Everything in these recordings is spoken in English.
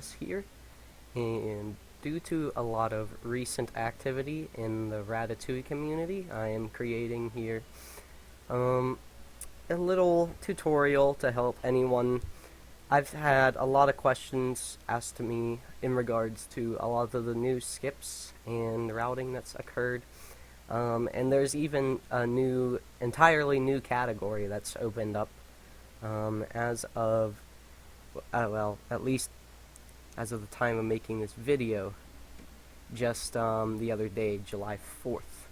OBS here, and due to a lot of recent activity in the Ratatouille community, I am creating here a little tutorial to help anyone. I've had a lot of questions asked to me in regards to a lot of the new skips and routing that's occurred. And there's even a entirely new category that's opened up as of, well, at least as of the time of making this video, just the other day, July 4th.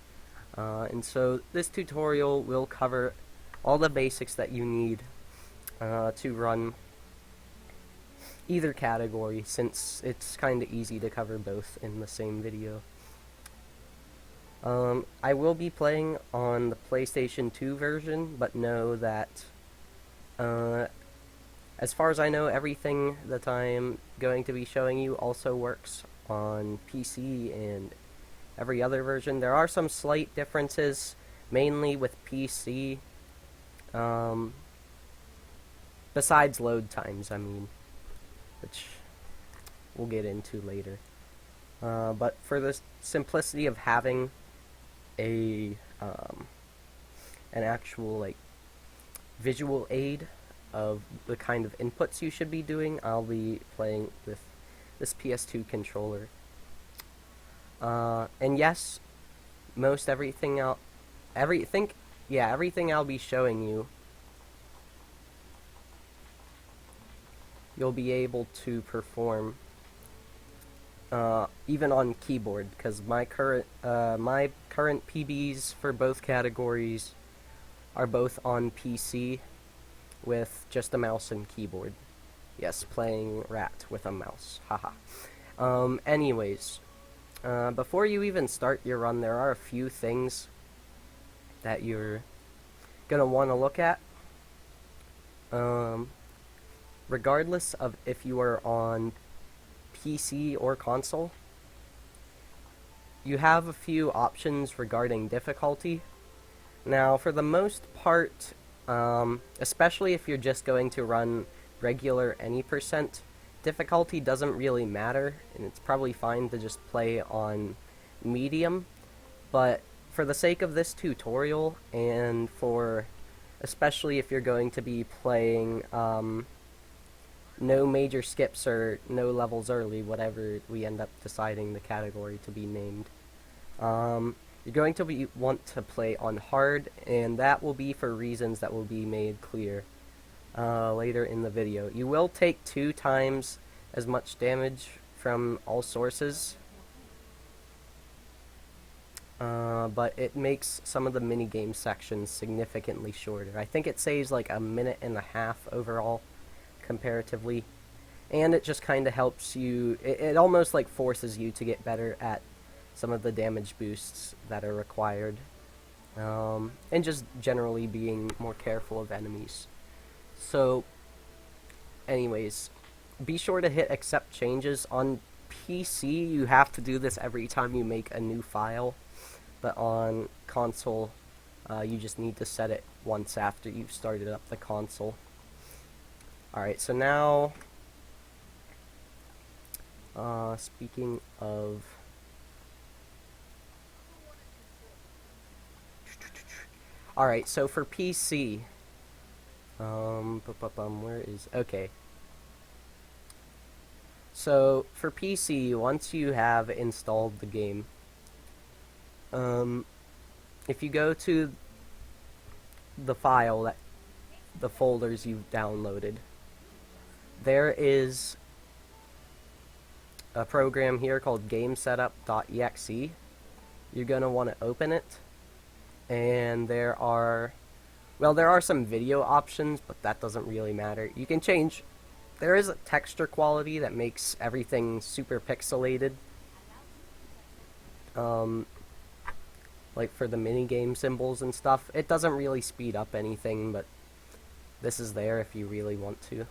And so this tutorial will cover all the basics that you need to run either category, since it's kind of easy to cover both in the same video. I will be playing on the PlayStation 2 version, but know that as far as I know, everything that I'm going to be showing you also works on PC and every other version. There are some slight differences, mainly with PC, besides load times, I mean, which we'll get into later. But for the simplicity of having an actual visual aid of the kind of inputs you should be doing, I'll be playing with this PS2 controller. And yes, everything I'll be showing you, you'll be able to perform even on keyboard, because my current PBs for both categories are both on PC with just a mouse and keyboard. Yes, playing Rat with a mouse. Haha. Anyways, before you even start your run, there are a few things that you're gonna want to look at. Regardless of if you are on PC or console, you have a few options regarding difficulty. Now, for the most part, especially if you're just going to run regular any percent, difficulty doesn't really matter, and it's probably fine to just play on medium. But for the sake of this tutorial, and for especially if you're going to be playing no major skips or no levels early, whatever we end up deciding the category to be named, you're going to want to play on hard, and that will be for reasons that will be made clear later in the video. You will take 2 times as much damage from all sources, but it makes some of the minigame sections significantly shorter. I think it saves like a minute and a half overall, comparatively, and it just kind of helps you. It almost like forces you to get better at some of the damage boosts that are required, and just generally being more careful of enemies. So anyways, be sure to hit accept changes. On PC, you have to do this every time you make a new file, but on console, you just need to set it once after you've started up the console. Alright, so now, speaking of, alright, so for PC, where is, okay. So, for PC, once you have installed the game, if you go to the file, the folders you've downloaded, there is a program here called gamesetup.exe. You're going to want to open it, and there are some video options, but that doesn't really matter. You can change. There is a texture quality that makes everything super pixelated, like for the minigame symbols and stuff. It doesn't really speed up anything, but this is there if you really want to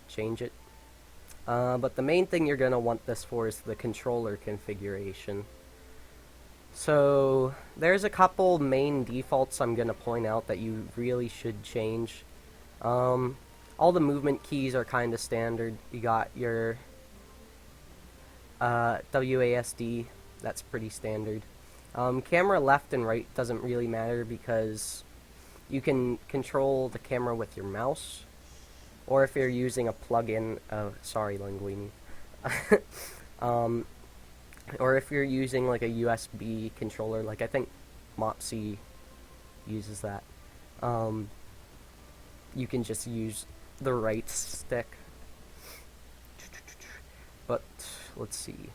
change it. But the main thing you're going to want this for is the controller configuration. So there's a couple main defaults I'm going to point out that you really should change. All the movement keys are kind of standard. You got your WASD, that's pretty standard. Camera left and right doesn't really matter because you can control the camera with your mouse, or if you're using a plug-in, sorry, Linguini. Or if you're using like a USB controller, like I think Mopsy uses that, you can just use the right stick. But let's see.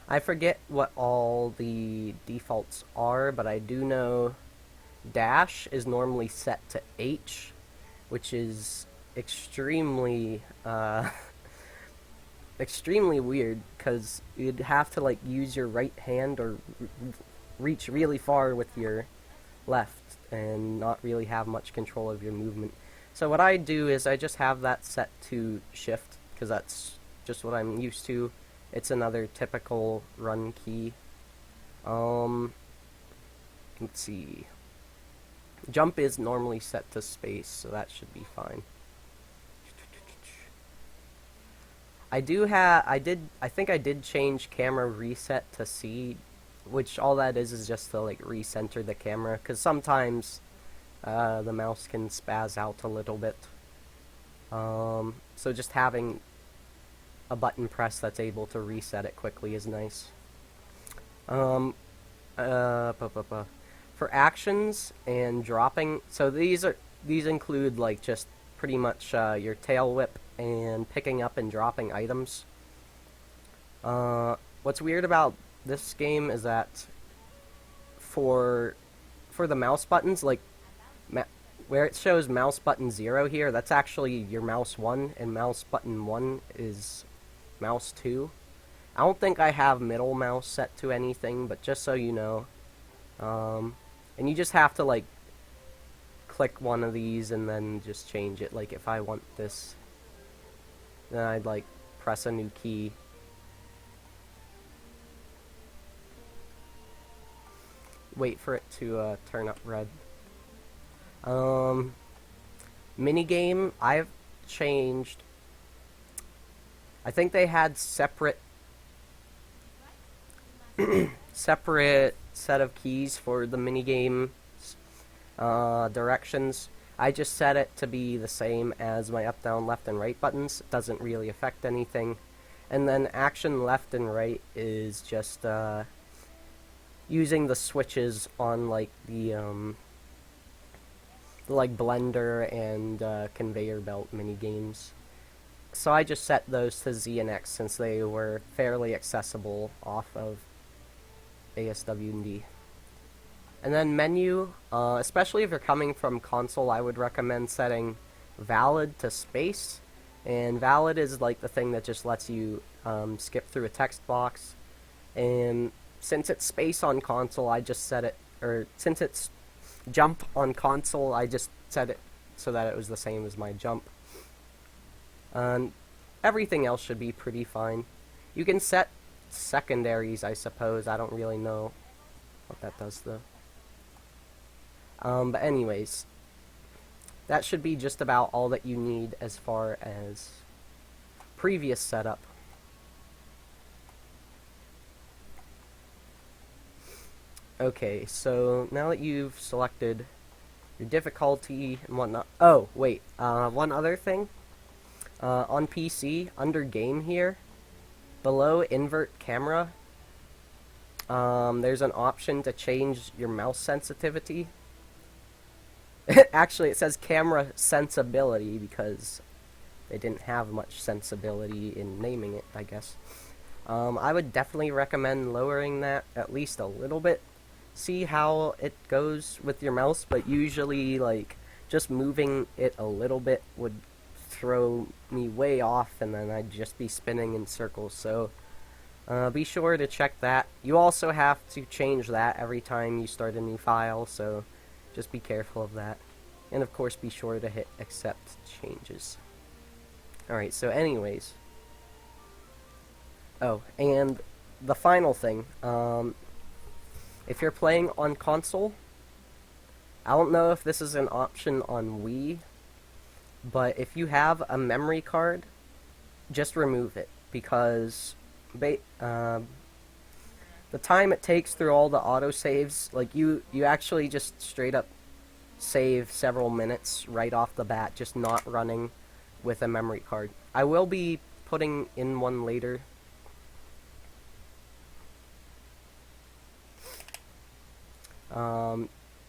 I forget what all the defaults are, but I do know dash is normally set to H, which is extremely extremely weird because you'd have to like use your right hand or reach really far with your left and not really have much control of your movement. So what I do is I just have that set to shift because that's just what I'm used to. It's another typical run key. Let's see. Jump is normally set to space, so that should be fine. I think I did change camera reset to C, which all that is just to like recenter the camera, because sometimes the mouse can spaz out a little bit. So just having a button press that's able to reset it quickly is nice. For actions and dropping, so these include like just pretty much your tail whip and picking up and dropping items. What's weird about this game is that for the mouse buttons, like where it shows mouse button 0 here, that's actually your mouse 1, and mouse button 1 is mouse 2. I don't think I have middle mouse set to anything, but just so you know. And you just have to like click one of these and then just change it. Like if I want this, then I'd like press a new key. Wait for it to turn up red. Minigame, I've changed. I think they had separate separate set of keys for the minigame directions. I just set it to be the same as my up, down, left, and right buttons. It doesn't really affect anything. And then action left and right is just using the switches on like the like blender and conveyor belt mini games. So I just set those to Z and X since they were fairly accessible off of ASWD. And then menu, especially if you're coming from console, I would recommend setting valid to space. And valid is like the thing that just lets you skip through a text box. And since it's space on console, I just set it, or since it's jump on console, I just set it so that it was the same as my jump. And everything else should be pretty fine. You can set secondaries, I suppose. I don't really know what that does, though. But anyways, that should be just about all that you need as far as previous setup. Okay, so now that you've selected your difficulty and whatnot... Oh, wait, one other thing. On PC, under Game here, below Invert Camera, there's an option to change your mouse sensitivity. Actually, it says Camera Sensibility because they didn't have much sensibility in naming it, I guess. I would definitely recommend lowering that at least a little bit. See how it goes with your mouse, but usually, like, just moving it a little bit would throw me way off, and then I'd just be spinning in circles, so be sure to check that. You also have to change that every time you start a new file, so just be careful of that. And of course, be sure to hit accept changes. Alright, so anyways. Oh, and the final thing, if you're playing on console, I don't know if this is an option on Wii, but if you have a memory card just remove it, because the time it takes through all the autosaves, like you actually just straight up save several minutes right off the bat, just not running with a memory card. I will be putting in one later.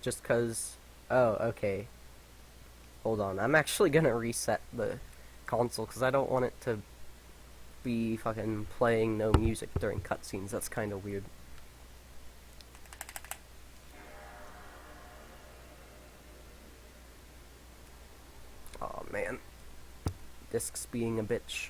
Just cause, oh, okay. Hold on, I'm actually gonna reset the console, because I don't want it to be fucking playing no music during cutscenes. That's kind of weird. Oh man, discs being a bitch.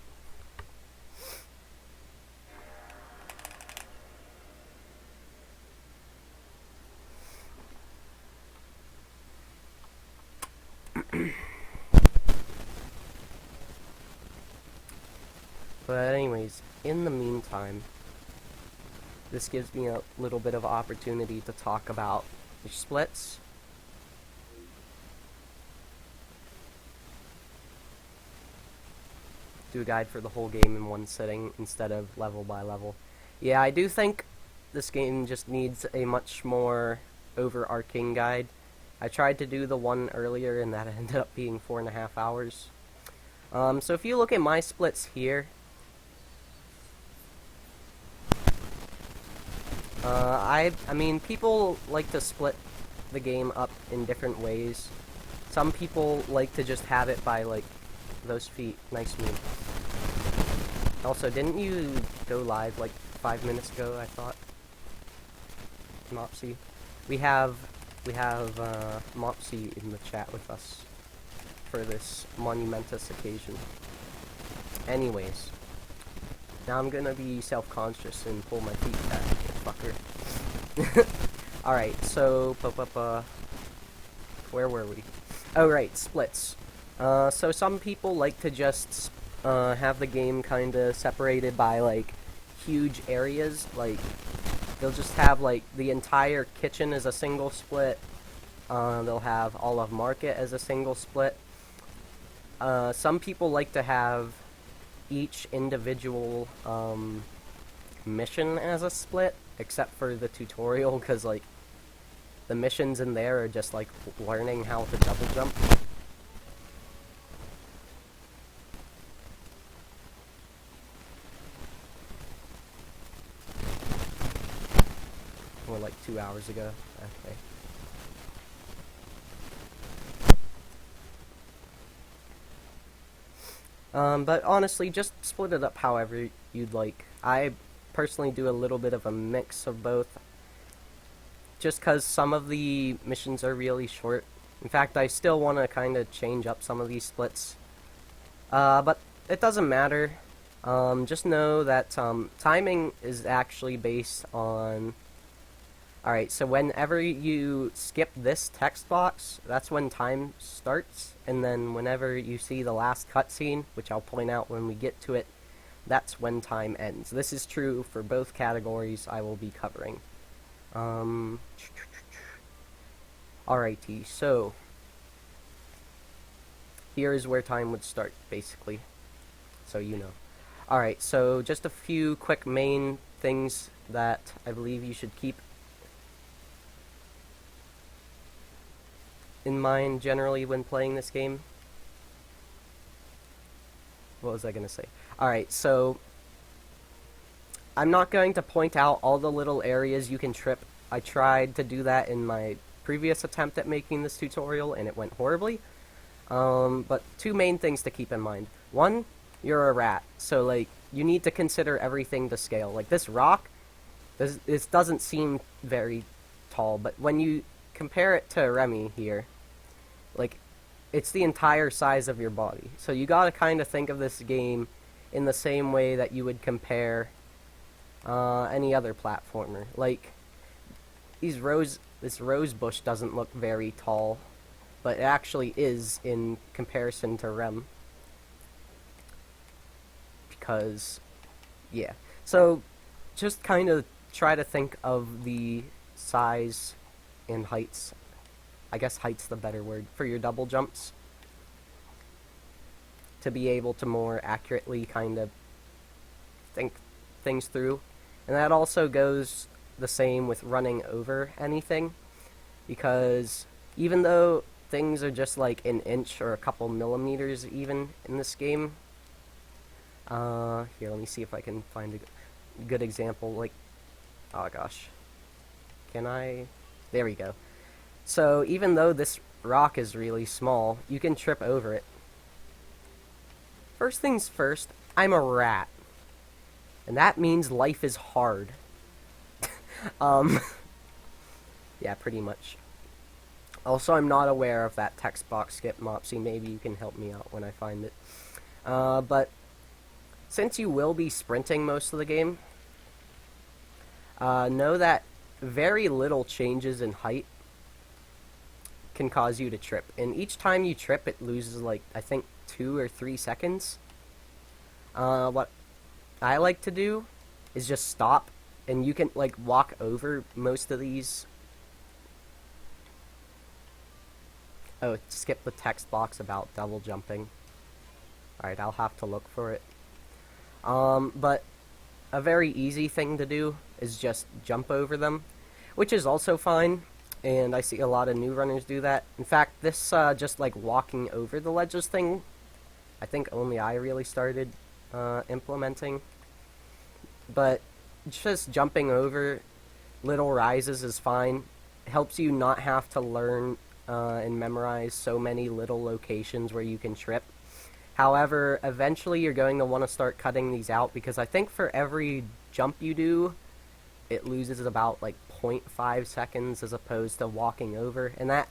But anyways, in the meantime, this gives me a little bit of opportunity to talk about the splits. Do a guide for the whole game in one sitting instead of level by level. Yeah, I do think this game just needs a much more overarching guide. I tried to do the one earlier and that ended up being 4.5 hours. So if you look at my splits here, I mean, people like to split the game up in different ways. Some people like to just have it by, like, those feet. Nice move. Also, didn't you go live, like, 5 minutes ago, I thought? Mopsy. We have Mopsy in the chat with us for this monumentous occasion. Anyways. Now I'm gonna be self-conscious and pull my feet back, you fucker. Alright, so, where were we? Oh, right, splits. So some people like to just, have the game kinda separated by, like, huge areas. Like, they'll just have, like, the entire kitchen as a single split. They'll have all of Market as a single split. Some people like to have each individual mission as a split, except for the tutorial, because, like, the missions in there are just, like, learning how to double jump. Or, like, 2 hours ago. Okay. But honestly, just split it up however you'd like. I personally do a little bit of a mix of both, just because some of the missions are really short. In fact, I still want to kind of change up some of these splits. But it doesn't matter. Just know that timing is actually based on... Alright, so whenever you skip this text box, that's when time starts, and then whenever you see the last cutscene, which I'll point out when we get to it, that's when time ends. This is true for both categories I will be covering. Alrighty, so here is where time would start, basically, so you know. Alright, so just a few quick main things that I believe you should keep in mind generally when playing this game. What was I gonna say? Alright, so I'm not going to point out all the little areas you can trip. I tried to do that in my previous attempt at making this tutorial and it went horribly. But two main things to keep in mind. One, you're a rat, so, like, you need to consider everything to scale. Like, this rock, this doesn't seem very tall, but when you compare it to Remy here, like, it's the entire size of your body. So you gotta kind of think of this game in the same way that you would compare any other platformer. Like, this rose bush doesn't look very tall, but it actually is in comparison to Rem. Because, yeah. So, just kind of try to think of the size and heights. I guess height's the better word for your double jumps. to be able to more accurately kind of think things through. And that also goes the same with running over anything, because even though things are just like an inch or a couple millimeters even in this game, here, let me see if I can find a good example. Like, oh gosh, can I? There we go. So even though this rock is really small, you can trip over it. First things first, I'm a rat. And that means life is hard. Yeah, pretty much. Also, I'm not aware of that text box skip, Mopsy. Maybe you can help me out when I find it. But since you will be sprinting most of the game, know that very little changes in height can cause you to trip. And each time you trip, it loses, like, I think 2 or 3 seconds. What I like to do is just stop, and you can, like, walk over most of these. Oh, skip the text box about double jumping. Alright, I'll have to look for it. But a very easy thing to do is just jump over them, which is also fine, and I see a lot of new runners do that. In fact, this just like walking over the ledges thing, I think only I really started implementing. But just jumping over little rises is fine. It helps you not have to learn and memorize so many little locations where you can trip. However, eventually you're going to want to start cutting these out, because I think for every jump you do, it loses about like 0.5 seconds as opposed to walking over, and that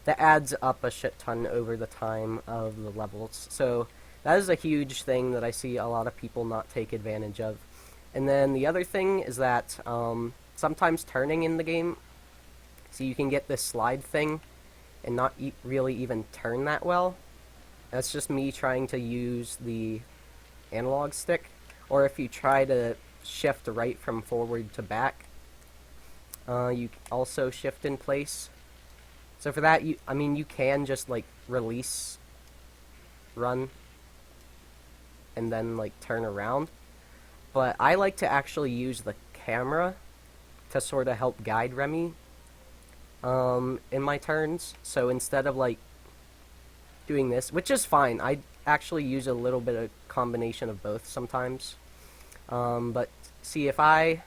adds up a shit ton over the time of the levels. So that is a huge thing that I see a lot of people not take advantage of. And then the other thing is that sometimes turning in the game, so you can get this slide thing and not really even turn that well. That's just me trying to use the analog stick. Or if you try to shift right from forward to back, you also shift in place. So for that, you can just like release, run, and then like turn around. But I like to actually use the camera to sort of help guide Remy in my turns. So instead of like doing this, which is fine, I actually use a little bit of combination of both sometimes. But see, if I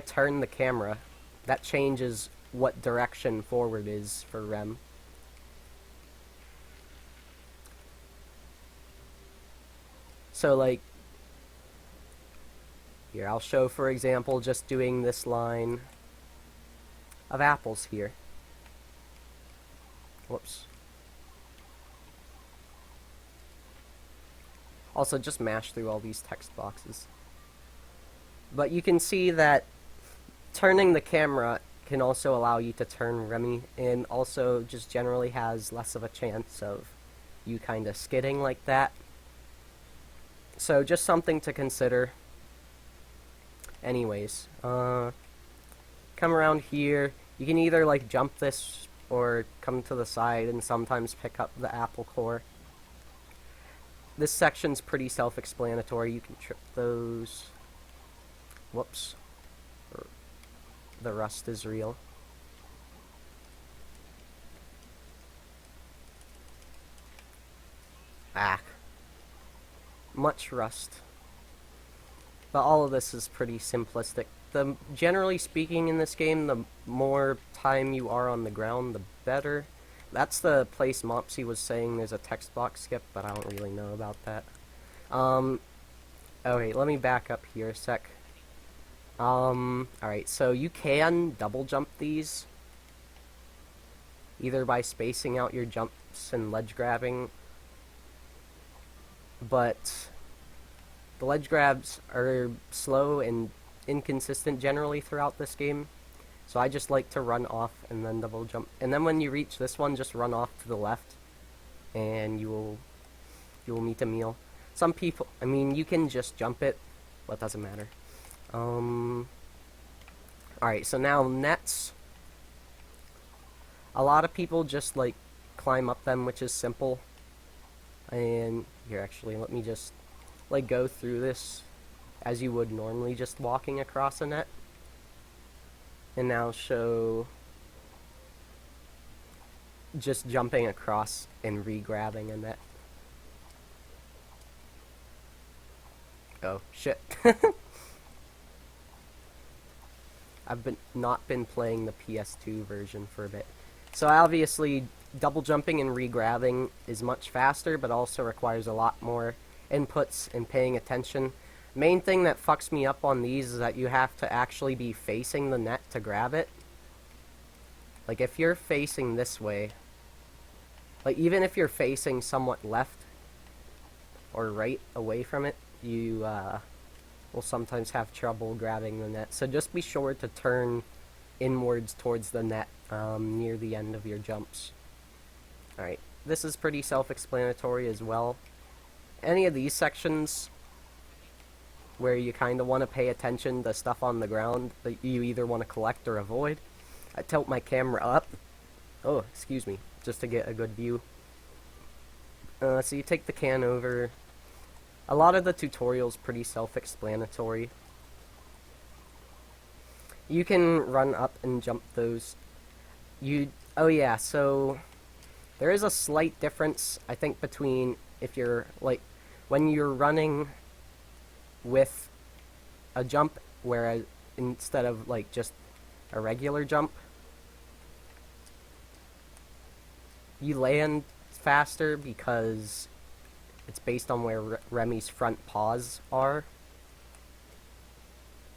turn the camera, that changes what direction forward is for Rem. So like, here, I'll show, for example, just doing this line of apples here. Whoops. Also, just mash through all these text boxes. But you can see that turning the camera can also allow you to turn Remy, and also just generally has less of a chance of you kind of skidding like that. So just something to consider. Anyways, come around here. You can either like jump this or come to the side and sometimes pick up the apple core. This section's pretty self-explanatory. You can trip those. Whoops. The rust is real. Ah. Much rust. But all of this is pretty simplistic. Generally speaking in this game, the more time you are on the ground, the better. That's the place Mopsy was saying there's a text box skip, but I don't really know about that. Okay, let me back up here a sec. Alright, so you can double jump these, either by spacing out your jumps and ledge grabbing, but the ledge grabs are slow and inconsistent generally throughout this game. So I just like to run off and then double jump. And then when you reach this one, just run off to the left, and you will meet a meal. Some people, you can just jump it, but it doesn't matter. Alright, so now nets. A lot of people just like climb up them, which is simple. And here, actually, let me just like go through this as you would normally just walking across a net. And now show just jumping across and re-grabbing a net. Oh, shit. I've not been playing the PS2 version for a bit. So obviously, double jumping and re-grabbing is much faster, but also requires a lot more inputs and paying attention. Main thing that fucks me up on these is that you have to actually be facing the net to grab it. Like, if you're facing this way, like, even if you're facing somewhat left or right away from it, you will sometimes have trouble grabbing the net. So just be sure to turn inwards towards the net near the end of your jumps. Alright, this is pretty self-explanatory as well. Any of these sections where you kind of want to pay attention to stuff on the ground that you either want to collect or avoid, I tilt my camera up. Oh, excuse me, just to get a good view. So you take the can over. A lot of the tutorial's pretty self-explanatory. You can run up and jump those. Oh yeah, so there is a slight difference, I think, between if you're, like, when you're running with a jump, whereas instead of, like, just a regular jump, you land faster because it's based on where Remy's front paws are.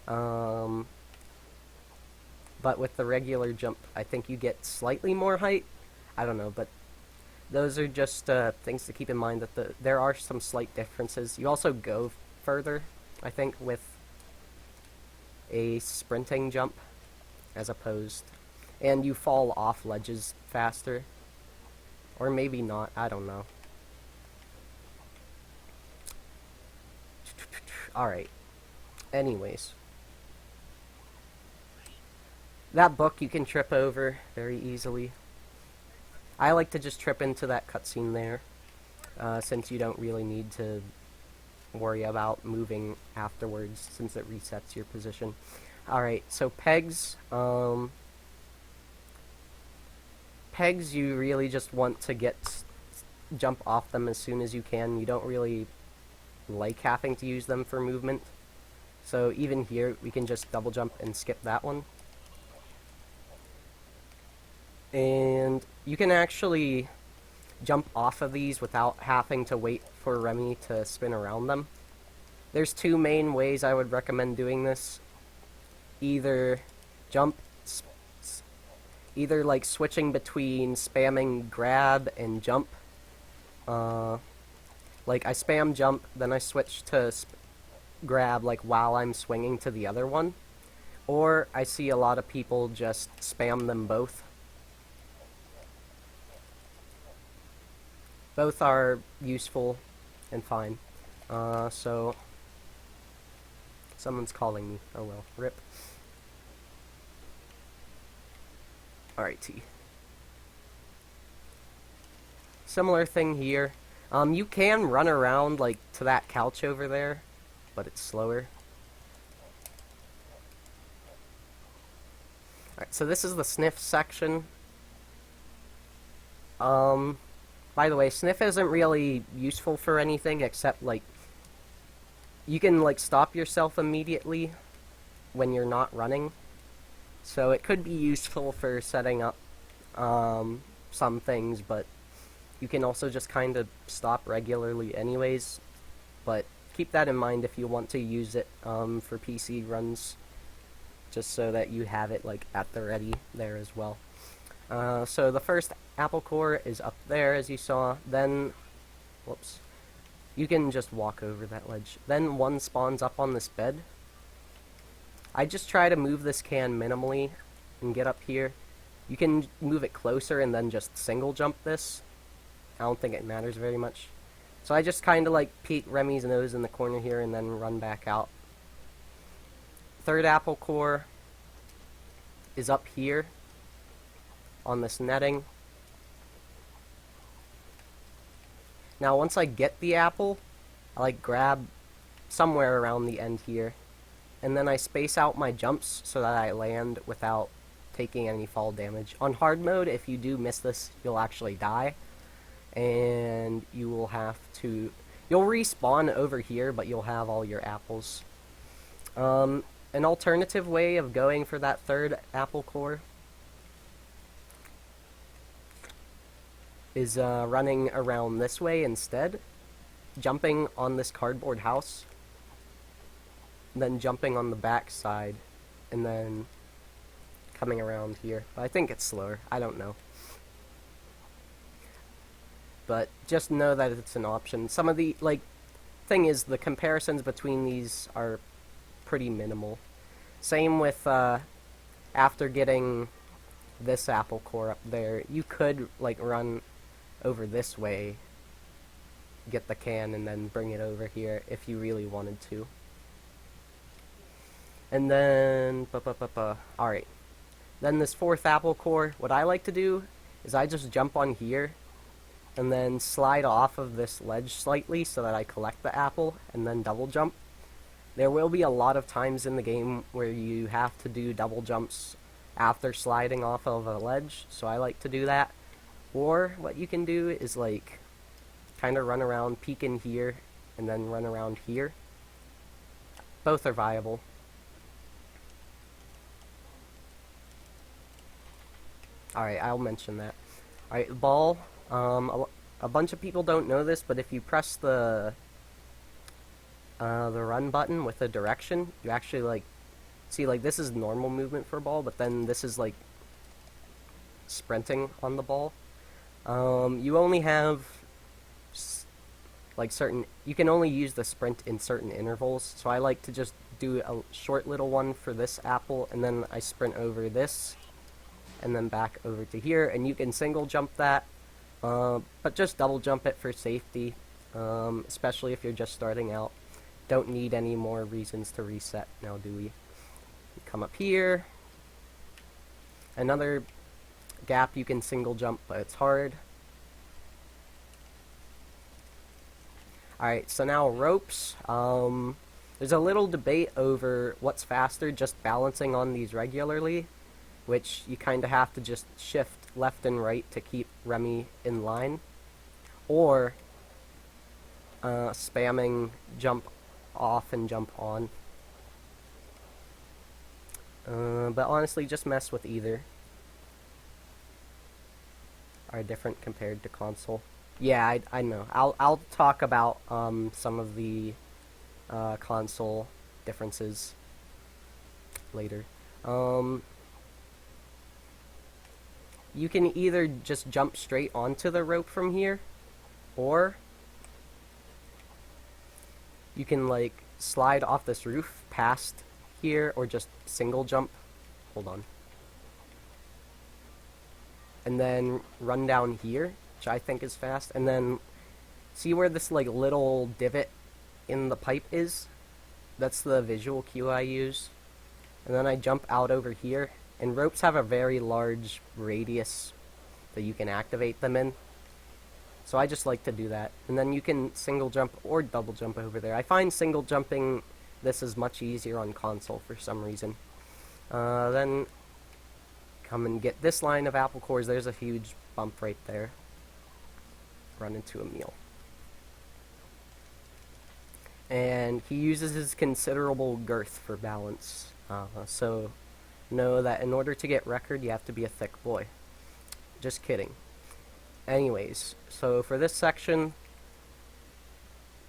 But with the regular jump, I think you get slightly more height. I don't know, but those are just things to keep in mind, that there are some slight differences. You also go further, I think, with a sprinting jump as opposed, and you fall off ledges faster. Or maybe not, I don't know. Alright. Anyways. That book you can trip over very easily. I like to just trip into that cutscene there, since you don't really need to worry about moving afterwards, since it resets your position. Alright, so pegs. Pegs, you really just want to jump off them as soon as you can. You don't really like having to use them for movement. So even here, we can just double jump and skip that one. And you can actually jump off of these without having to wait for Remy to spin around them. There's two main ways I would recommend doing this. Either like switching between spamming grab and jump. Like I spam jump, then I switch to grab like while I'm swinging to the other one. Or I see a lot of people just spam them both. Both are useful and fine. So someone's calling me. Oh well, rip. Alright, T. Similar thing here. You can run around, like, to that couch over there, but it's slower. Alright, so this is the sniff section. By the way, sniff isn't really useful for anything except, like, you can, like, stop yourself immediately when you're not running. So it could be useful for setting up some things, but you can also just kind of stop regularly anyways. But keep that in mind if you want to use it for PC runs, just so that you have it like at the ready there as well. So the first apple core is up there, as you saw. Then, whoops, you can just walk over that ledge. Then one spawns up on this bed. I just try to move this can minimally and get up here. You can move it closer and then just single jump this. I don't think it matters very much. So I just kind of like peek Remy's nose in the corner here and then run back out. Third apple core is up here on this netting. Now once I get the apple, I like grab somewhere around the end here, and then I space out my jumps so that I land without taking any fall damage. On hard mode, if you do miss this, you'll actually die, and you will have to... You'll respawn over here, but you'll have all your apples. An alternative way of going for that third apple core is running around this way instead, jumping on this cardboard house, then jumping on the back side, and then coming around here. But I think it's slower. I don't know. But just know that it's an option. Some of the, thing is, the comparisons between these are pretty minimal. Same with, after getting this apple core up there, you could, run over this way, get the can, and then bring it over here if you really wanted to. And then, alright. Then this fourth apple core, what I like to do is I just jump on here, and then slide off of this ledge slightly so that I collect the apple, and then double jump. There will be a lot of times in the game where you have to do double jumps after sliding off of a ledge, so I like to do that. Or what you can do is kind of run around, peek in here, and then run around here. Both are viable. Alright, I'll mention that. Alright, the ball. A bunch of people don't know this, but if you press the run button with a direction, you actually see this is normal movement for a ball, but then this is sprinting on the ball. You only have you can only use the sprint in certain intervals, so I like to just do a short little one for this apple, and then I sprint over this, and then back over to here, and you can single jump that, but just double jump it for safety, especially if you're just starting out. Don't need any more reasons to reset now, do we? Come up here. Another gap you can single jump, but it's hard. Alright, so now ropes. There's a little debate over what's faster, just balancing on these regularly, which you kind of have to just shift left and right to keep Remy in line, or spamming jump off and jump on. But honestly, just mess with either. Are different compared to console. Yeah, I know. I'll talk about some of the console differences later. You can either just jump straight onto the rope from here, or you can slide off this roof past here, or just single jump. Hold on. And then run down here, which I think is fast, and then see where this little divot in the pipe is? That's the visual cue I use. And then I jump out over here, and ropes have a very large radius that you can activate them in. So I just like to do that. And then you can single jump or double jump over there. I find single jumping this is much easier on console for some reason. Then come and get this line of apple cores. There's a huge bump right there. Run into a meal. And he uses his considerable girth for balance. So know that in order to get record, you have to be a thick boy. Just kidding. Anyways, so for this section,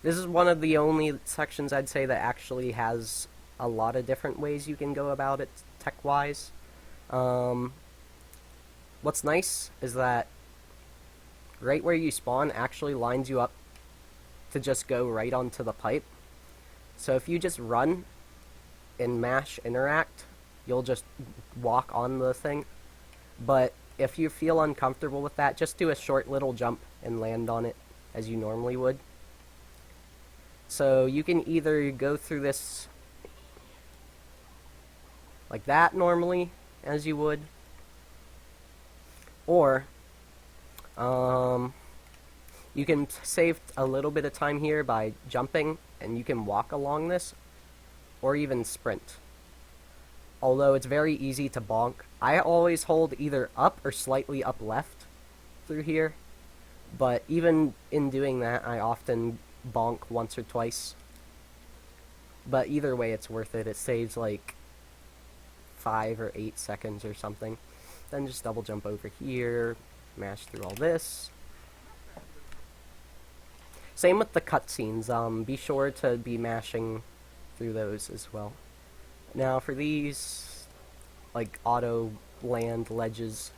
this is one of the only sections I'd say that actually has a lot of different ways you can go about it tech-wise. What's nice is that right where you spawn actually lines you up to just go right onto the pipe. So if you just run and mash interact, you'll just walk on the thing. But if you feel uncomfortable with that, just do a short little jump and land on it as you normally would. So you can either go through this like that normally, as you would, You can save a little bit of time here by jumping, and you can walk along this, or even sprint. Although it's very easy to bonk. I always hold either up or slightly up left through here, but even in doing that, I often bonk once or twice. But either way, it's worth it. It saves like 5 or 8 seconds or something. Then just double jump over here, mash through all this. Same with the cutscenes. Be sure to be mashing through those as well. Now for these, like, auto land ledges,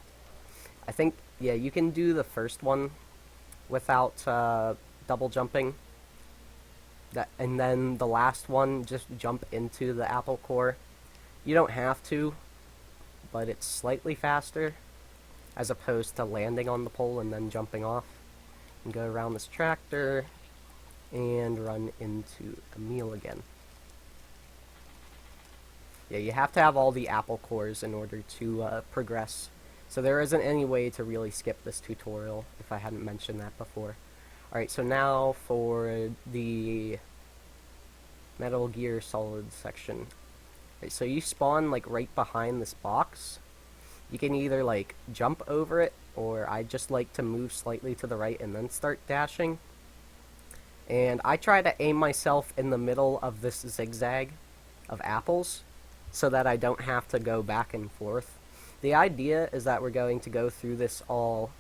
I think, yeah, you can do the first one without double jumping. And then the last one, just jump into the apple core. You don't have to, but it's slightly faster, as opposed to landing on the pole and then jumping off. And go around this tractor, and run into Emil again. Yeah, you have to have all the apple cores in order to progress. So there isn't any way to really skip this tutorial, if I hadn't mentioned that before. Alright, so now for the Metal Gear Solid section. Right, so you spawn like right behind this box. You can either like jump over it, or I just like to move slightly to the right and then start dashing. And I try to aim myself in the middle of this zigzag of apples, so that I don't have to go back and forth. The idea is that we're going to go through this all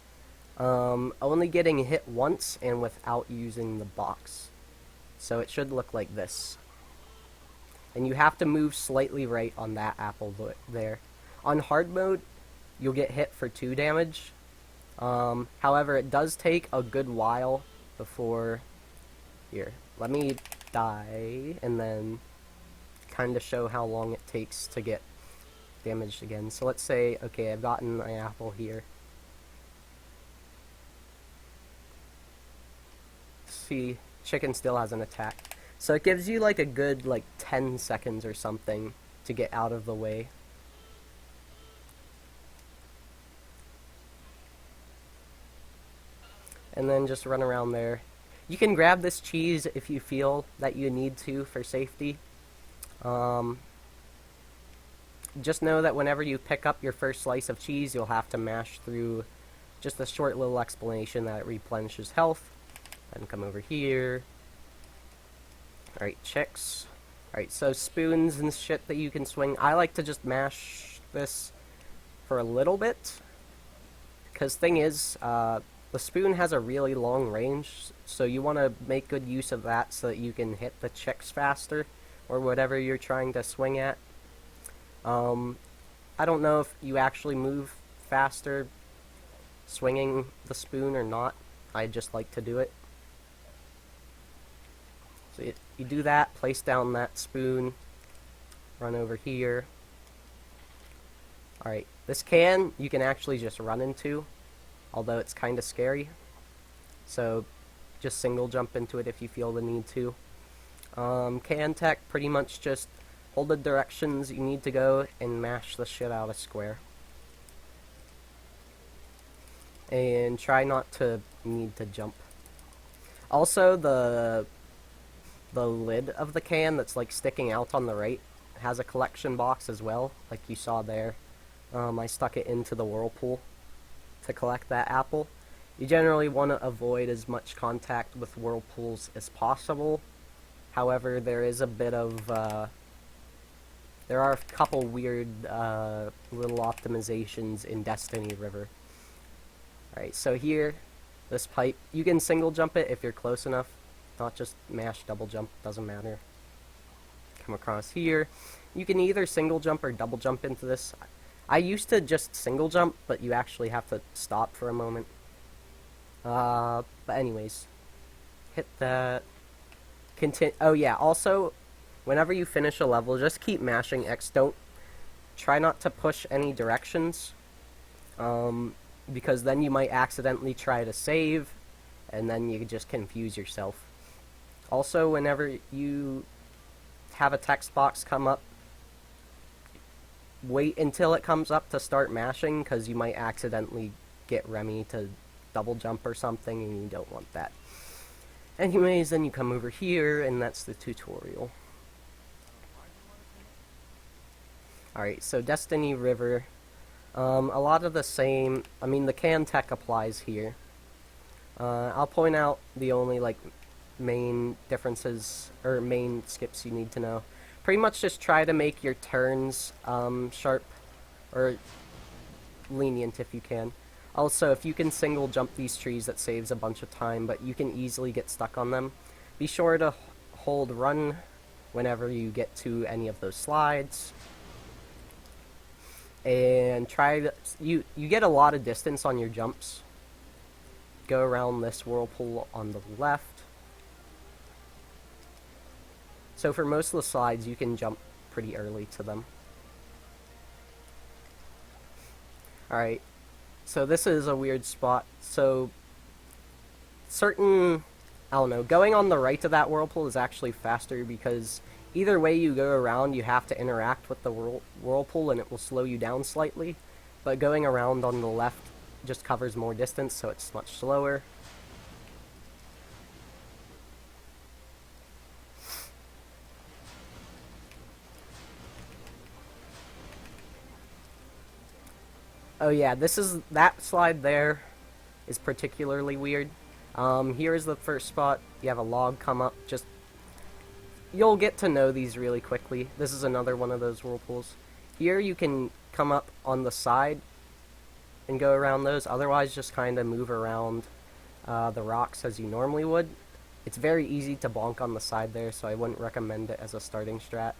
only getting hit once and without using the box. So it should look like this. And you have to move slightly right on that apple there. On hard mode, you'll get hit for 2 damage. However, it does take a good while before... Here, let me die, and then kind of show how long it takes to get damaged again. So let's say, okay, I've gotten an apple here. See, chicken still has an attack. So it gives you like a good like 10 seconds or something to get out of the way. And then just run around there. You can grab this cheese if you feel that you need to for safety. Just know that whenever you pick up your first slice of cheese, you'll have to mash through just a short little explanation that it replenishes health. And come over here. Alright, chicks. Alright, so spoons and shit that you can swing. I like to just mash this for a little bit. Because thing is, the spoon has a really long range, so you want to make good use of that so that you can hit the chicks faster, or whatever you're trying to swing at. I don't know if you actually move faster swinging the spoon or not. I just like to do it. So you do that, place down that spoon, run over here. Alright, this can you can actually just run into, although it's kind of scary. So just single jump into it if you feel the need to. Can tech, pretty much just hold the directions you need to go and mash the shit out of square. And try not to need to jump. Also, the lid of the can that's like sticking out on the right has a collection box as well, like you saw there. I stuck it into the whirlpool to collect that apple. You generally want to avoid as much contact with whirlpools as possible. However, there is a bit of there are a couple weird little optimizations in Destiny River. Alright, so here, this pipe, you can single jump it if you're close enough. Not just mash double jump, doesn't matter. Come across here. You can either single jump or double jump into this. I used to just single jump, but you actually have to stop for a moment. But anyways, hit that. Oh yeah, also, whenever you finish a level, just keep mashing X. Don't try not to push any directions, because then you might accidentally try to save, and then you just confuse yourself. Also, whenever you have a text box come up, wait until it comes up to start mashing, because you might accidentally get Remy to double jump or something, and you don't want that. Anyways, then you come over here, and that's the tutorial. Alright, so Destiny River. A lot of the same, I mean, the can tech applies here. I'll point out the only, like, main differences, or main skips you need to know. Pretty much just try to make your turns, sharp, or lenient if you can. Also, if you can single jump these trees, that saves a bunch of time, but you can easily get stuck on them. Be sure to hold run whenever you get to any of those slides. And try to, you get a lot of distance on your jumps. Go around this whirlpool on the left. So for most of the slides, you can jump pretty early to them. Alright, so this is a weird spot. So, I don't know, going on the right of that whirlpool is actually faster because either way you go around, you have to interact with the whirlpool and it will slow you down slightly. But going around on the left just covers more distance, so it's much slower. Oh yeah, that slide there is particularly weird. Here is the first spot. You have a log come up. You'll get to know these really quickly. This is another one of those whirlpools. Here you can come up on the side and go around those. Otherwise, just kind of move around the rocks as you normally would. It's very easy to bonk on the side there, so I wouldn't recommend it as a starting strat.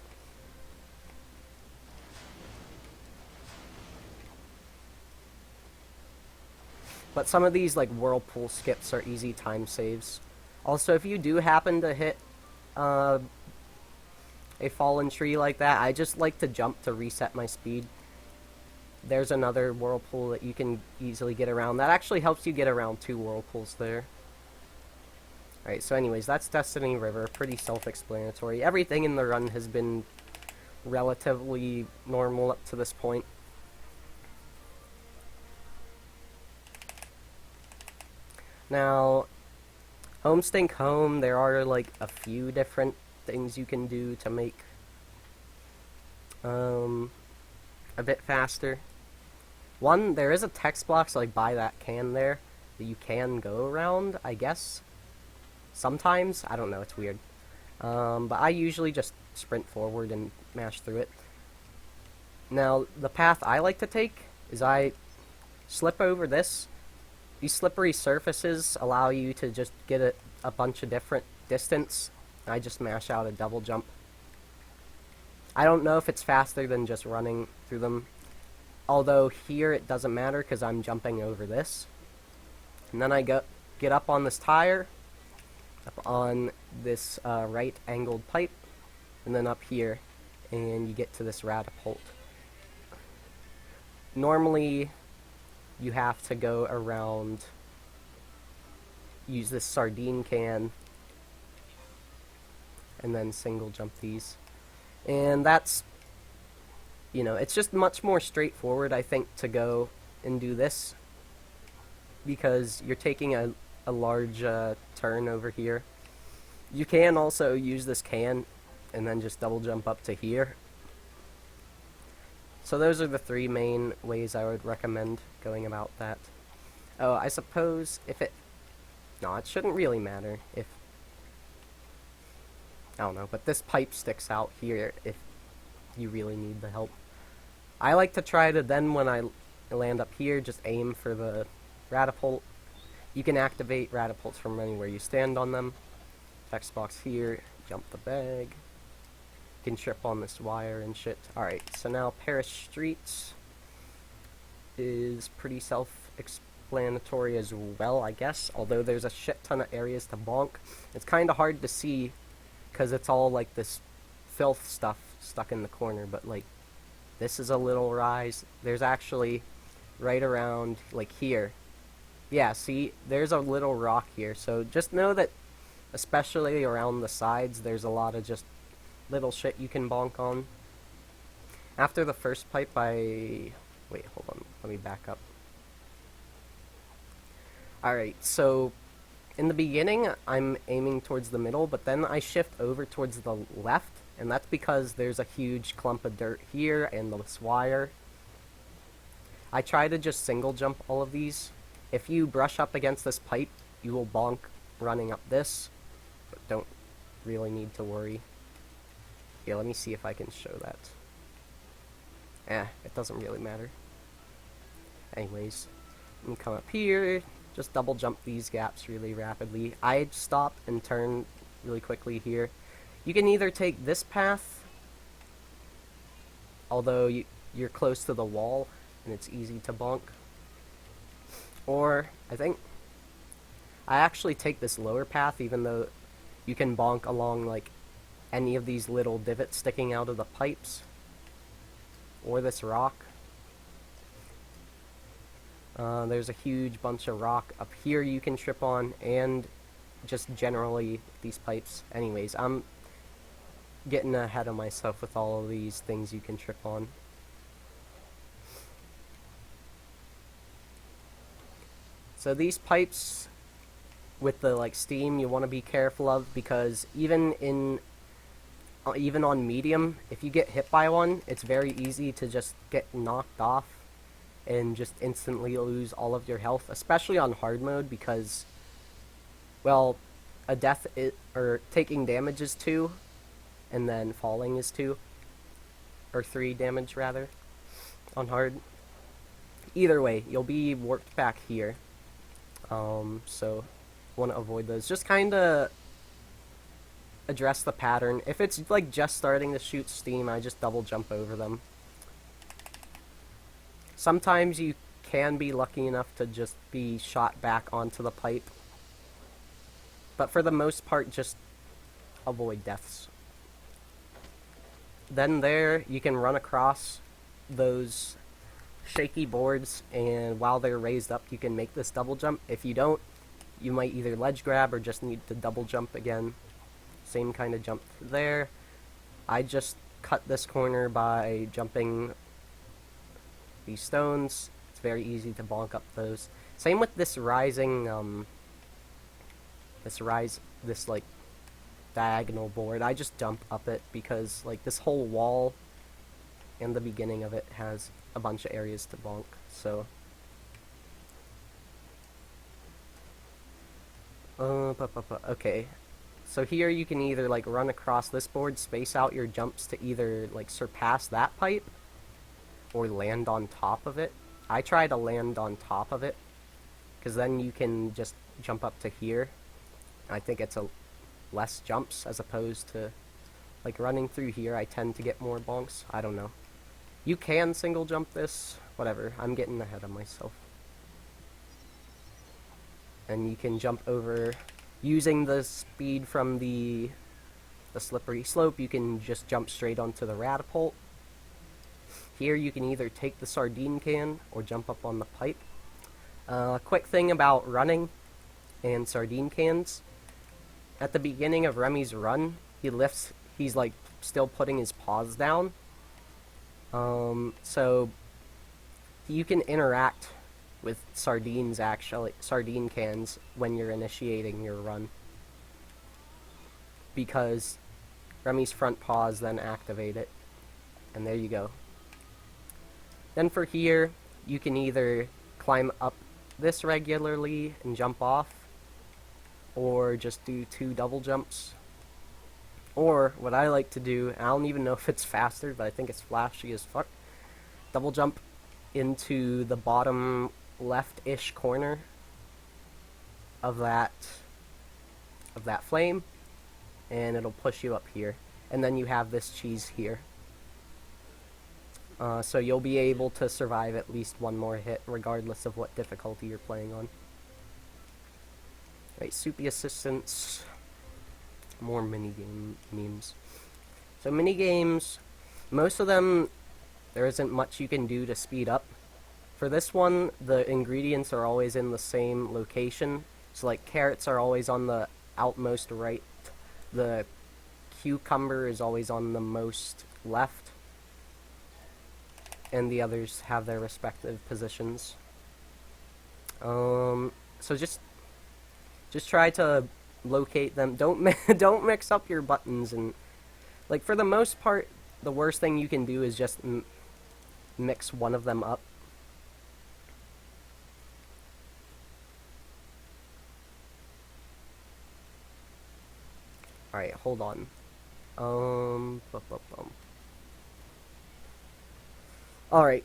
But some of these, like, whirlpool skips are easy time saves. Also, if you do happen to hit a fallen tree like that, I just like to jump to reset my speed. There's another whirlpool that you can easily get around. That actually helps you get around 2 whirlpools there. Alright, so anyways, that's Destiny River. Pretty self-explanatory. Everything in the run has been relatively normal up to this point. Now, Homestink Home, there are like a few different things you can do to make a bit faster. One, there is a text box like by that can there that you can go around, I guess. Sometimes, I don't know, it's weird. But I usually just sprint forward and mash through it. Now, the path I like to take is I slip over this. These slippery surfaces allow you to just get a bunch of different distance. I just mash out a double jump. I don't know if it's faster than just running through them. Although here it doesn't matter because I'm jumping over this. And then I get up on this tire, up on this right angled pipe, and then up here, and you get to this Ratatorial. Normally, you have to go around, use this sardine can, and then single jump these. And that's, you know, it's just much more straightforward, I think, to go and do this, because you're taking a large turn over here. You can also use this can, and then just double jump up to here. So those are the 3 main ways I would recommend going about that. Oh, I suppose if it... No, it shouldn't really matter if... I don't know, but this pipe sticks out here if you really need the help. I like to try to then, when I land up here, just aim for the Ratatorial. You can activate Ratatorials from anywhere you stand on them. Text box here, jump the bag. You can trip on this wire and shit. Alright, so now Paris Streets is pretty self-explanatory as well, I guess. Although there's a shit ton of areas to bonk. It's kind of hard to see because it's all like this filth stuff stuck in the corner. But like, this is a little rise. There's actually right around like here. Yeah, see, there's a little rock here. So just know that, especially around the sides, there's a lot of just little shit you can bonk on. After the first pipe, wait, hold on, let me back up. Alright, so in the beginning, I'm aiming towards the middle, but then I shift over towards the left, and that's because there's a huge clump of dirt here and this wire. I try to just single jump all of these. If you brush up against this pipe, you will bonk running up this, but don't really need to worry. Yeah, let me see if I can show that. It doesn't really matter. Anyways, let me come up here, just double jump these gaps really rapidly. I stop and turn really quickly here. You can either take this path, although you're close to the wall and it's easy to bonk, or I actually take this lower path, even though you can bonk along like any of these little divots sticking out of the pipes, or this rock. There's a huge bunch of rock up here you can trip on, and just generally these pipes. Anyways, I'm getting ahead of myself with all of these things you can trip on. So these pipes with the like steam you want to be careful of, because even on medium, if you get hit by one, it's very easy to just get knocked off and just instantly lose all of your health, especially on hard mode, because, well, a death or taking damage is 2, and then falling is 2, or 3 damage rather, on hard. Either way, you'll be warped back here, so want to avoid those. Just kind of address the pattern. If it's like just starting to shoot steam, I just double jump over them. Sometimes you can be lucky enough to just be shot back onto the pipe, but for the most part, just avoid deaths. Then there, you can run across those shaky boards, and while they're raised up, you can make this double jump. If you don't, you might either ledge grab or just need to double jump again. Same kind of jump there. I just cut this corner by jumping these stones. It's very easy to bonk up those. Same with this rising, this like diagonal board. I just jump up it because like this whole wall and the beginning of it has a bunch of areas to bonk. So okay. So here you can either like run across this board, space out your jumps to either like surpass that pipe or land on top of it. I try to land on top of it, because then you can just jump up to here. I think it's less jumps as opposed to like running through here. I tend to get more bonks. I don't know. You can single jump this, whatever. I'm getting ahead of myself. And you can jump over using the speed from the slippery slope. You can just jump straight onto the Ratatorial. Here you can either take the sardine can or jump up on the pipe. Quick thing about running and sardine cans. At the beginning of Remy's run, he's like still putting his paws down. So you can interact with sardine cans when you're initiating your run, because Remy's front paws then activate it, and there you go. Then for here, you can either climb up this regularly and jump off, or just do 2 double jumps. Or what I like to do, I don't even know if it's faster, but I think it's flashy as fuck. Double jump into the bottom left-ish corner of that flame, and it'll push you up here. And then you have this cheese here. So you'll be able to survive at least one more hit, regardless of what difficulty you're playing on. Right, soupy assistance. More minigame memes. So minigames, most of them, there isn't much you can do to speed up. For this one, the ingredients are always in the same location. So like carrots are always on the outmost right. The cucumber is always on the most left. And the others have their respective positions. So just try to locate them. Don't mix up your buttons, and like for the most part, the worst thing you can do is just mix one of them up. All right, hold on. All right.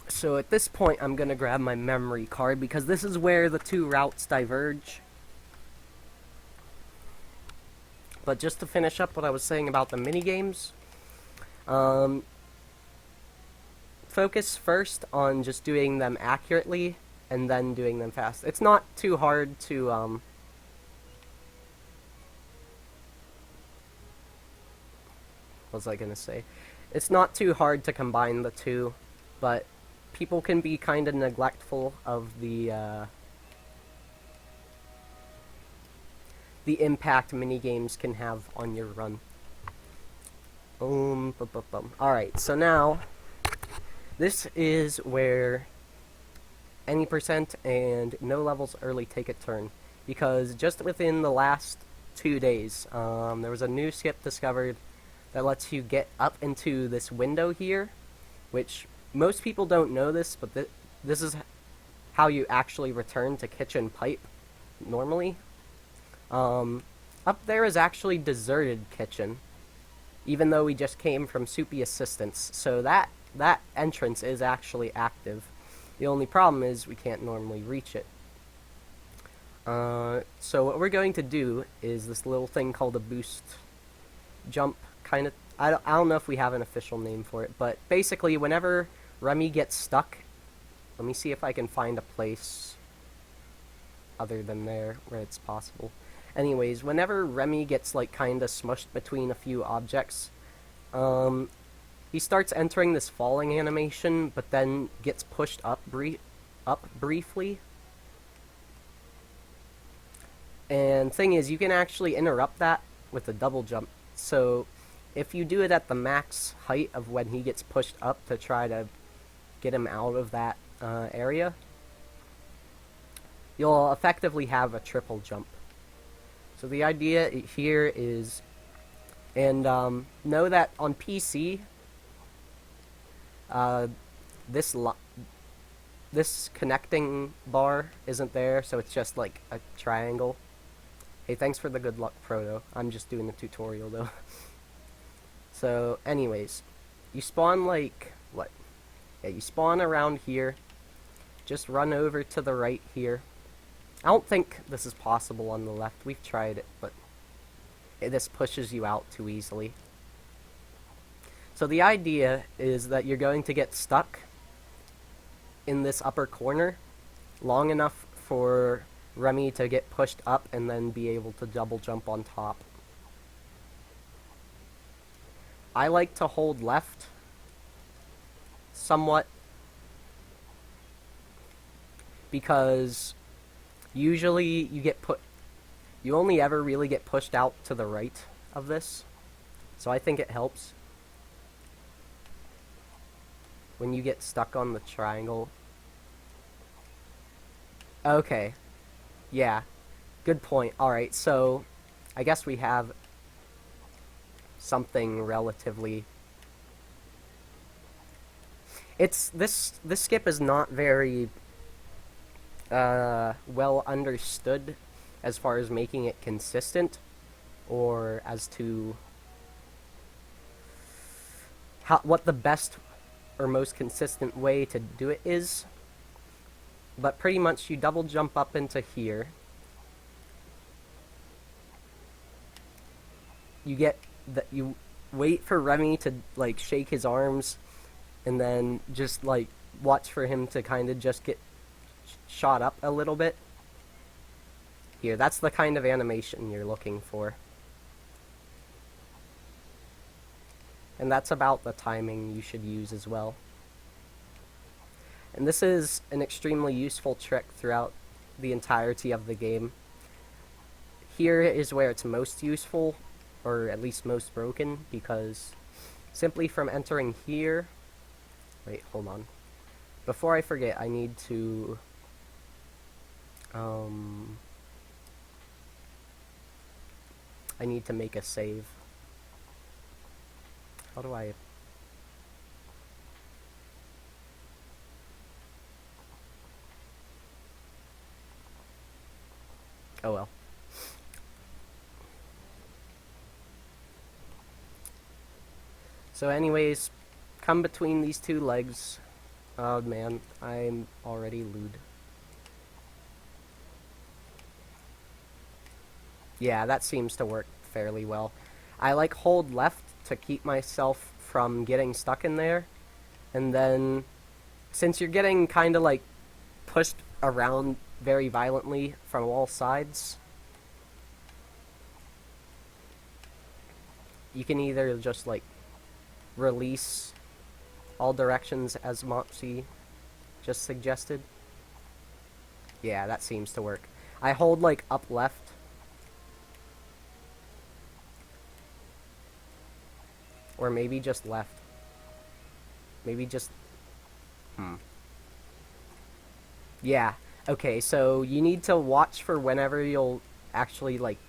So at this point, I'm gonna grab my memory card because this is where the two routes diverge. But just to finish up what I was saying about the mini games, focus first on just doing them accurately and then doing them fast. It's not too hard to what was I gonna say? It's not too hard to combine the two, but people can be kind of neglectful of the impact minigames can have on your run. Alright, so now, this is where any percent and no levels early take a turn. Because just within the last 2 days, there was a new skip discovered that lets you get up into this window here, which most people don't know this, but this is how you actually return to kitchen pipe normally. Up there is actually deserted kitchen, even though we just came from soupy assistance, so that entrance is actually active. The only problem is we can't normally reach it. So what we're going to do is this little thing called a boost jump, kind of. I don't know if we have an official name for it, but basically whenever Remy gets stuck, let me see if I can find a place other than there where it's possible. Anyways, whenever Remy gets like kind of smushed between a few objects, he starts entering this falling animation, but then gets pushed up briefly. And thing is, you can actually interrupt that with a double jump. So if you do it at the max height of when he gets pushed up to try to get him out of that area, you'll effectively have a triple jump. So the idea here is, and know that on PC, this connecting bar isn't there, so it's just like a triangle. Hey, thanks for the good luck, Proto. I'm just doing the tutorial, though. So, anyways, you spawn like, what? Yeah, you spawn around here. Just run over to the right here. I don't think this is possible on the left. We've tried it, but this pushes you out too easily. So the idea is that you're going to get stuck in this upper corner long enough for Remy to get pushed up and then be able to double jump on top. I like to hold left somewhat because usually you only ever really get pushed out to the right of this, so I think it helps when you get stuck on the triangle. Okay, yeah, good point. Alright, so I guess we have something relatively... This skip is not very well understood as far as making it consistent, or as to what the best or most consistent way to do it is. But pretty much you double jump up into here. You wait for Remy to like shake his arms, and then just like watch for him to kind of just get shot up a little bit. Here, that's the kind of animation you're looking for. And that's about the timing you should use as well. And this is an extremely useful trick throughout the entirety of the game. Here is where it's most useful, or at least most broken, because simply from entering here... Wait, hold on. Before I forget, I need to Um, I need to make a save. How do I... Oh well. So anyways, come between these two legs. Oh man, I'm already lewd. Yeah, that seems to work fairly well. I like hold left to keep myself from getting stuck in there. And then, since you're getting kind of like pushed around very violently from all sides, you can either just like release all directions as Mopsy just suggested. Yeah, that seems to work. I hold like up left. Or maybe just left. Maybe just... Yeah. Okay, so you need to watch for whenever you'll actually, like...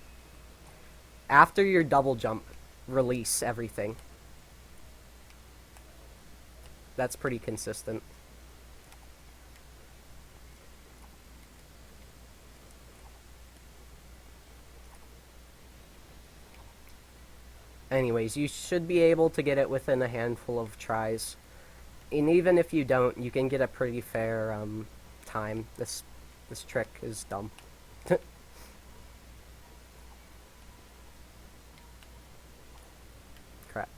After your double jump, release everything. That's pretty consistent. Anyways, you should be able to get it within a handful of tries. And even if you don't, you can get a pretty fair time. This trick is dumb. Crap.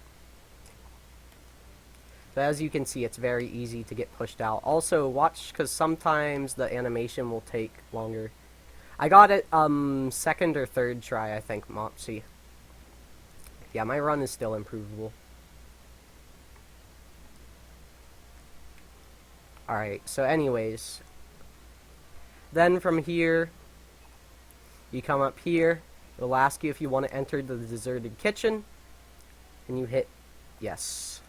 So as you can see, it's very easy to get pushed out. Also, watch, because sometimes the animation will take longer. I got it second or third try, I think, Mopsy. Yeah, my run is still improvable. Alright, so anyways. Then from here, you come up here. It'll ask you if you want to enter the deserted kitchen. And you hit yes.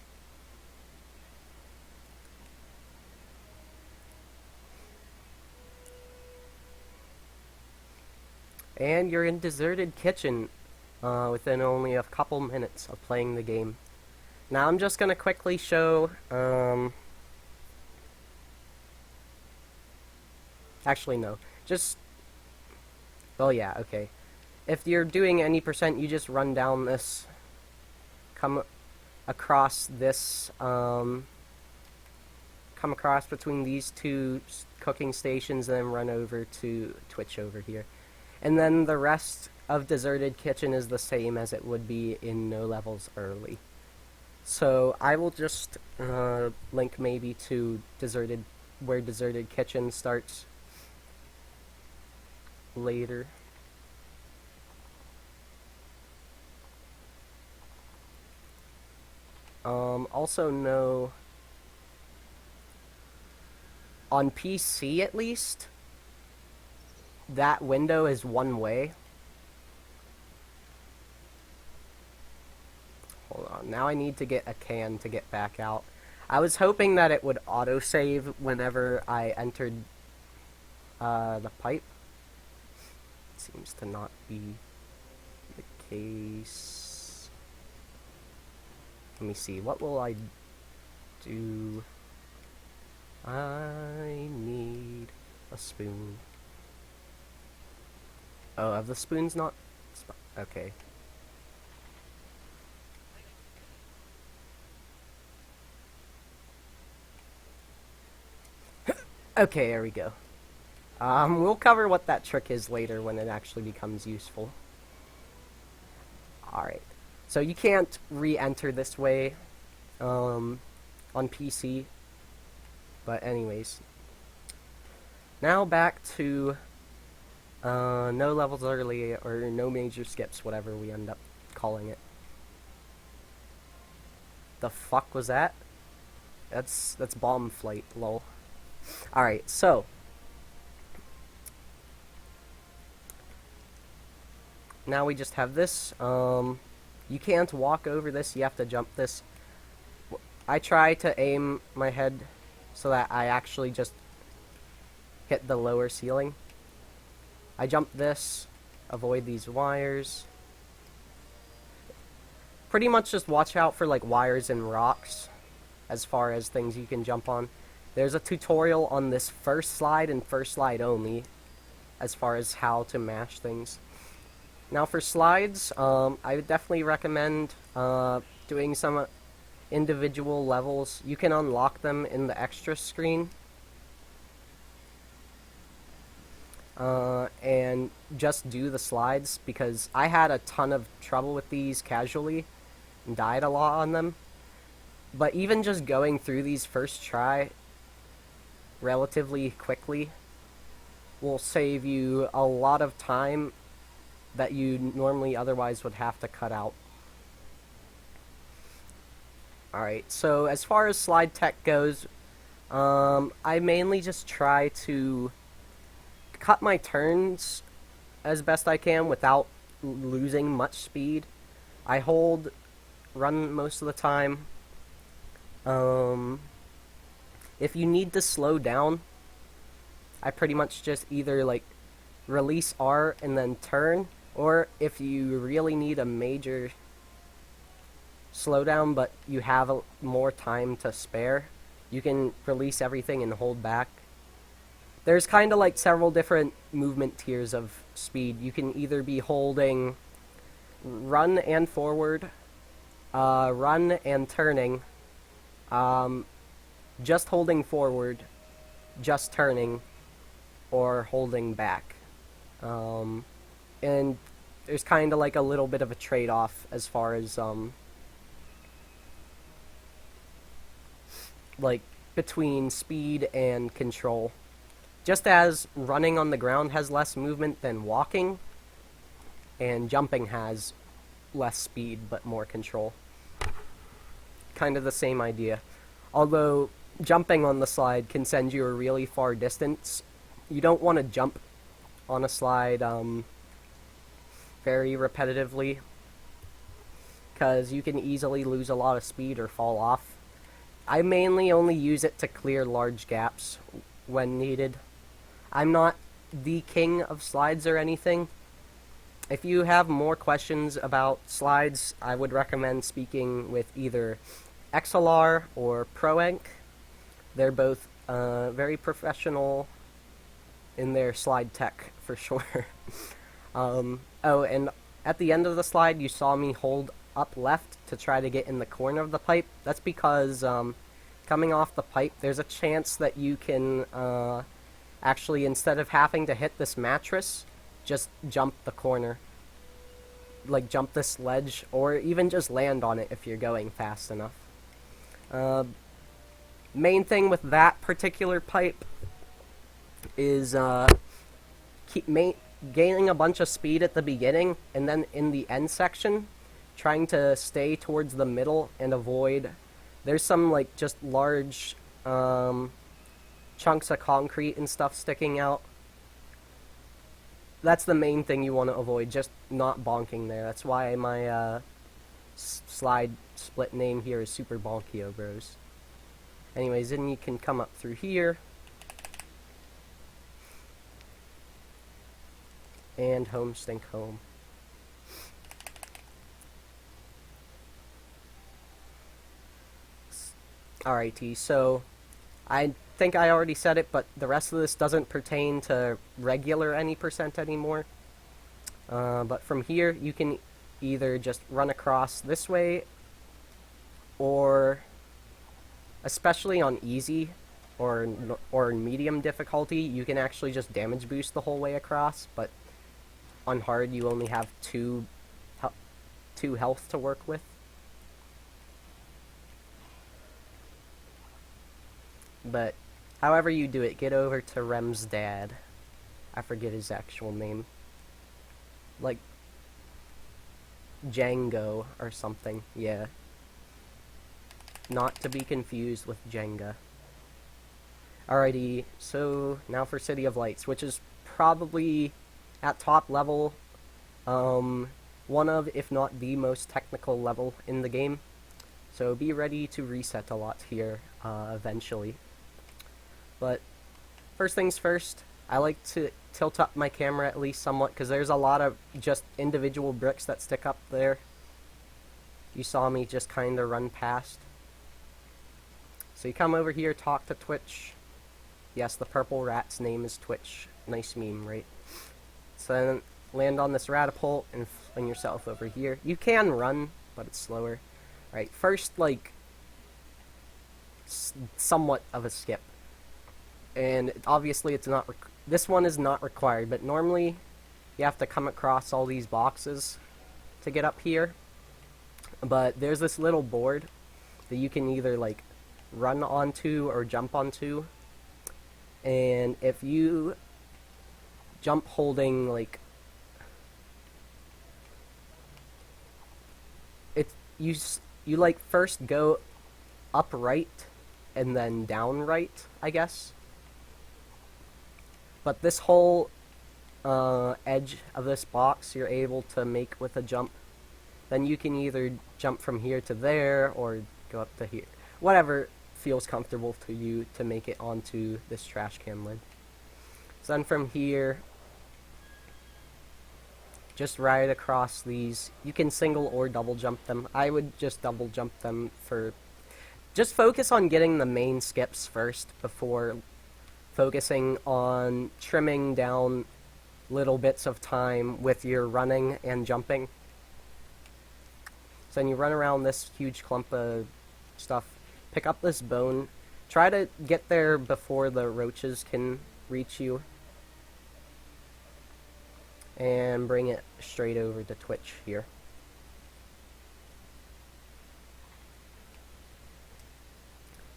And you're in deserted kitchen within only a couple minutes of playing the game. Now I'm just going to quickly show... Actually, no. Just... Oh, yeah, okay. If you're doing any percent, you just run down this... Come across this... Come across between these two cooking stations, and then run over to Twitch over here. And then the rest of Deserted Kitchen is the same as it would be in No Levels Early. So I will just link maybe to where Deserted Kitchen starts later. Also no... On PC at least, that window is one way. Hold on, now I need to get a can to get back out. I was hoping that it would autosave whenever I entered the pipe. Seems to not be the case. Let me see, what will I do? I need a spoon. Oh, have the spoons not... Okay. Okay, there we go. We'll cover what that trick is later when it actually becomes useful. Alright. So you can't re-enter this way on PC. But anyways. Now back to no levels early, or no major skips, whatever we end up calling it. The fuck was that? That's bomb flight, lol. Alright, so now we just have this. You can't walk over this, you have to jump this. I try to aim my head so that I actually just hit the lower ceiling. I jump this, avoid these wires. Pretty much just watch out for like wires and rocks as far as things you can jump on. There's a tutorial on this first slide and first slide only as far as how to mash things. Now for slides, I would definitely recommend doing some individual levels. You can unlock them in the extra screen. And just do the slides, because I had a ton of trouble with these casually and died a lot on them. But even just going through these first try relatively quickly will save you a lot of time that you normally otherwise would have to cut out. Alright, so as far as slide tech goes, I mainly just try to cut my turns as best I can without losing much speed. I hold run most of the time. If you need to slow down, I pretty much just either like release R and then turn, or if you really need a major slowdown but you have more time to spare, you can release everything and hold back. There's kind of like several different movement tiers of speed. You can either be holding run and forward, run and turning, just holding forward, just turning, or holding back. And there's kind of like a little bit of a trade-off as far as like between speed and control. Just as running on the ground has less movement than walking, and jumping has less speed but more control. Kind of the same idea. Although jumping on the slide can send you a really far distance, you don't want to jump on a slide very repetitively, because you can easily lose a lot of speed or fall off. I mainly only use it to clear large gaps when needed. I'm not the king of slides or anything. If you have more questions about slides, I would recommend speaking with either XLR or ProEnc. They're both very professional in their slide tech, for sure. Oh, and at the end of the slide, you saw me hold up left to try to get in the corner of the pipe. That's because coming off the pipe, there's a chance that you can actually, instead of having to hit this mattress, just jump the corner. Like jump this ledge, or even just land on it if you're going fast enough. Main thing with that particular pipe is gaining a bunch of speed at the beginning, and then in the end section, trying to stay towards the middle and avoid. There's some like just large chunks of concrete and stuff sticking out. That's the main thing you want to avoid, just not bonking there. That's why my slide split name here is Super Bonkio Bros. Anyways, then you can come up through here. And home stink home. Alrighty, so I think I already said it, but the rest of this doesn't pertain to regular any percent anymore. But from here, you can either just run across this way, or especially on easy or medium difficulty, you can actually just damage boost the whole way across, but on hard you only have two health to work with. But however you do it, get over to Rem's dad. I forget his actual name. Like Django or something, yeah. Not to be confused with Jenga. Alrighty, so now for City of Lights, which is probably at top level, one of, if not the most technical level in the game. So be ready to reset a lot here eventually. But first things first, I like to tilt up my camera at least somewhat, because there's a lot of just individual bricks that stick up there. You saw me just kind of run past. So you come over here, talk to Twitch. Yes, the purple rat's name is Twitch. Nice meme, right? So then land on this Ratatorial and fling yourself over here. You can run, but it's slower. Right, first, like, somewhat of a skip. And obviously it's not, this one is not required, but normally you have to come across all these boxes to get up here. But there's this little board that you can either, like, run onto or jump onto. And if you jump holding, like, you like first go upright and then down right, I guess. But this whole edge of this box you're able to make with a jump. Then you can either jump from here to there or go up to here. Whatever feels comfortable to you to make it onto this trash can lid. So then from here, just ride across these. You can single or double jump them. I would just double jump them for... Just focus on getting the main skips first before focusing on trimming down little bits of time with your running and jumping. So then you run around this huge clump of stuff, pick up this bone, try to get there before the roaches can reach you, and bring it straight over to Twitch here.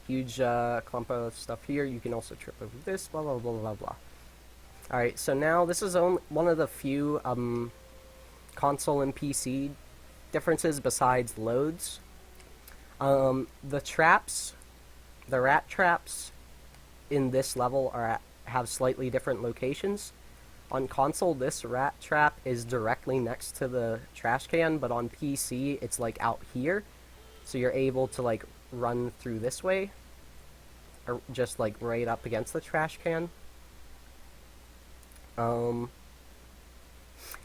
Huge clump of stuff here. You can also trip over this, blah, blah, blah, blah, blah. Alright, so now this is one of the few console and PC differences besides loads. The traps, the rat traps in this level have slightly different locations. On console, this rat trap is directly next to the trash can, but on PC, it's like out here. So you're able to like run through this way, or just like right up against the trash can.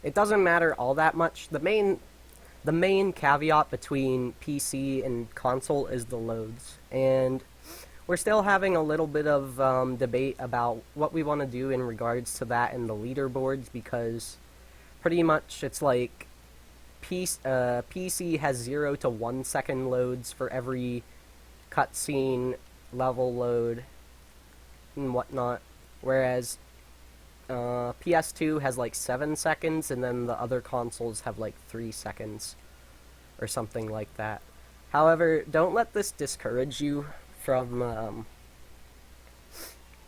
It doesn't matter all that much. The main caveat between PC and console is the loads, and we're still having a little bit of debate about what we want to do in regards to that in the leaderboards, because pretty much it's like PC has 0 to 1 second loads for every cutscene, level load, and whatnot, whereas PS2 has like 7 seconds, and then the other consoles have like 3 seconds, or something like that. However, don't let this discourage you from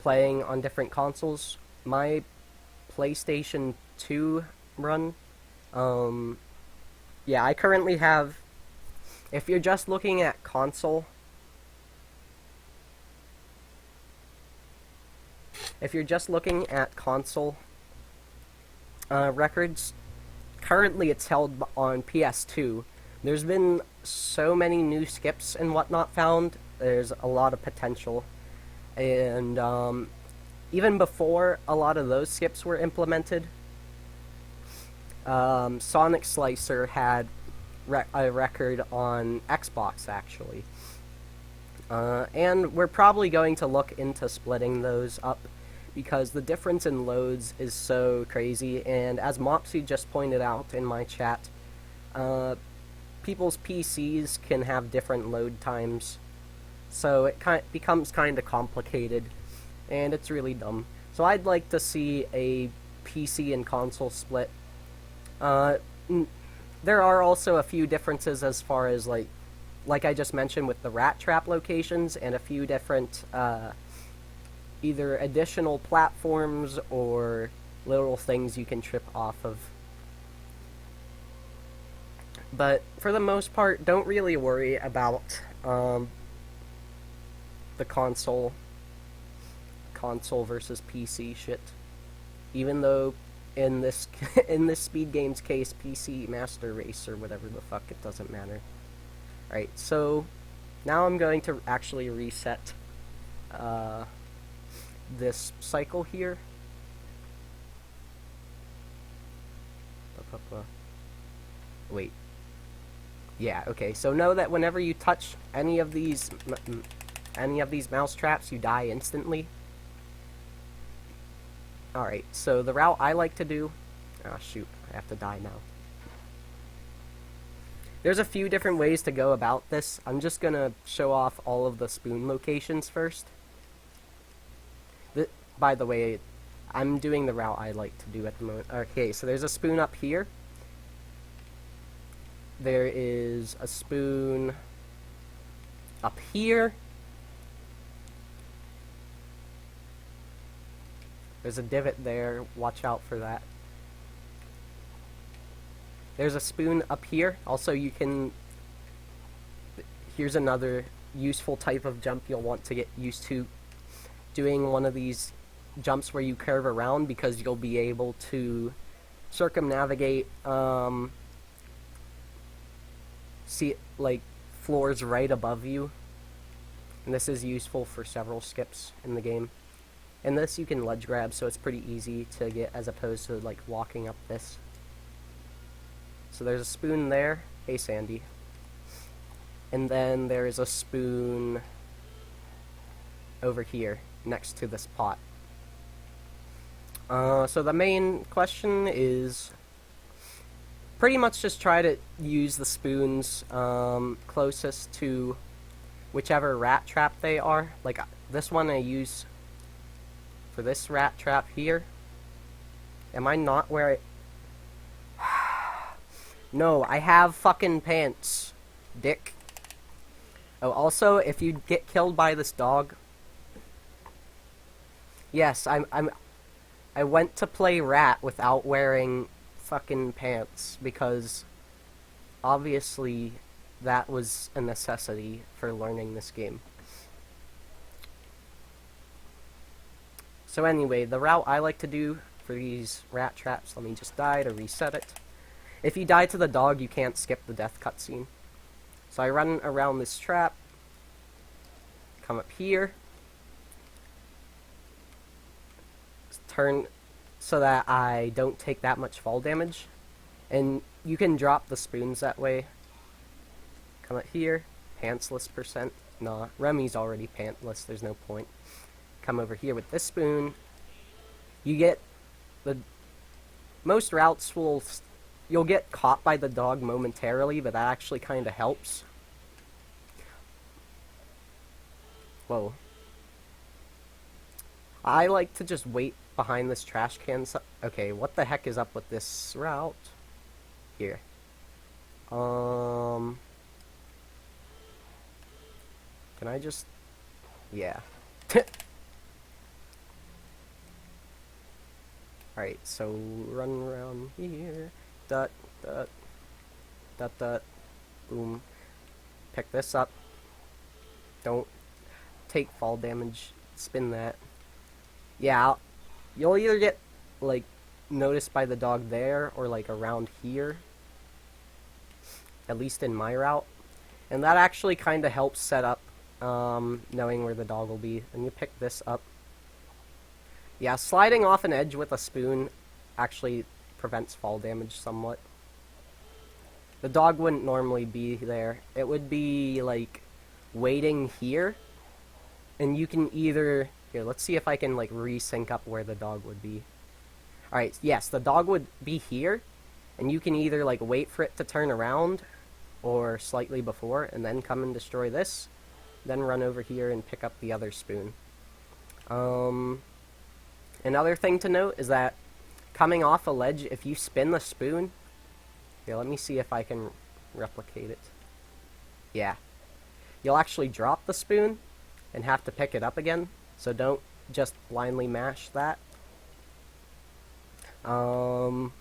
playing on different consoles. My PlayStation 2 run, yeah, I currently have, if you're just looking at console, records, currently it's held on PS2. There's been so many new skips and whatnot found. There's a lot of potential. And even before a lot of those skips were implemented, Sonic Slicer had a record on Xbox, actually. And we're probably going to look into splitting those up, because the difference in loads is so crazy. And as Mopsy just pointed out in my chat, people's PCs can have different load times, so it becomes kind of complicated, and it's really dumb. So I'd like to see a PC and console split. There are also a few differences as far as like I just mentioned with the rat trap locations, and a few different either additional platforms or little things you can trip off of. But for the most part, don't really worry about the console versus PC shit. Even though in this Speed Games case, PC Master Race or whatever the fuck, it doesn't matter. Alright, so now I'm going to actually reset this cycle here. Wait. Yeah, okay. So know that whenever you touch any of these mouse traps, you die instantly. Alright, so the route I like to do... Ah, shoot. I have to die now. There's a few different ways to go about this. I'm just gonna show off all of the spoon locations first. By the way, I'm doing the route I like to do at the moment. Okay, so there's a spoon up here. There is a spoon up here. There's a divot there. Watch out for that. There's a spoon up here. Also, you can... Here's another useful type of jump you'll want to get used to. Doing one of these jumps where you curve around, because you'll be able to circumnavigate, see, like, floors right above you. And this is useful for several skips in the game. And this you can ledge grab, so it's pretty easy to get as opposed to, like, walking up this. So there's a spoon there. Hey, Sandy. And then there's a spoon over here, next to this pot. So the main question is pretty much just try to use the spoons closest to whichever rat trap they are. Like, this one I use for this rat trap here. Am I not where I... No, I have fucking pants, dick. Oh, also, if you get killed by this dog... Yes, I went to play rat without wearing fucking pants, because obviously that was a necessity for learning this game. So anyway, the route I like to do for these rat traps, let me just die to reset it. If you die to the dog, you can't skip the death cutscene. So I run around this trap, come up here, turn so that I don't take that much fall damage, and you can drop the spoons that way. Come up here, pantsless %. Nah, Remy's already pantless, there's no point. Come over here with this spoon. You get the... Most routes will... You'll get caught by the dog momentarily, but that actually kind of helps. Whoa. I like to just wait behind this trash can. Okay, what the heck is up with this route? Here. Can I just... Yeah. Alright, so run around here. Dot, dot, dot, dot. Boom. Pick this up. Don't take fall damage. Spin that. Yeah, you'll either get, like, noticed by the dog there, or, like, around here. At least in my route. And that actually kind of helps set up, knowing where the dog will be. And you pick this up. Yeah, sliding off an edge with a spoon actually prevents fall damage somewhat. The dog wouldn't normally be there. It would be, like, waiting here. And you can either... Here, let's see if I can, like, resync up where the dog would be. Alright, yes, the dog would be here. And you can either, like, wait for it to turn around, or slightly before, and then come and destroy this. Then run over here and pick up the other spoon. Another thing to note is that coming off a ledge, if you spin the spoon... Here, let me see if I can replicate it. Yeah. You'll actually drop the spoon and have to pick it up again. So don't just blindly mash that. But,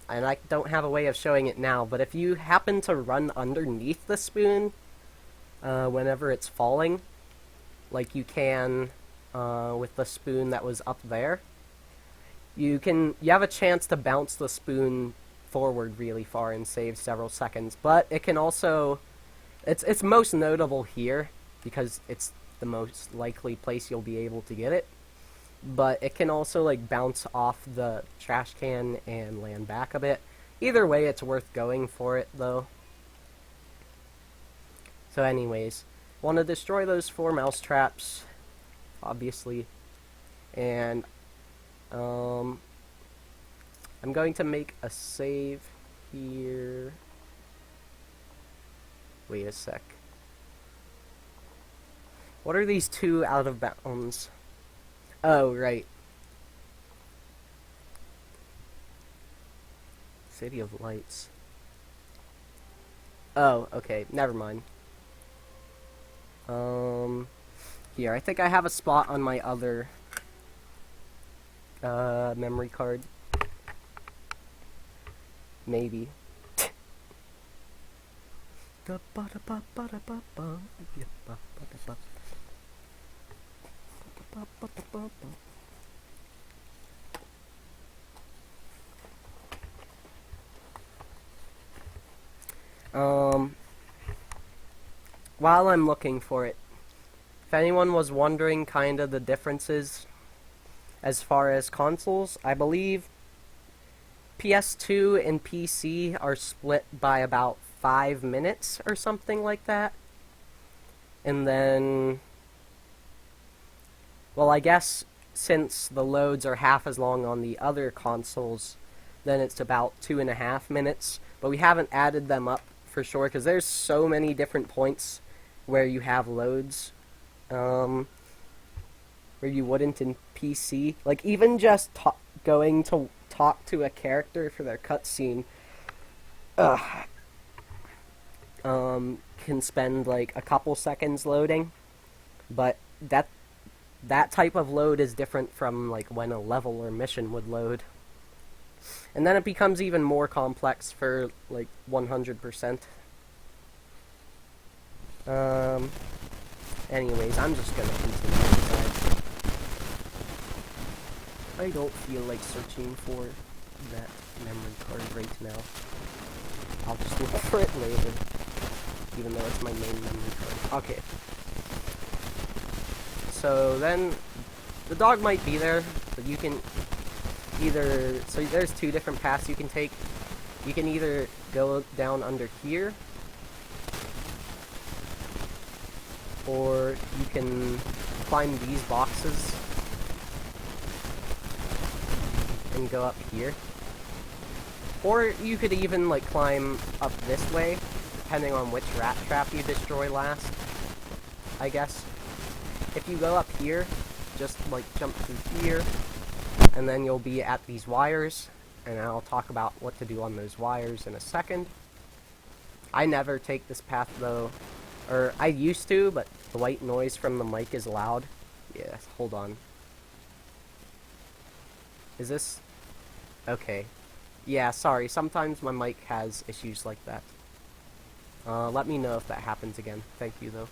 and I don't have a way of showing it now, but if you happen to run underneath the spoon whenever it's falling, like you can with the spoon that was up there, you have a chance to bounce the spoon forward really far and save several seconds. But it can also, it's most notable here because it's the most likely place you'll be able to get it. but it can also like bounce off the trash can and land back a bit. Either way, it's worth going for it though. So anyways, want to destroy those 4 mouse traps, obviously, and I'm going to make a save here. Wait a sec. What are these 2 out of bounds? Oh, right. City of Lights. Oh, okay. Never mind. Here, I think I have a spot on my other memory card. Maybe. While I'm looking for it, if anyone was wondering kind of the differences as far as consoles, I believe PS2 and PC are split by about 5 minutes or something like that. And then, well, I guess since the loads are half as long on the other consoles, then it's about 2.5 minutes. But we haven't added them up for sure because there's so many different points where you have loads where you wouldn't in PC. Like, even just going to talk to a character for their cutscene can spend like a couple seconds loading, but that type of load is different from like when a level or mission would load. And then it becomes even more complex for like 100%. Anyways, I'm just gonna continue. I don't feel like searching for that memory card right now. I'll just look for it later, even though it's my main memory card. Okay. So then, the dog might be there, but you can either... So there's 2 different paths you can take. You can either go down under here, or you can climb these boxes and go up here. Or you could even like climb up this way, depending on which rat trap you destroy last, I guess. If you go up here, just like jump through here, and then you'll be at these wires, and I'll talk about what to do on those wires in a second. I never take this path though, or I used to, but the white noise from the mic is loud. Yeah, hold on. Is this... Okay. Yeah, sorry, sometimes my mic has issues like that. Let me know if that happens again. Thank you, though.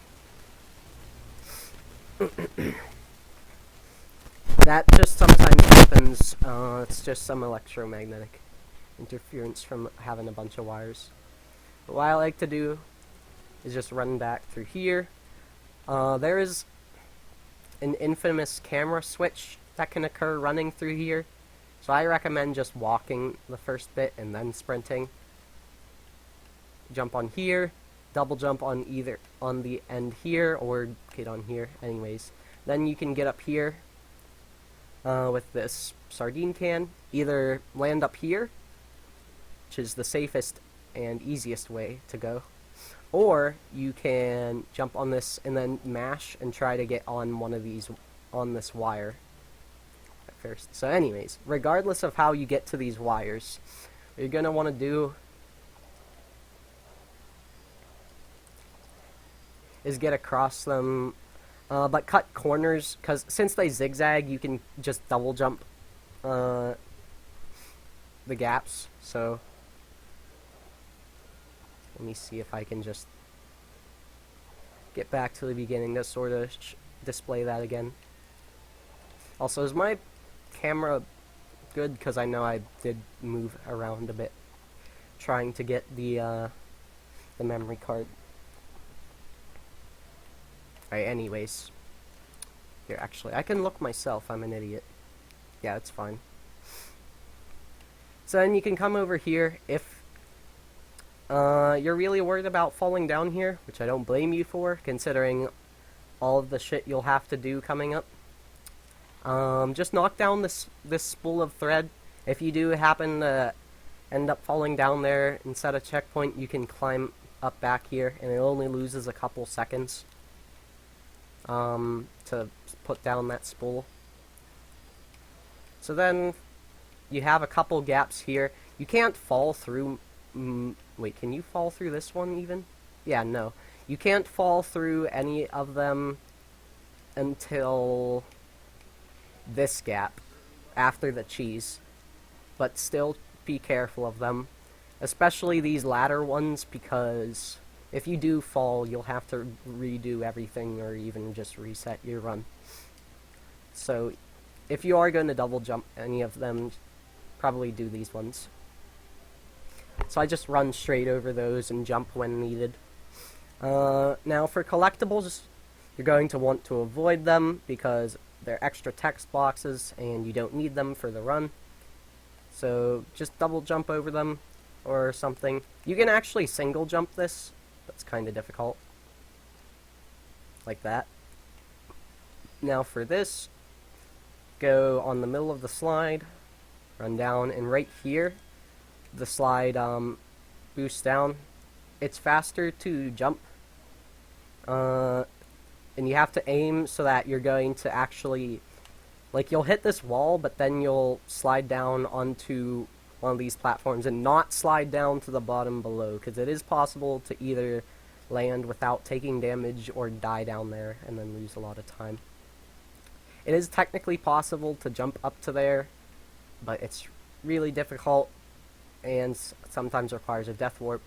That just sometimes happens. It's just some electromagnetic interference from having a bunch of wires. But what I like to do is just run back through here. There is an infamous camera switch that can occur running through here. So I recommend just walking the first bit and then sprinting. Jump on here, double jump on either on the end here or get on here. Anyways, then you can get up here with this sardine can. Either land up here, which is the safest and easiest way to go, or you can jump on this and then mash and try to get on one of these on this wire. First. So anyways, regardless of how you get to these wires, what you're going to want to do is get across them, but cut corners, because since they zigzag, you can just double jump the gaps. So let me see if I can just get back to the beginning to sort of display that again. Also, is my camera good? Because I know I did move around a bit trying to get the memory card. Alright, anyways, Here, actually, I can look myself. I'm an idiot. Yeah, it's fine. So then you can come over here if you're really worried about falling down here, which I don't blame you for, considering all of the shit you'll have to do coming up. Just knock down this spool of thread. If you do happen to end up falling down there and set a checkpoint, you can climb up back here, and it only loses a couple seconds to put down that spool. So then you have a couple gaps here. You can't fall through... wait, can you fall through this one even? Yeah, no. You can't fall through any of them until this gap, after the cheese. But still be careful of them. Especially these ladder ones, because if you do fall, you'll have to redo everything or even just reset your run. So if you are going to double jump any of them, probably do these ones. So I just run straight over those and jump when needed. Now for collectibles, you're going to want to avoid them because they're extra text boxes and you don't need them for the run. So just double jump over them or something. You can actually single jump this. That's kind of difficult. Like that. Now for this, go on the middle of the slide, run down, and right here, the slide boosts down. It's faster to jump, and you have to aim so that you're going to actually, like, you'll hit this wall, but then you'll slide down onto one of these platforms and not slide down to the bottom below, because it is possible to either land without taking damage or die down there and then lose a lot of time. It is technically possible to jump up to there, but it's really difficult and sometimes requires a death warp.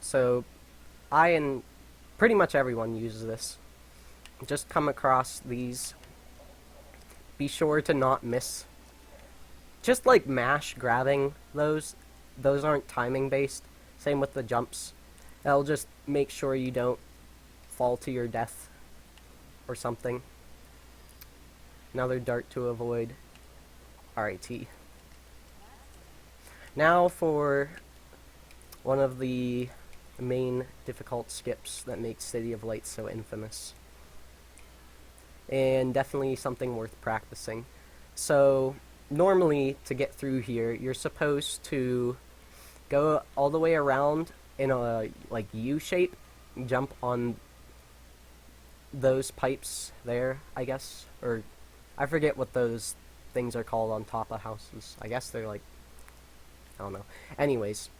So I and pretty much everyone uses this. Just come across these. Be sure to not miss. Just like mash grabbing those. Those aren't timing based. Same with the jumps. That'll just make sure you don't fall to your death or something. Another dart to avoid. RIT. Now for one of the main difficult skips that makes City of Light so infamous. And definitely something worth practicing. So normally to get through here, you're supposed to go all the way around in a like U shape, jump on those pipes there, I guess, or I forget what those things are called on top of houses. I guess they're like, I don't know. Anyways,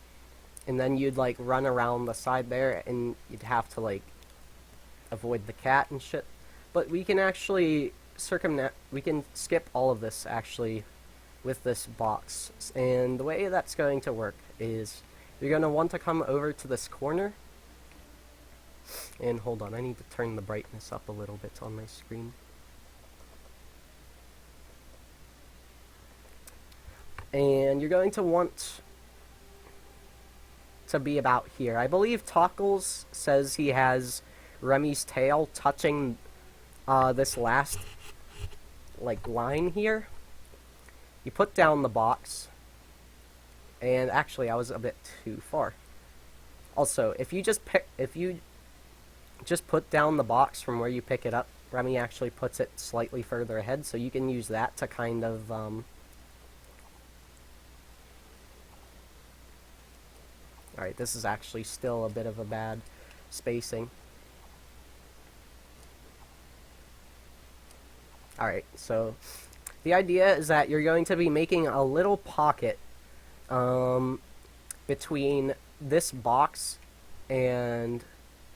and then you'd like run around the side there, and you'd have to like avoid the cat and shit. But we can actually we can skip all of this actually with this box. And the way that's going to work is you're going to want to come over to this corner. And hold on, I need to turn the brightness up a little bit on my screen. And you're going to want to be about here. I believe Tockles says he has Remy's tail touching this last like line here. You put down the box, and actually I was a bit too far. Also, if you just put down the box from where you pick it up, Remy actually puts it slightly further ahead, so you can use that to kind of Alright, this is actually still a bit of a bad spacing. Alright, so the idea is that you're going to be making a little pocket between this box and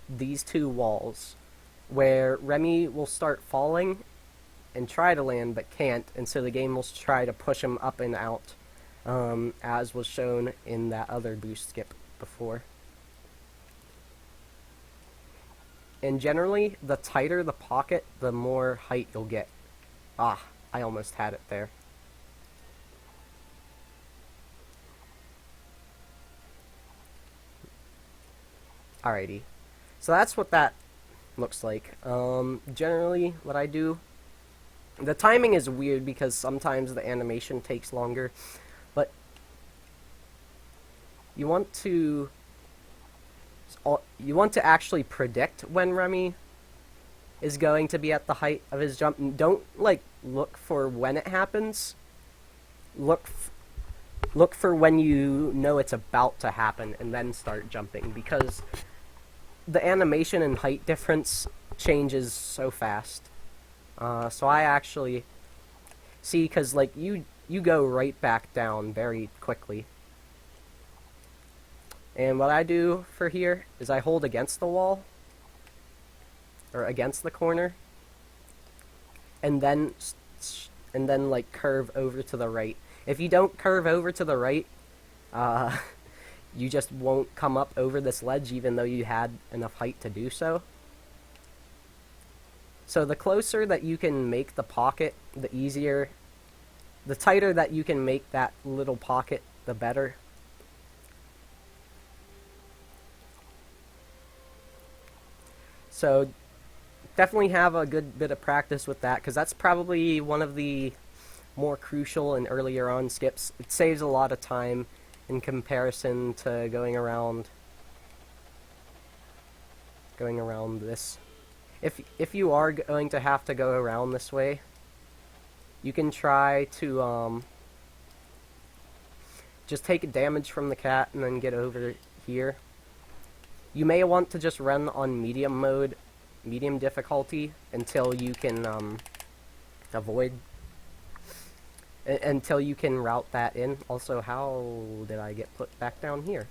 these two walls, where Remy will start falling and try to land but can't, and so the game will try to push him up and out, as was shown in that other boost skip before. And generally, the tighter the pocket, the more height you'll get. Ah, I almost had it there. Alrighty. So that's what that looks like. Generally, what I do The timing is weird because sometimes the animation takes longer, but you want to actually predict when Remy is going to be at the height of his jump. Don't like look for when it happens. Look for when you know it's about to happen and then start jumping, because the animation and height difference changes so fast. So I actually see, because like you go right back down very quickly. And what I do for here is I hold against the wall, or against the corner, and then like curve over to the right. If you don't curve over to the right, you just won't come up over this ledge even though you had enough height to do so. So the closer that you can make the pocket, the easier, the tighter that you can make that little pocket, the better. So definitely have a good bit of practice with that, because that's probably one of the more crucial and earlier on skips. It saves a lot of time in comparison to going around this. If you are going to have to go around this way, you can try to just take damage from the cat and then get over here. You may want to just run on medium mode, medium difficulty, until you can until you can route that in. Also, how did I get put back down here?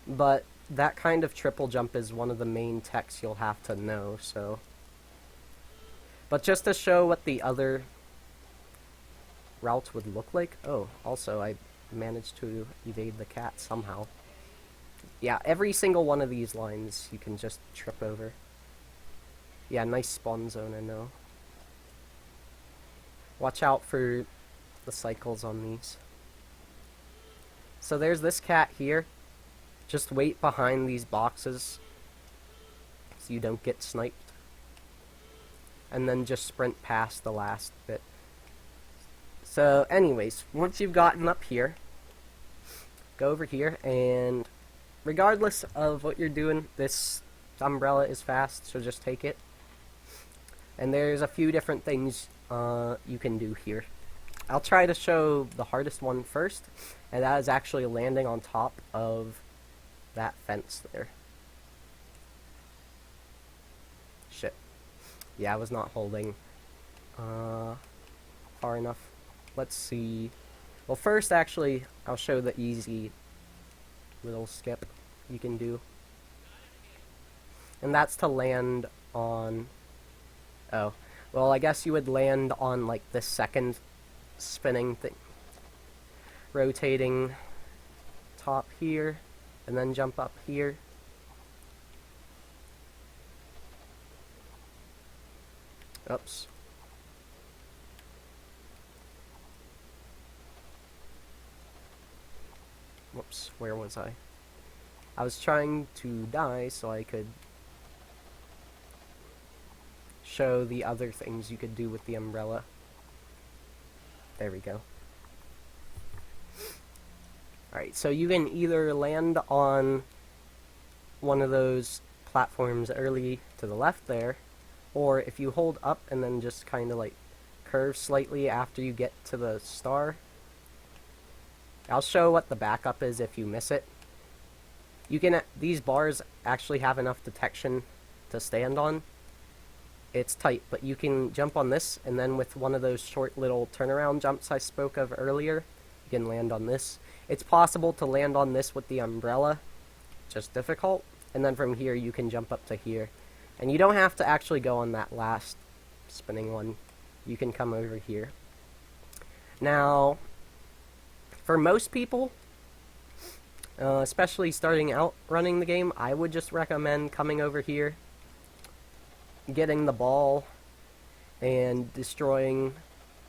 But that kind of triple jump is one of the main techs you'll have to know, so. But just to show what the other routes would look like. Oh, also I managed to evade the cat somehow. Yeah, every single one of these lines you can just trip over. Yeah, nice spawn zone, I know. Watch out for the cycles on these. So there's this cat here. Just wait behind these boxes so you don't get sniped. And then just sprint past the last bit. So anyways, once you've gotten up here, go over here, and regardless of what you're doing, this umbrella is fast, so just take it. And there's a few different things you can do here. I'll try to show the hardest one first, and that is actually landing on top of that fence there. Shit. Yeah, I was not holding far enough. Let's see. Well, first, actually, I'll show the easy little skip you can do. And that's to land on... Oh. Well, I guess you would land on, like, this second spinning thing. Rotating top here, and then jump up here. Oops. Whoops, where was I? I was trying to die so I could show the other things you could do with the umbrella. There we go. Alright, so you can either land on one of those platforms early to the left there, or if you hold up and then just kind of like curve slightly after you get to the star. I'll show what the backup is if you miss it. You can, these bars actually have enough detection to stand on. It's tight, but you can jump on this, and then with one of those short little turnaround jumps I spoke of earlier, you can land on this. It's possible to land on this with the umbrella, just difficult, and then from here you can jump up to here. And you don't have to actually go on that last spinning one. You can come over here. Now, for most people, especially starting out running the game, I would just recommend coming over here, getting the an destroying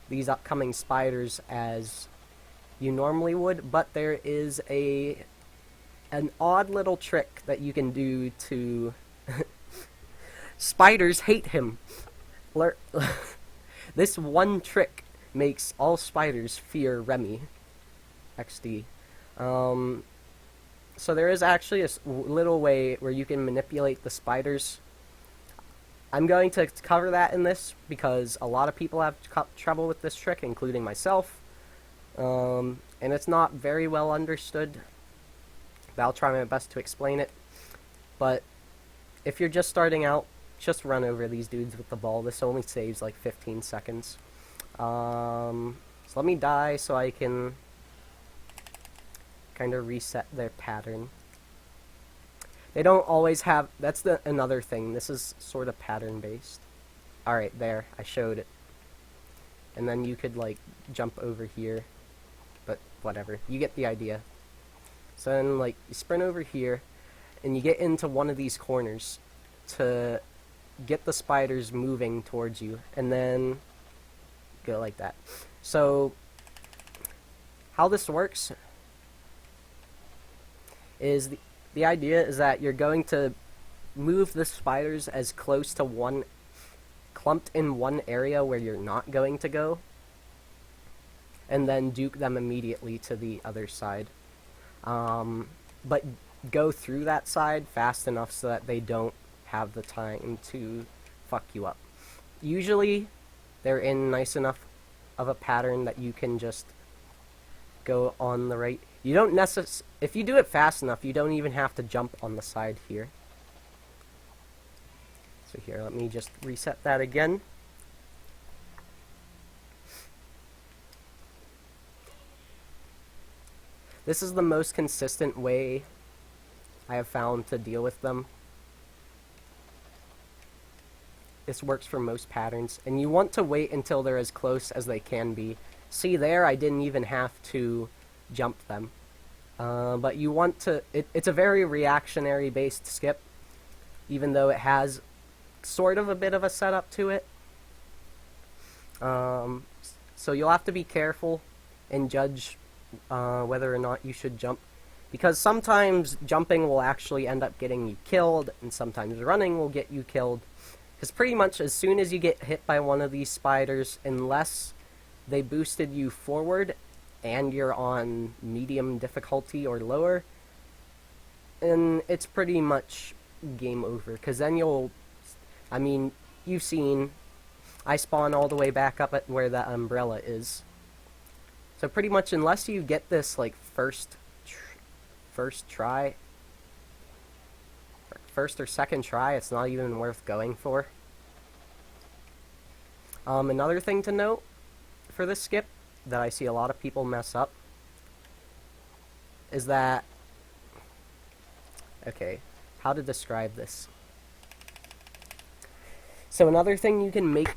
these upcoming spiders as you normally would, but there is an odd little trick that you can do to Spiders hate him. This one trick makes all spiders fear Remy. XD. So there is actually a little way where you can manipulate the spiders. I'm going to cover that in this because a lot of people have trouble with this trick, including myself. And it's not very well understood. But I'll try my best to explain it. But if you're just starting out, just run over these dudes with the ball. This only saves like 15 seconds. So let me die so I can kind of reset their pattern. They don't always have... That's another thing. This is sort of pattern-based. Alright, there. I showed it. And then you could, like, jump over here. But whatever. You get the idea. So then, like, you sprint over here, and you get into one of these corners to get the spiders moving towards you. And then go like that. So, how this works is the idea is that you're going to move the spiders as close to clumped in one area where you're not going to go, and then duke them immediately to the other side. But go through that side fast enough so that they don't have the time to fuck you up. Usually, they're in nice enough of a pattern that you can just go on the right. You don't if you do it fast enough, you don't even have to jump on the side here. So here, let me just reset that again. This is the most consistent way I have found to deal with them. This works for most patterns, and you want to wait until they're as close as they can be. See there, I didn't even have to jump them. But you want to... It's a very reactionary based skip, even though it has sort of a bit of a setup to it. So you'll have to be careful and judge whether or not you should jump. Because sometimes jumping will actually end up getting you killed, and sometimes running will get you killed. Because pretty much as soon as you get hit by one of these spiders, unless they boosted you forward and you're on medium difficulty or lower, and it's pretty much game over. Because then you'll... I mean, you've seen... I spawn all the way back up at where that umbrella is. So pretty much unless you get this, like, first try... First or second try, it's not even worth going for. Another thing to note for this skip that I see a lot of people mess up is that... Okay, how to describe this? So another thing you can make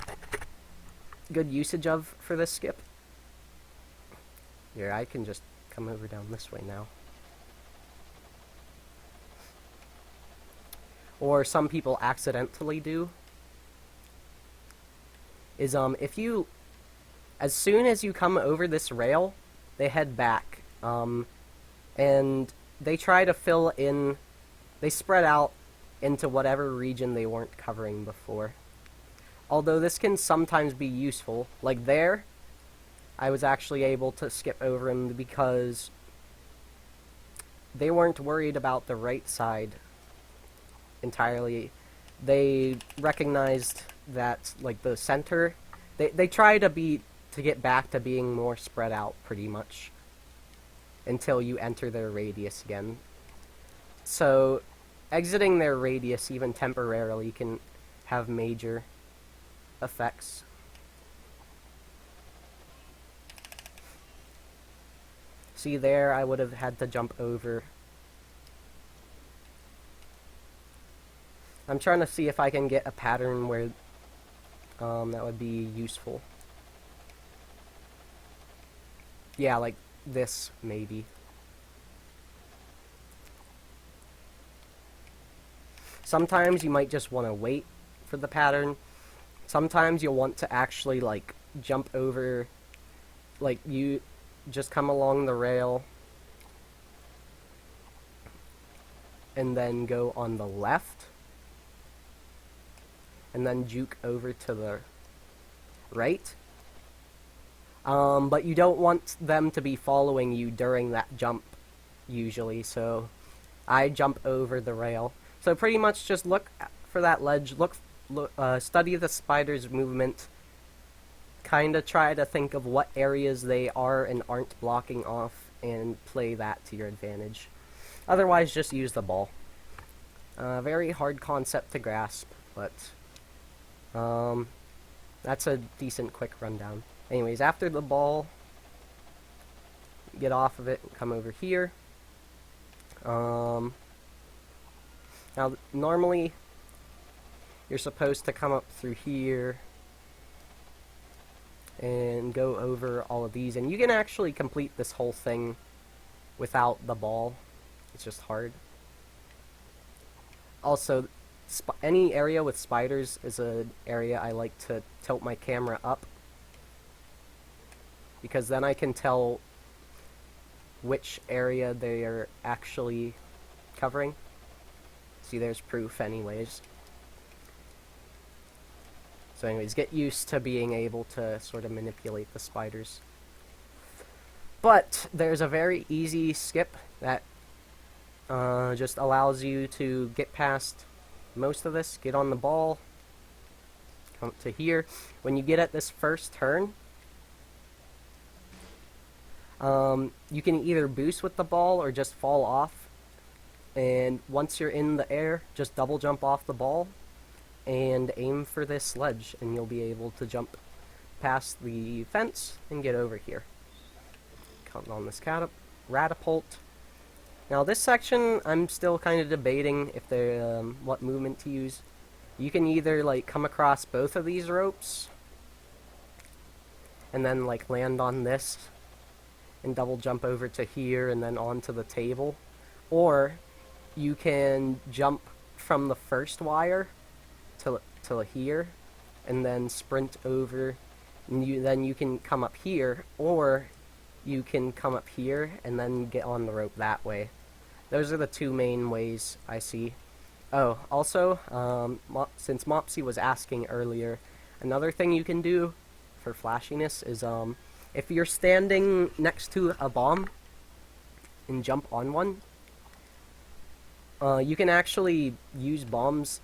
good usage of for this skip... Here, I can just come over down this way now. Or some people accidentally do, is if you, as soon as you come over this rail, they head back, and they try to fill in, they spread out into whatever region they weren't covering before. Although this can sometimes be useful, like there, I was actually able to skip over them because they weren't worried about the right side entirely. They recognized that, like, the center, they try to get back to being more spread out pretty much until you enter their radius again. So exiting their radius even temporarily can have major effects. See there, I would have had to jump over. I'm trying to see if I can get a pattern where that would be useful. Yeah, like this, maybe. Sometimes you might just want to wait for the pattern. Sometimes you'll want to actually, like, jump over, like, you just come along the rail and then go on the left. and then juke over to the right. But you don't want them to be following you during that jump, usually, so I jump over the rail. So pretty much just look for that ledge, study the spider's movement, kind of try to think of what areas they are and aren't blocking off, and play that to your advantage. Otherwise, just use the ball. Very hard concept to grasp, but that's a decent quick rundown. Anyways, after the ball, get off of it and come over here. Now, normally, you're supposed to come up through here and go over all of these, and you can actually complete this whole thing without the ball. It's just hard. Also, any area with spiders is an area I like to tilt my camera up, because then I can tell which area they are actually covering. See, there's proof anyways. So anyways, get used to being able to sort of manipulate the spiders. But there's a very easy skip that just allows you to get past most of this. Get on the ball, come up to here. When you get at this first turn, you can either boost with the ball or just fall off. And once you're in the air, just double jump off the ball and aim for this ledge, and you'll be able to jump past the fence and get over here. Counting on this Ratapult. Now this section, I'm still kind of debating if they're what movement to use. You can either like come across both of these ropes and then like land on this and double jump over to here and then onto the table, or you can jump from the first wire to here and then sprint over, and then you can come up here, or you can come up here and then get on the rope that way. Those are the two main ways I see. Oh, also, since Mopsy was asking earlier, another thing you can do for flashiness is if you're standing next to a bomb and jump on one, you can actually use bombs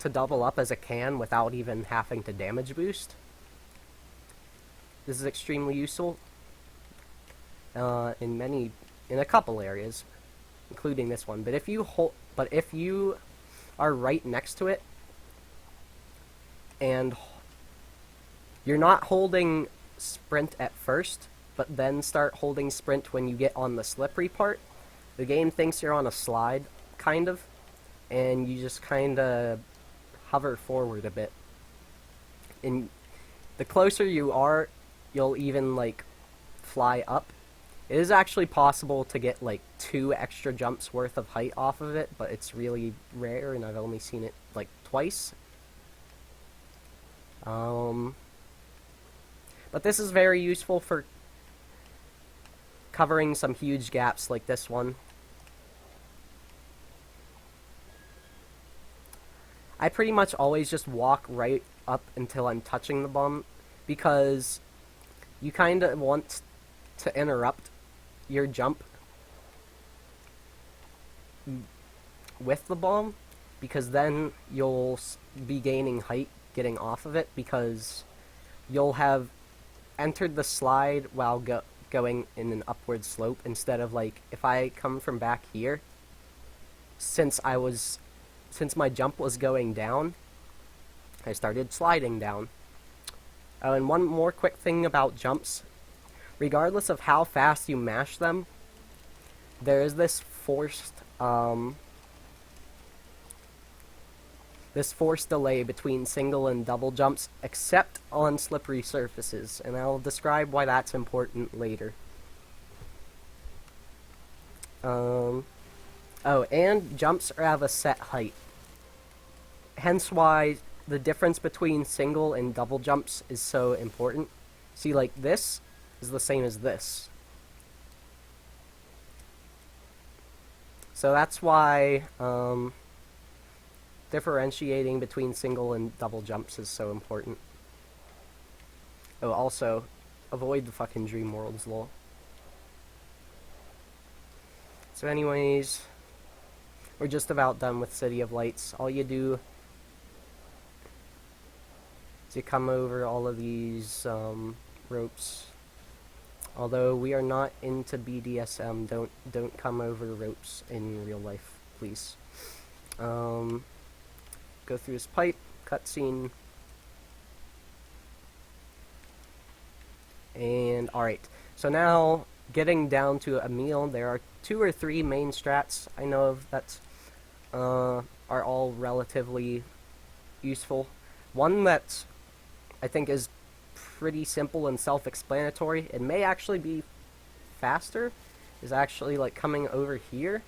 to double up as a can without even having to damage boost. This is extremely useful in a couple areas, including this one. But if you are right next to it and you're not holding sprint at first, but then start holding sprint when you get on the slippery part, the game thinks you're on a slide, kind of, and you just kind of hover forward a bit. And the closer you are, you'll even like fly up. It is actually possible to get like 2 extra jumps worth of height off of it, but it's really rare, and I've only seen it like twice. But this is very useful for covering some huge gaps like this one. I pretty much always just walk right up until I'm touching the bomb, because you kind of want to interrupt your jump with the bomb, because then you'll be gaining height getting off of it, because you'll have entered the slide while going in an upward slope, instead of like if I come from back here, since my jump was going down, I started sliding down. Oh, and one more quick thing about jumps. Regardless of how fast you mash them, there is this forced delay between single and double jumps, except on slippery surfaces, and I'll describe why that's important later. Oh, and jumps have a set height. Hence why the difference between single and double jumps is so important. See, like this is the same as this. So that's why differentiating between single and double jumps is so important. Oh, also, avoid the fucking dream worlds, lol. So anyways, we're just about done with City of Lights. All you do is you come over all of these ropes. Although we are not into BDSM, don't come over ropes in real life, please. Go through this pipe, cutscene. And alright, so now getting down to a meal, there are 2 or 3 main strats I know of that are all relatively useful. One that I think is pretty simple and self-explanatory, it may actually be faster, is actually like coming over here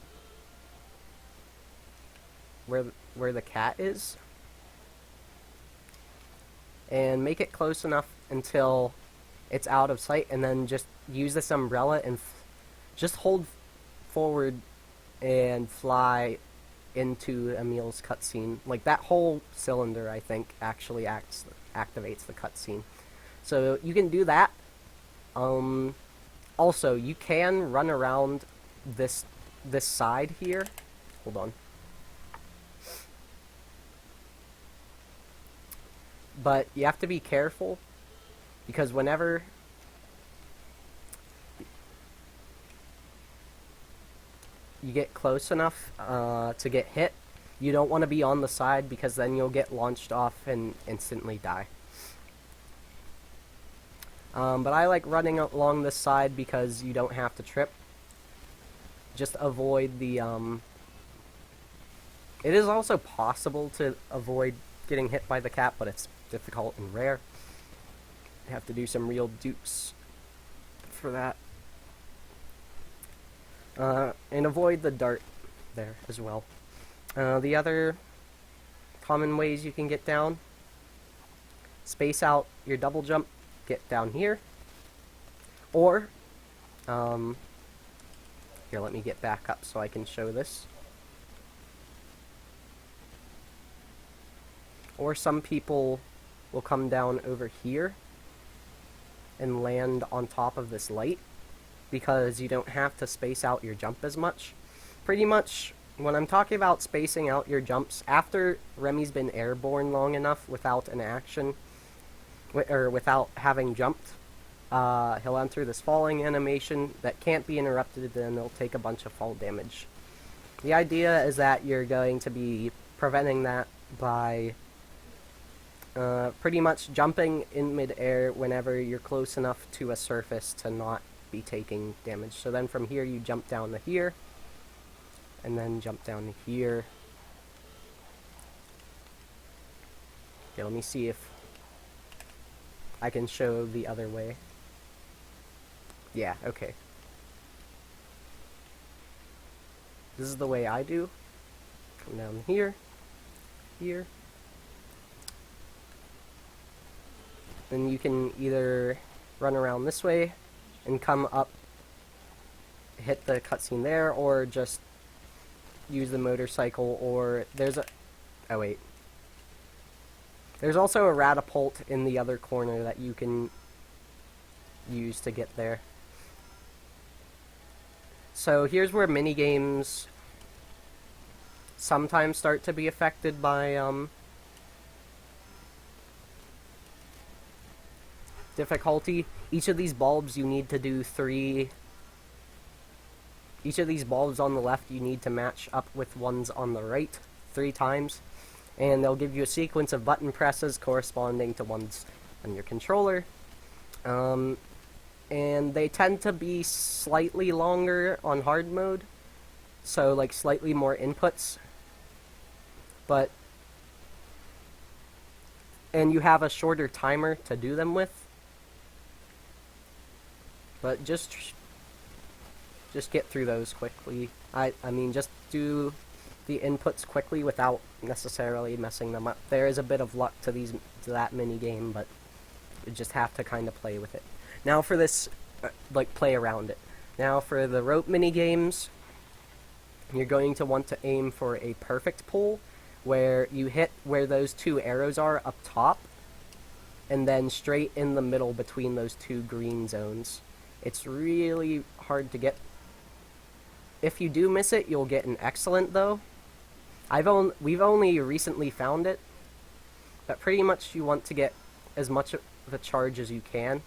where the cat is, and make it close enough until it's out of sight, and then just use this umbrella and just hold forward and fly into Emil's cutscene. Like, that whole cylinder, I think, actually activates the cutscene. So you can do that. Also, you can run around this side here. Hold on. But you have to be careful, because whenever you get close enough to get hit, you don't want to be on the side, because then you'll get launched off and instantly die. But I like running along this side because you don't have to trip. Just avoid the It is also possible to avoid getting hit by the cat, but it's difficult and rare. You have to do some real dupes for that. And avoid the dart there as well. The other common ways you can get down: space out your double jump, get down here, or here, let me get back up so I can show this. Or some people will come down over here and land on top of this light, because you don't have to space out your jump as much. Pretty much, when I'm talking about spacing out your jumps, after Remy's been airborne long enough without an action, or without having jumped, he'll enter this falling animation that can't be interrupted, and he'll take a bunch of fall damage. The idea is that you're going to be preventing that by pretty much jumping in mid-air whenever you're close enough to a surface to not be taking damage. So then from here you jump down to here, and then jump down to here. Okay, let me see if I can show the other way. Yeah, okay. This is the way I do. Come down here, here. Then you can either run around this way and come up, hit the cutscene there, or just use the motorcycle, or there's a... oh wait. There's also a Ratatorial in the other corner that you can use to get there. So here's where minigames sometimes start to be affected by difficulty. Each of these bulbs you need to do 3. Each of these bulbs on the left you need to match up with ones on the right 3 times. And they'll give you a sequence of button presses corresponding to ones on your controller. And they tend to be slightly longer on hard mode, so like slightly more inputs. And you have a shorter timer to do them with. But just get through those quickly. I mean, just do the inputs quickly without necessarily messing them up. There is a bit of luck to that mini game, but you just have to kind of play with it. Now for this, like, play around it. Now for the rope mini games, you're going to want to aim for a perfect pull, where you hit where those two arrows are up top, and then straight in the middle between those two green zones. It's really hard to get. If you do miss it, you'll get an excellent, though. We've only recently found it, but pretty much you want to get as much of the charge as you can.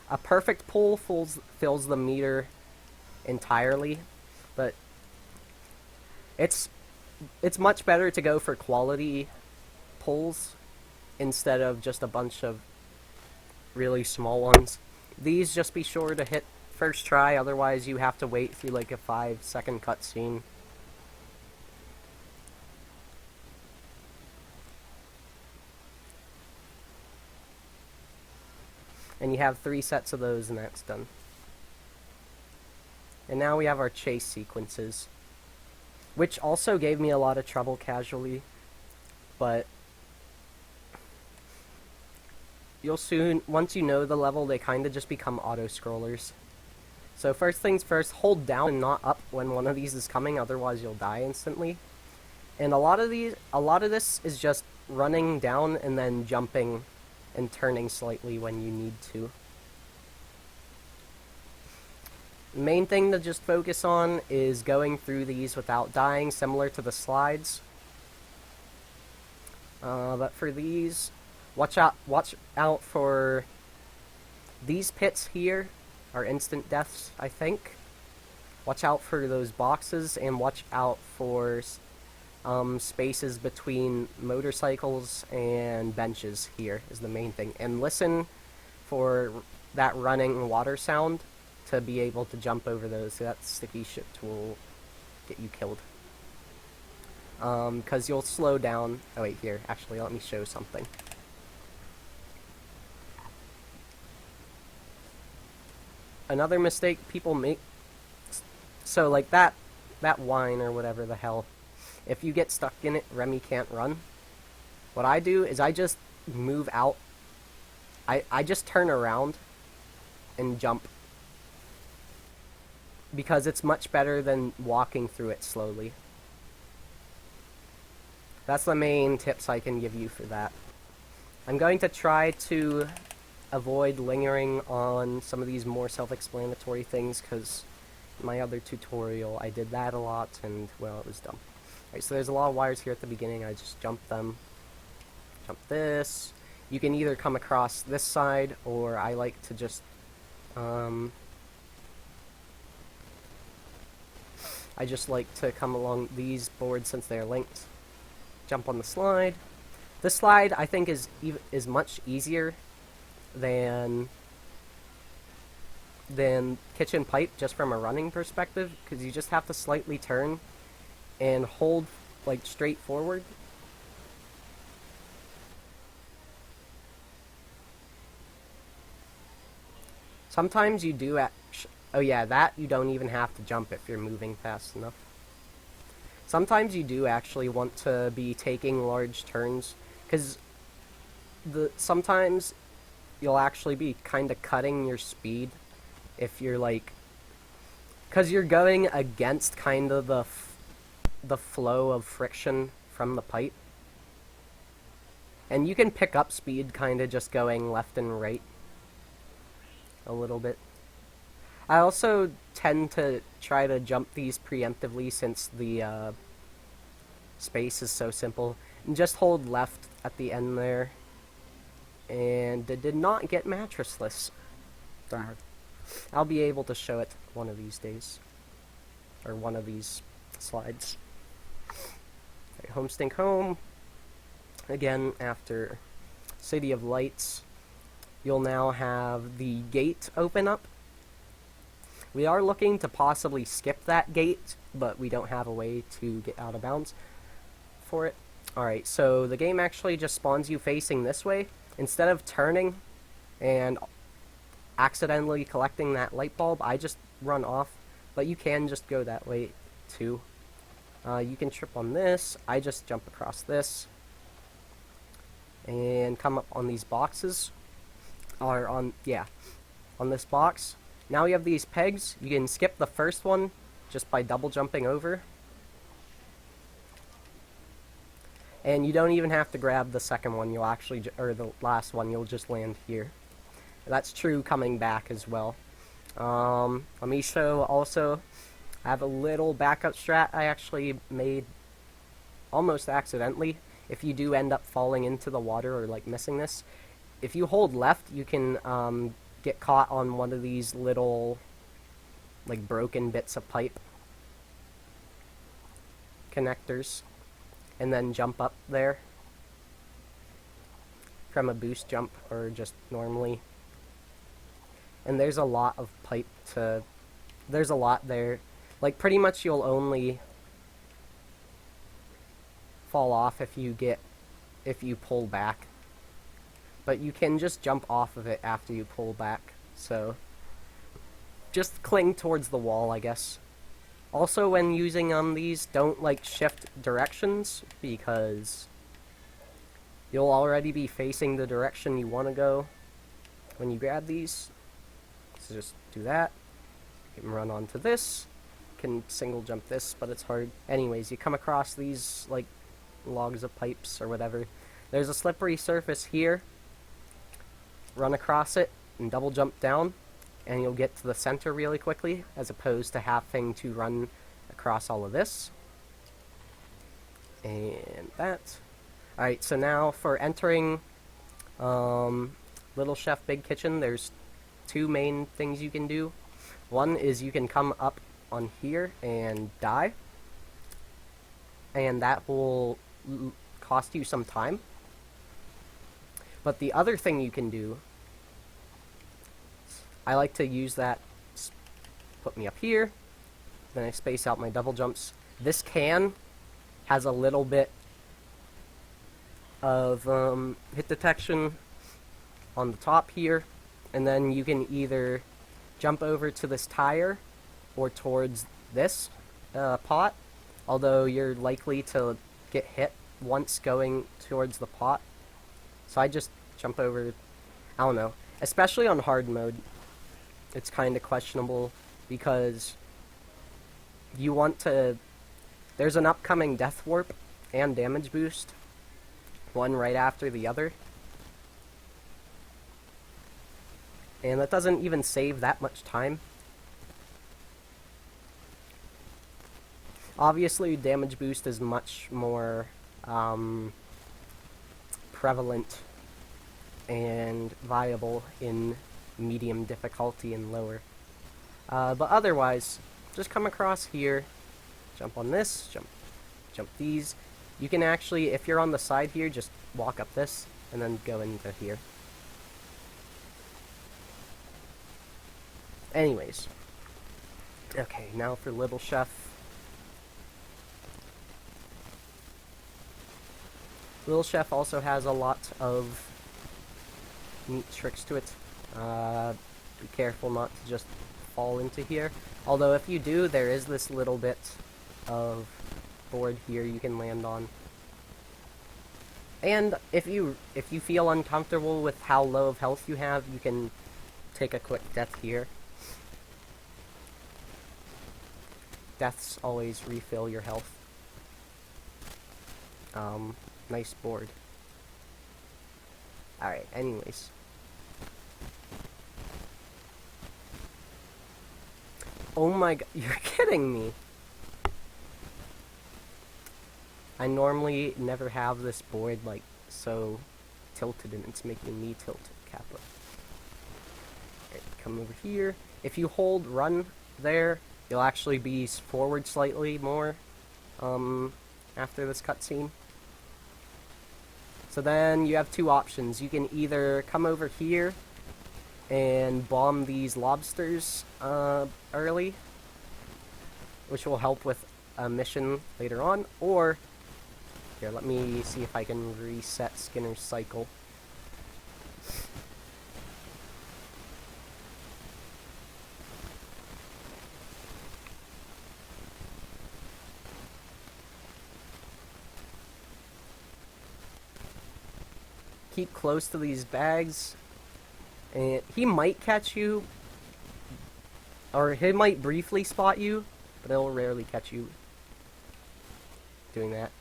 A perfect pull fills the meter entirely, but it's much better to go for quality pulls instead of just a bunch of really small ones. These just be sure to hit first try, otherwise you have to wait through like a 5-second cutscene. And you have 3 sets of those and that's done. And now we have our chase sequences, which also gave me a lot of trouble casually, but you'll soon, once you know the level, they kind of just become auto-scrollers. So first things first, hold down and not up when one of these is coming, otherwise you'll die instantly. And a lot of this is just running down and then jumping and turning slightly when you need to. The main thing to just focus on is going through these without dying, similar to the slides. But for these, watch out for these pits here are instant deaths, I think. Watch out for those boxes, and watch out for spaces between motorcycles and benches here is the main thing. And listen for that running water sound to be able to jump over those. So that sticky shit will get you killed. Because you'll slow down. Oh wait, here, actually, let me show something. Another mistake people make, so like that wine or whatever the hell, if you get stuck in it, Remy can't run. What I do is I just move out. I just turn around and jump, because it's much better than walking through it slowly. That's the main tips I can give you for that. I'm going to try to avoid lingering on some of these more self-explanatory things, because in my other tutorial I did that a lot, and, well, it was dumb. Alright, so there's a lot of wires here at the beginning. I just jump them. Jump this. You can either come across this side, or I like to just, I just like to come along these boards since they're linked. Jump on the slide. This slide, I think, is much easier than kitchen pipe, just from a running perspective, because you just have to slightly turn and hold like straight forward. Sometimes you do oh yeah, that you don't even have to jump if you're moving fast enough. Sometimes you do actually want to be taking large turns, because sometimes you'll actually be kind of cutting your speed if you're like, because you're going against kind of the flow of friction from the pipe. And you can pick up speed kind of just going left and right a little bit. I also tend to try to jump these preemptively, since the space is so simple. And just hold left at the end there. And it did not get mattressless. Darn. I'll be able to show it one of these days. Or one of these slides. Okay, home stink home. Again, after City of Lights, you'll now have the gate open up. We are looking to possibly skip that gate, but we don't have a way to get out of bounds for it. Alright, so the game actually just spawns you facing this way. Instead of turning and accidentally collecting that light bulb, I just run off. But you can just go that way too. You can trip on this. I just jump across this and come up on these boxes. Or on this box. Now we have these pegs. You can skip the first one just by double jumping over. And you don't even have to grab the second one, you'll actually, or the last one, you'll just land here. That's true coming back as well. Let me show also, I have a little backup strat I actually made almost accidentally. If you do end up falling into the water or like missing this, if you hold left, you can get caught on one of these little like broken bits of pipe connectors and then jump up there from a boost jump or just normally. And there's a lot of pipe to, there's a lot there. Like pretty much you'll only fall off if you pull back. But you can just jump off of it after you pull back. So just cling towards the wall, I guess. Also, when using these, don't like shift directions because you'll already be facing the direction you want to go when you grab these. So just do that. You can run onto this. You can single jump this, but it's hard. Anyways, you come across these like logs of pipes or whatever. There's a slippery surface here. Run across it and double jump down, and you'll get to the center really quickly, as opposed to having to run across all of this. And that. Alright, so now for entering Little Chef Big Kitchen, there's two main things you can do. One is you can come up on here and die, and that will cost you some time. But the other thing you can do, I like to use that, put me up here, then I space out my double jumps. This can has a little bit of hit detection on the top here, and then you can either jump over to this tire or towards this pot, although you're likely to get hit once going towards the pot. So I just jump over, I don't know, especially on hard mode, it's kind of questionable because you want to, there's an upcoming death warp and damage boost, one right after the other. And that doesn't even save that much time. Obviously, damage boost is much more prevalent and viable in medium difficulty and lower. But otherwise, just come across here, jump on this, jump these. You can actually, if you're on the side here, just walk up this and then go into here. Anyways. Okay, now for Little Chef. Little Chef also has a lot of neat tricks to it. Be careful not to just fall into here. Although if you do, there is this little bit of board here you can land on. And if you feel uncomfortable with how low of health you have, you can take a quick death here. Deaths always refill your health. Nice board. Alright, anyways. Oh my god, you're kidding me! I normally never have this board, like, so tilted, and it's making me tilt, Kappa. Alright, come over here. If you hold run there, you'll actually be forward slightly more, after this cutscene. So then you have two options. You can either come over here and bomb these lobsters early, which will help with a mission later on, or here, let me see if I can reset Skinner's cycle. Keep close to these bags, and he might catch you, or he might briefly spot you, but he'll rarely catch you doing that.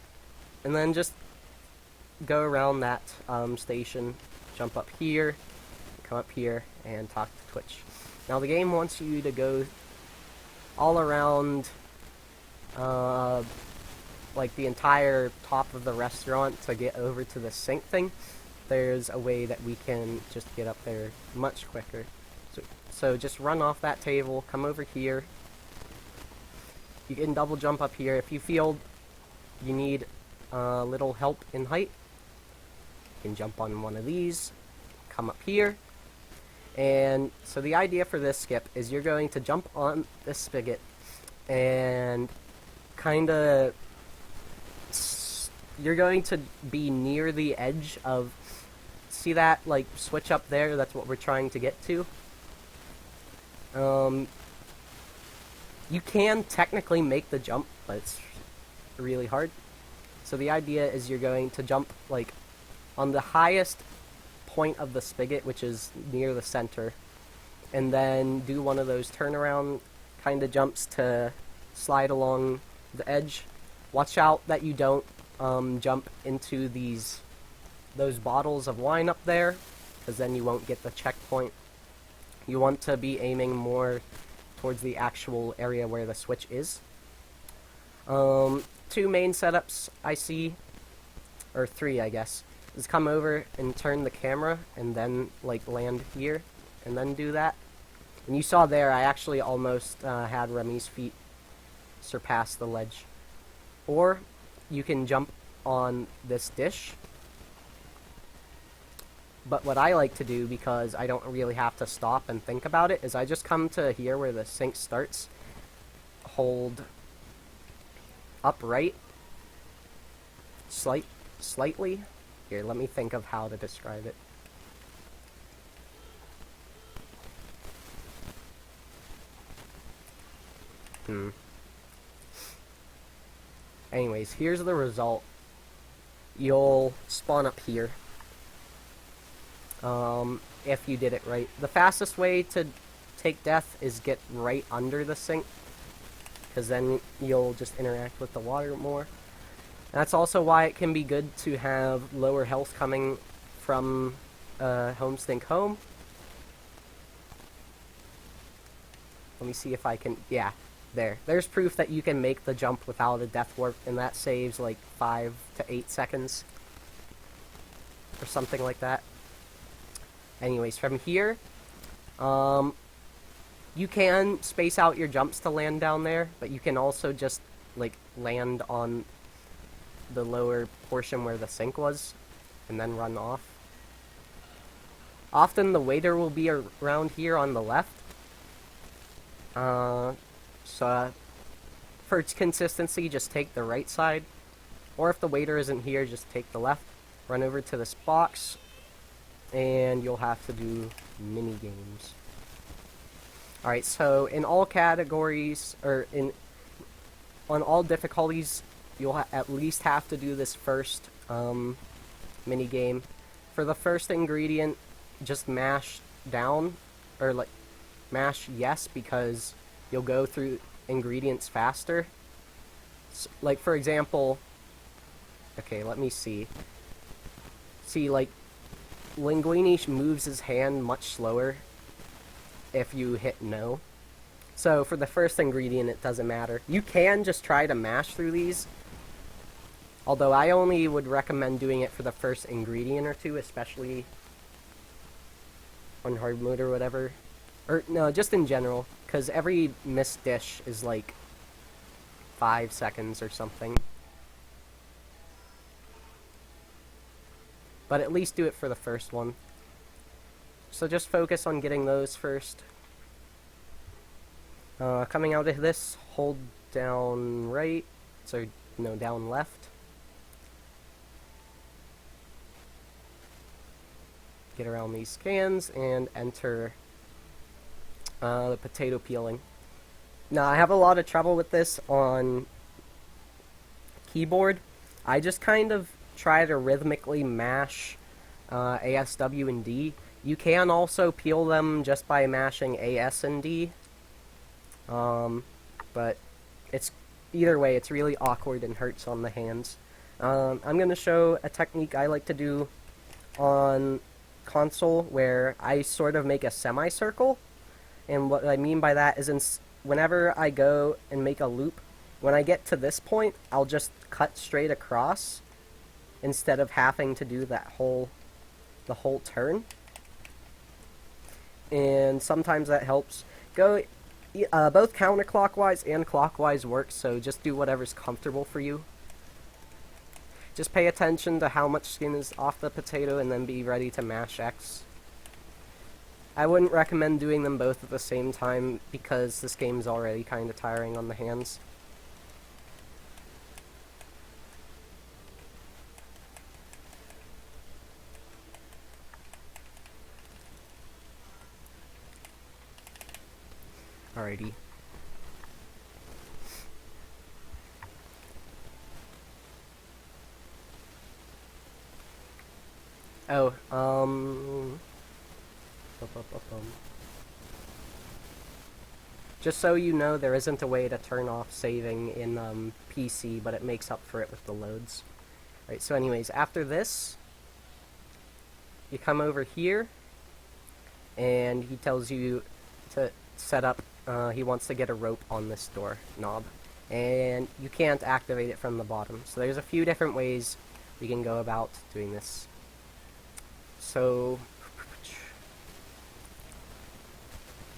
And then just go around that station, jump up here, come up here, and talk to Twitch. Now the game wants you to go all around, like the entire top of the restaurant to get over to the sink thing. There's a way that we can just get up there much quicker. So just run off that table, come over here. You can double jump up here. If you feel you need a little help in height, you can jump on one of these, come up here. And so the idea for this skip is you're going to jump on this spigot and kinda, you're going to be near the edge of, see that like switch up there? That's what we're trying to get to. You can technically make the jump, but it's really hard. So the idea is you're going to jump like on the highest point of the spigot, which is near the center, and then do one of those turnaround kind of jumps to slide along the edge. Watch out that you don't jump into those bottles of wine up there, because then you won't get the checkpoint. You want to be aiming more towards the actual area where the switch is. Two main setups I see, or three I guess, is come over and turn the camera and then like land here and then do that. And you saw there I actually almost had Remy's feet surpass the ledge. Or you can jump on this dish. But what I like to do, because I don't really have to stop and think about it, is I just come to here where the sink starts, hold upright, slightly. Here, let me think of how to describe it. Anyways, here's the result. You'll spawn up here. If you did it right. The fastest way to take death is get right under the sink, because then you'll just interact with the water more. That's also why it can be good to have lower health coming from home stink home. Let me see if I can, yeah, there's proof that you can make the jump without a death warp, and that saves like 5 to 8 seconds or something like that. Anyways, from here, you can space out your jumps to land down there, but you can also just, like, land on the lower portion where the sink was, and then run off. Often the waiter will be around here on the left. So, for its consistency, just take the right side. Or if the waiter isn't here, just take the left. Run over to this box, and you'll have to do mini games. Alright, so in all categories, or on all difficulties, you'll at least have to do this first mini game. For the first ingredient, just mash down, or like mash yes, because you'll go through ingredients faster. So, like for example, okay, let me see. See, like, Linguini moves his hand much slower if you hit no. So for the first ingredient, it doesn't matter. You can just try to mash through these, although I only would recommend doing it for the first ingredient or two, especially on hard mode or whatever. Or no, just in general, because every missed dish is like 5 seconds or something. But at least do it for the first one. So just focus on getting those first. Coming out of this, hold down right, so no, down left. Get around these cans and enter the potato peeling. Now I have a lot of trouble with this on keyboard. I just kind of try to rhythmically mash AS, W, and D. You can also peel them just by mashing AS and D. But it's either way, it's really awkward and hurts on the hands. I'm going to show a technique I like to do on console where I sort of make a semicircle. And what I mean by that is whenever I go and make a loop, when I get to this point, I'll just cut straight across instead of having to do the whole turn. And sometimes that helps. Go both counterclockwise and clockwise works, so just do whatever's comfortable for you. Just pay attention to how much skin is off the potato and then be ready to mash X. I wouldn't recommend doing them both at the same time because this game's already kind of tiring on the hands. Alrighty. Oh, just so you know, there isn't a way to turn off saving in PC, but it makes up for it with the loads. Right, so anyways, after this, you come over here, and he tells you to set up, he wants to get a rope on this door knob. And you can't activate it from the bottom. So there's a few different ways we can go about doing this. So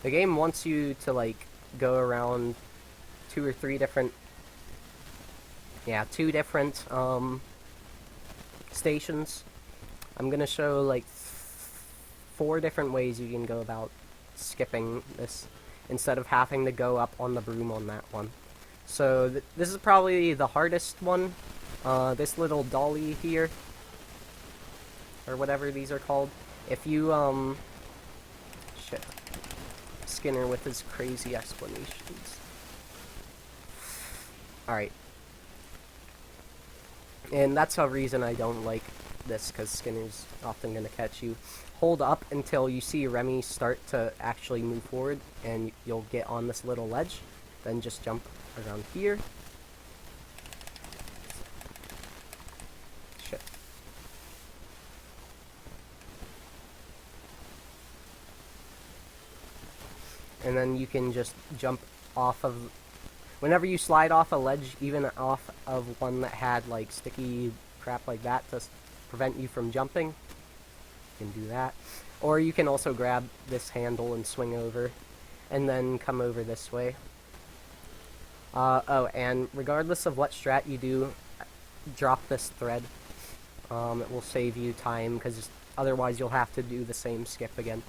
the game wants you to like go around two different stations. I'm gonna show like 4 different ways you can go about skipping this instead of having to go up on the broom on that one. So this is probably the hardest one. This little dolly here, or whatever these are called. If you, shit. Skinner with his crazy explanations. Alright. And that's a reason I don't like this, because Skinner's often going to catch you. Hold up until you see Remy start to actually move forward, and you'll get on this little ledge. Then just jump around here. Shit. And then you can just jump off of... Whenever you slide off a ledge, even off of one that had like sticky crap like that to prevent you from jumping, you can do that. Or you can also grab this handle and swing over, and then come over this way. Oh, and regardless of what strat you do, drop this thread. It will save you time, because otherwise you'll have to do the same skip again.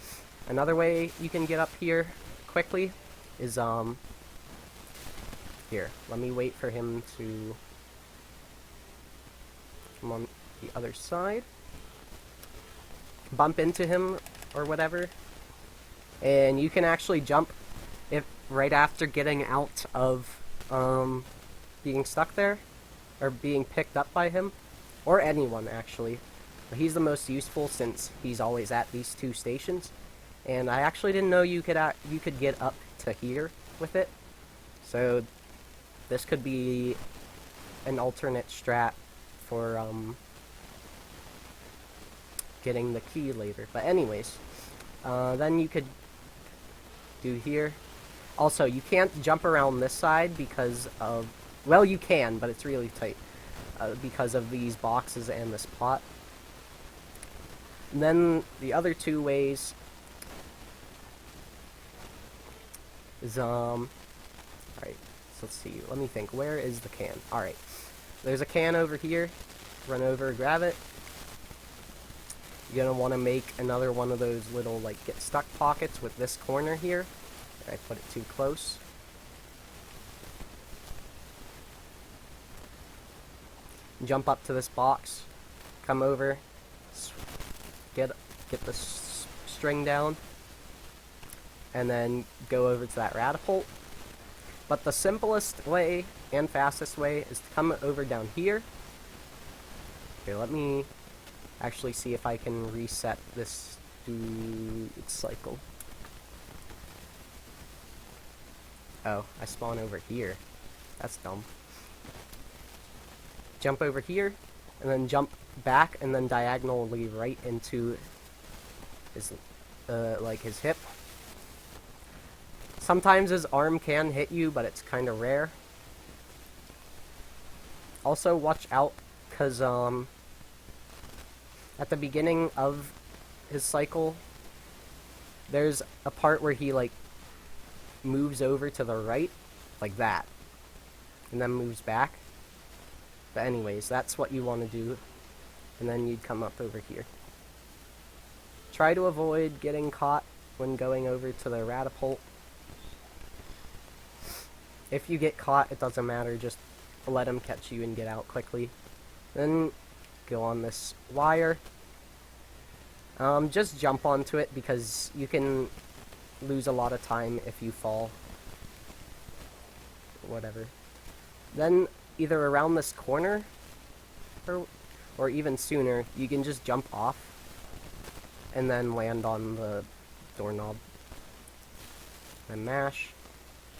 Another way you can get up here quickly is, here, let me wait for him to come on the other side. Bump into him, or whatever. And you can actually jump right after getting out of being stuck there, or being picked up by him, or anyone actually. But he's the most useful since he's always at these 2 stations. And I actually didn't know you could get up to here with it. So this could be an alternate strat for getting the key later. But anyways, then you could do here. Also, you can't jump around this side because of... Well, you can, but it's really tight. Because of these boxes and this pot. And then the other 2 ways is, alright, so let's see, let me think, where is the can? Alright, there's a can over here, run over, grab it. You're gonna want to make another one of those little, like, get stuck pockets with this corner here. I put it too close. Jump up to this box, come over, get the string down, and then go over to that Ratatorial. But the simplest way and fastest way is to come over down here. Okay, let me actually see if I can reset this to its cycle. Oh, I spawn over here. That's dumb. jump over here, and then jump back, and then diagonally right into his, like his hip. Sometimes his arm can hit you, but it's kind of rare. Also, watch out, because, at the beginning of his cycle, there's a part where he, like, moves over to the right, like that, and then moves back. But anyways, that's what you want to do, and then you'd come up over here. Try to avoid getting caught when going over to the Ratatorial. If you get caught, it doesn't matter, just let him catch you and get out quickly. Then go on this wire. Just jump onto it because you can lose a lot of time if you fall. Whatever. Then either around this corner or even sooner, you can just jump off and then land on the doorknob. And mash.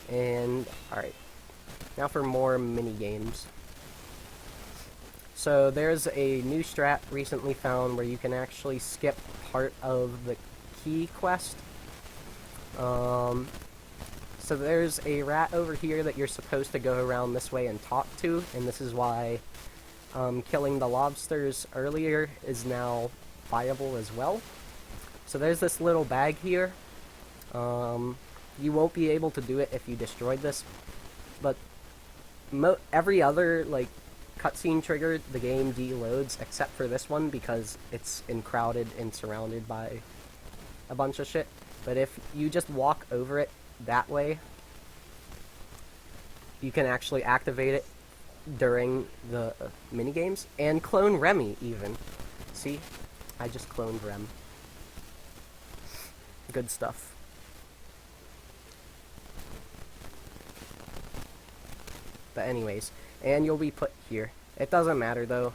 And alright. Now for more mini games. So there's a new strat recently found where you can actually skip part of the key quest. So there's a rat over here that you're supposed to go around this way and talk to, and this is why killing the lobsters earlier is now viable as well. So there's this little bag here. You won't be able to do it if you destroyed this, but every other like cutscene trigger, the game deloads except for this one because it's crowded and surrounded by a bunch of shit. But if you just walk over it that way, you can actually activate it during the minigames and clone Remy even. See? I just cloned Rem. Good stuff. But anyways, and you'll be put here. It doesn't matter though.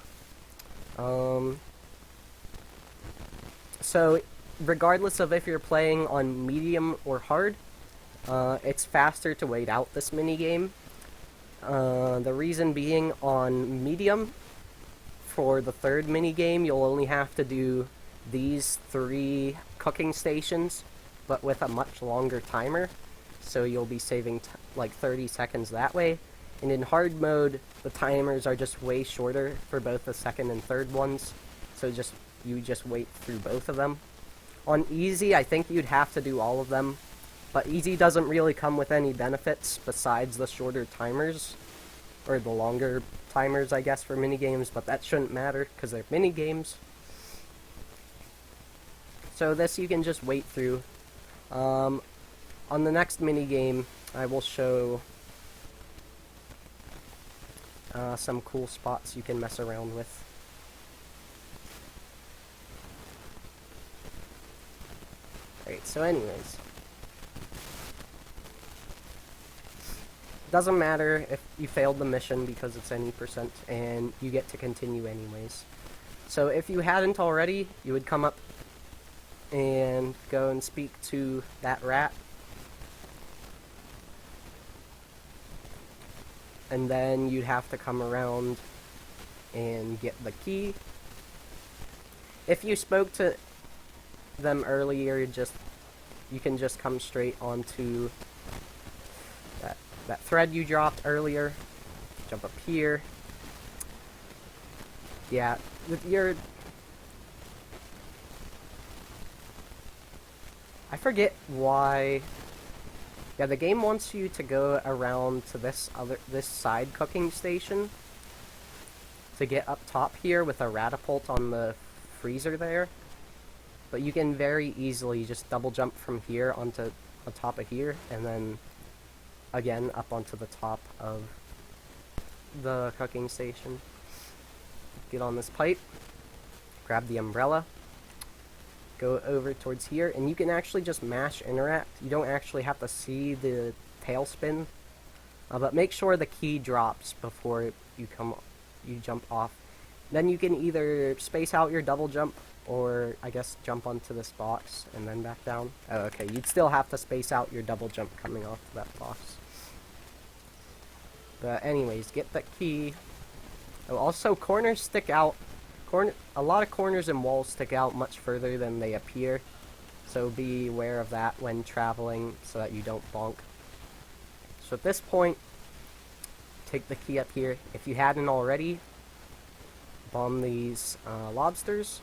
So regardless of if you're playing on medium or hard, it's faster to wait out this minigame. The reason being, on medium, for the third minigame, you'll only have to do these 3 cooking stations, but with a much longer timer. So you'll be saving like 30 seconds that way. And in hard mode, the timers are just way shorter for both the second and third ones. So you just wait through both of them. On easy, I think you'd have to do all of them. But easy doesn't really come with any benefits besides the shorter timers. Or the longer timers, I guess, for minigames. But that shouldn't matter, because they're minigames. So this you can just wait through. On the next minigame, I will show some cool spots you can mess around with. Alright, so anyways. Doesn't matter if you failed the mission because it's any %, and you get to continue anyways. So if you hadn't already, you would come up and go and speak to that rat. And then you'd have to come around and get the key. If you spoke to them earlier, you can just come straight onto that thread you dropped earlier. Jump up here. Yeah, I forget why. Yeah, the game wants you to go around to this side cooking station to get up top here with a Ratatorial on the freezer there. But you can very easily just double jump from here onto the top of here, and then again up onto the top of the cooking station. Get on this pipe, grab the umbrella, go over towards here, and you can actually just mash interact. You don't actually have to see the tailspin, but make sure the key drops before you jump off. Then you can either space out your double jump, or I guess jump onto this box and then back down. Oh, okay, you'd still have to space out your double jump coming off that box. But anyways, get the key, Oh, also, corners stick out. A lot of corners and walls stick out much further than they appear. So be aware of that when traveling so that you don't bonk. So at this point, take the key up here. If you hadn't already, bomb these lobsters.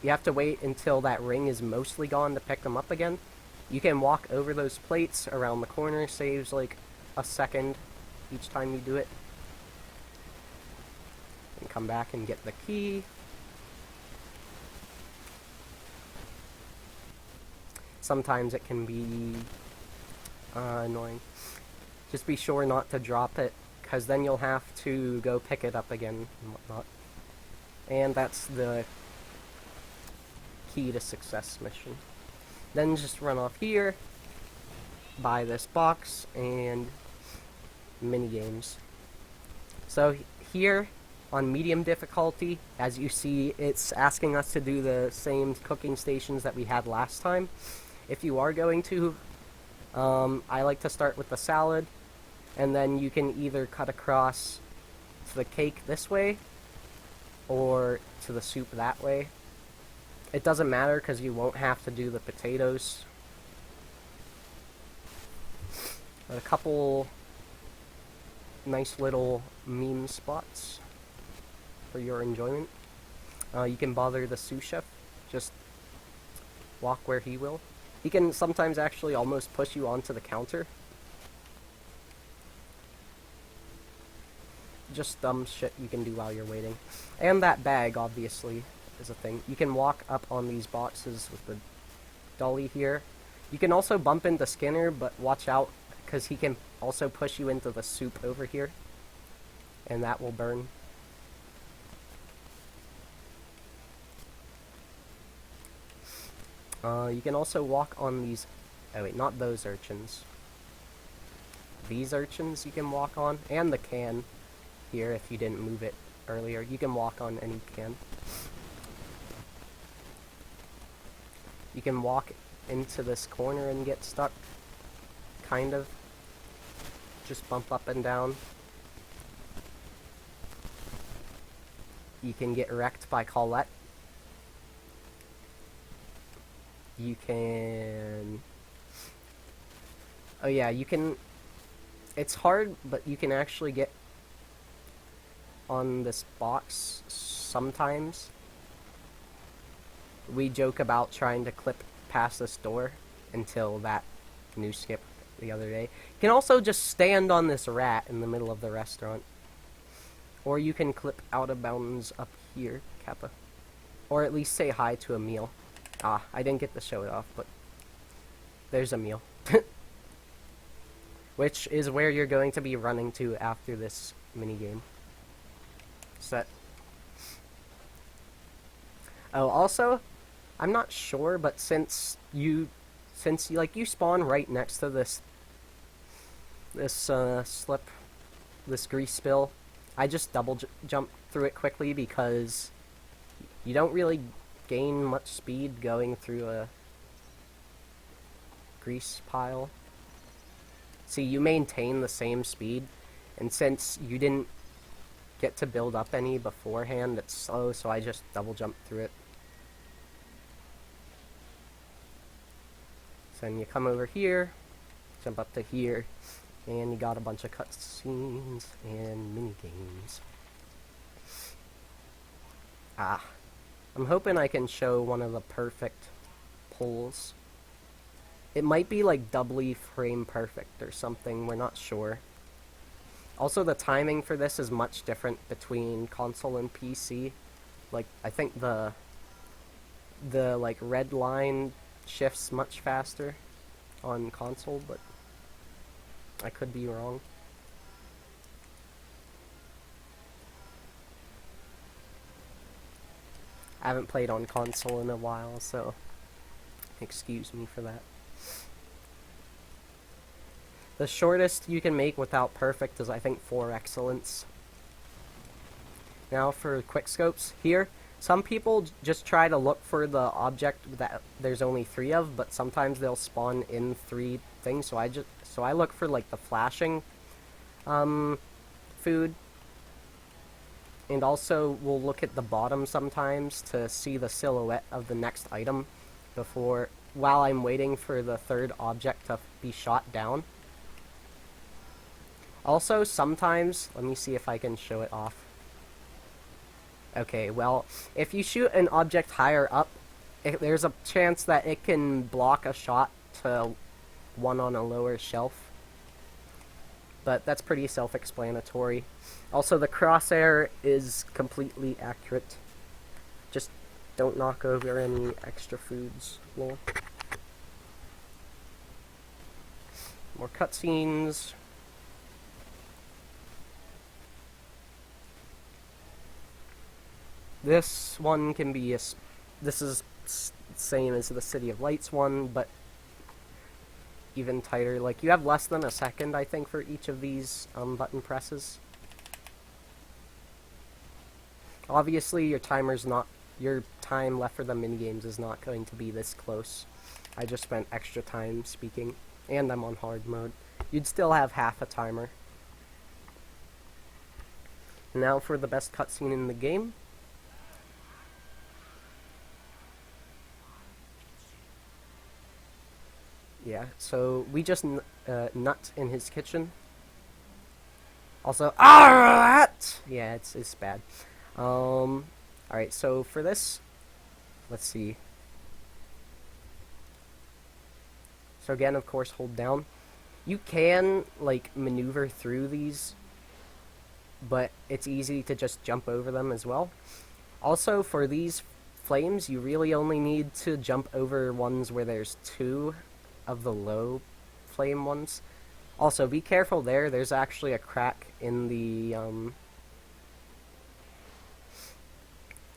You have to wait until that ring is mostly gone to pick them up again. You can walk over those plates around the corner, saves like a second each time you do it. And come back and get the key. Sometimes it can be annoying. Just be sure not to drop it, because then you'll have to go pick it up again and whatnot. And that's the key to success mission. Then just run off here, buy this box, and mini games. So here on medium difficulty, as you see, it's asking us to do the same cooking stations that we had last time. If you are going to, I like to start with the salad, and then you can either cut across to the cake this way, or to the soup that way. It doesn't matter because you won't have to do the potatoes. But a couple nice little meme spots for your enjoyment. You can bother the sous chef. Just walk where he will. He can sometimes actually almost push you onto the counter. Just dumb shit you can do while you're waiting. And that bag, obviously, is a thing. You can walk up on these boxes with the dolly here. You can also bump into Skinner, but watch out, because he can also push you into the soup over here. And that will burn. You can also walk on these... Oh wait, not those urchins. These urchins you can walk on, and the can here if you didn't move it earlier. You can walk on any can. You can walk into this corner and get stuck, kind of. Just bump up and down. You can get wrecked by Colette. You can... Oh yeah, you can... It's hard, but you can actually get on this box sometimes. We joke about trying to clip past this door until that new skip the other day. You can also just stand on this rat in the middle of the restaurant. Or you can clip out of bounds up here, Kappa. Or at least say hi to a meal. Ah, I didn't get to show it off, but there's a meal. Which is where you're going to be running to after this minigame. Set. Oh, also, I'm not sure, but since you spawn right next to this slip, this grease spill, I just double jump through it quickly because you don't really gain much speed going through a grease pile. See, you maintain the same speed, and since you didn't get to build up any beforehand, it's slow, so I just double jump through it. So then you come over here, jump up to here, and you got a bunch of cutscenes and mini-games. Ah. I'm hoping I can show one of the perfect pulls. It might be like doubly frame perfect or something, we're not sure. Also, the timing for this is much different between console and PC. Like, I think the like red line shifts much faster on console, but I could be wrong. I haven't played on console in a while, so excuse me for that. The shortest you can make without perfect is, I think, 4 excellence. Now for quick scopes. Here, some people just try to look for the object that there's only 3 of, but sometimes they'll spawn in 3 things, so I look for like the flashing food. And also, we'll look at the bottom sometimes to see the silhouette of the next item while I'm waiting for the third object to be shot down. Also, sometimes, let me see if I can show it off. Okay, well, if you shoot an object higher up, there's a chance that it can block a shot to one on a lower shelf. But that's pretty self-explanatory. Also, the crosshair is completely accurate. Just don't knock over any extra foods. Lol. More cutscenes. This one can be this is same as the City of Lights one, but even tighter. Like, you have less than a second, I think, for each of these button presses. Obviously, your time left for the minigames is not going to be this close. I just spent extra time speaking, and I'm on hard mode. You'd still have half a timer. Now for the best cutscene in the game. Yeah, so we just nut in his kitchen. Also, rat! Yeah, it's bad. Alright, so for this, let's see. So again, of course, hold down. You can, like, maneuver through these, but it's easy to just jump over them as well. Also, for these flames, you really only need to jump over ones where there's two of the low flame ones. Also, be careful there. There's actually a crack in the,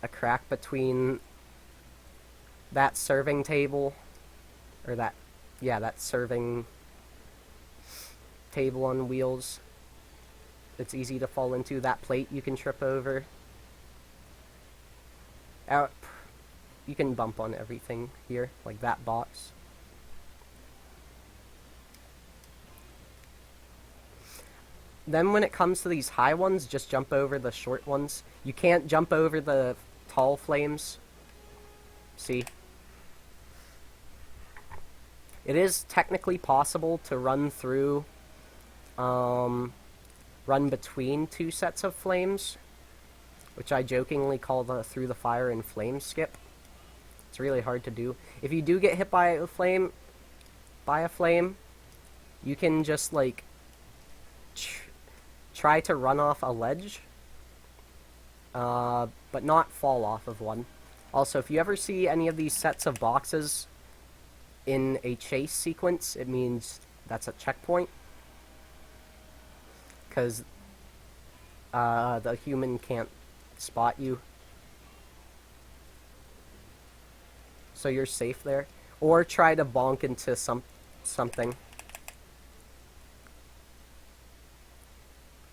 a crack between that serving table, or that serving table on wheels. It's easy to fall into. That plate you can trip over. You can bump on everything here, like that box. Then when it comes to these high ones, just jump over the short ones. You can't jump over the tall flames. See? It is technically possible to run through, run between two sets of flames, which I jokingly call the through the fire and flame skip. It's really hard to do. If you do get hit by a flame, you can just, like, try to run off a ledge, but not fall off of one. Also, if you ever see any of these sets of boxes in a chase sequence, it means that's a checkpoint, because the human can't spot you. So you're safe there. Or try to bonk into something.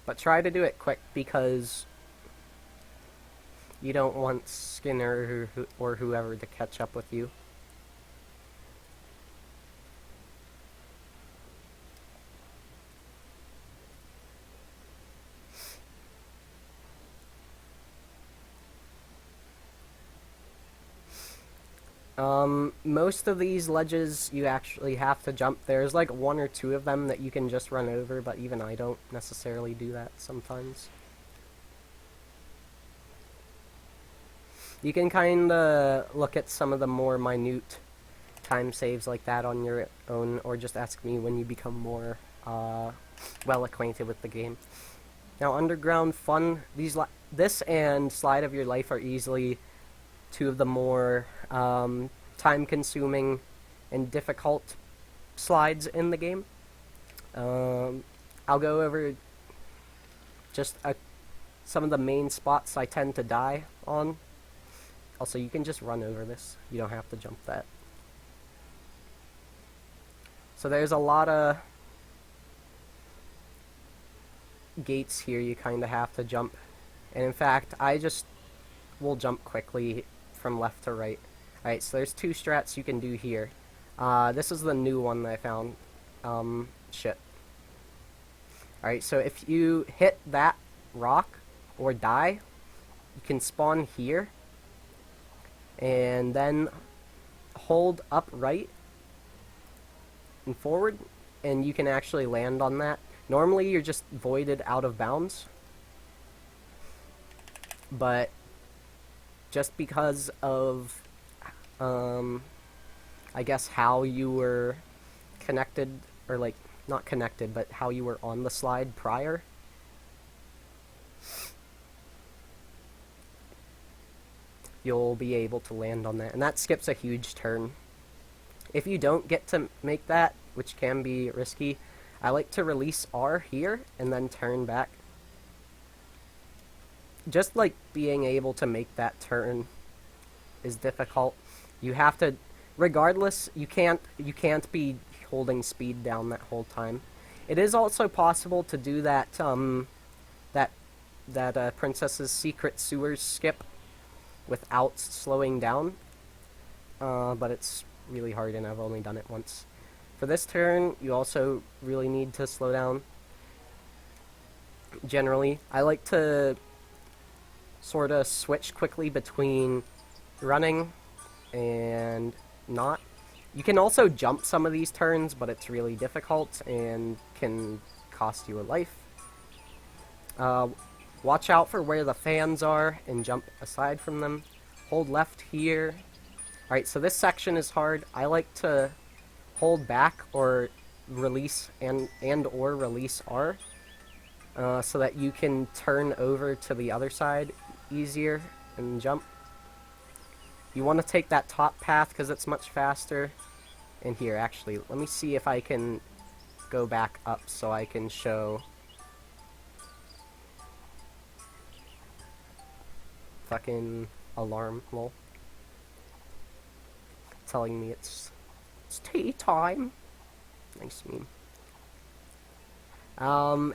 But try to do it quick, because you don't want Skinner or whoever to catch up with you. Most of these ledges you actually have to jump. There's like one or two of them that you can just run over, but even I don't necessarily do that sometimes. You can kinda look at some of the more minute time saves like that on your own, or just ask me when you become more well acquainted with the game. Now, underground fun. This and Slide of Your Life are easily two of the more time-consuming and difficult slides in the game. I'll go over just some of the main spots I tend to die on. Also, you can just run over this. You don't have to jump that. So there's a lot of gates here you kind of have to jump. And in fact, I just will jump quickly from left to right. Alright, so there's two strats you can do here. This is the new one that I found. Shit. Alright, so if you hit that rock or die, you can spawn here, and then hold up right and forward, and you can actually land on that. Normally you're just voided out of bounds, but just because of, I guess how you were connected, or like, not connected, but how you were on the slide prior, you'll be able to land on that, and that skips a huge turn. If you don't get to make that, which can be risky, I like to release R here and then turn back. Just like being able to make that turn is difficult. You have to, regardless, you can't be holding speed down that whole time. It is also possible to do that Princess's Secret Sewers skip without slowing down, but it's really hard, and I've only done it once. For this turn, you also really need to slow down. Generally, I like to sort of switch quickly between running and not. You can also jump some of these turns, but it's really difficult and can cost you a life. Watch out for where the fans are and jump aside from them. Hold left here. Alright, so this section is hard. I like to hold back or release and or release R, so that you can turn over to the other side easier and jump. You want to take that top path because it's much faster. And here, actually, let me see if I can go back up so I can show. Fucking alarm, lol. Telling me it's tea time. Nice meme.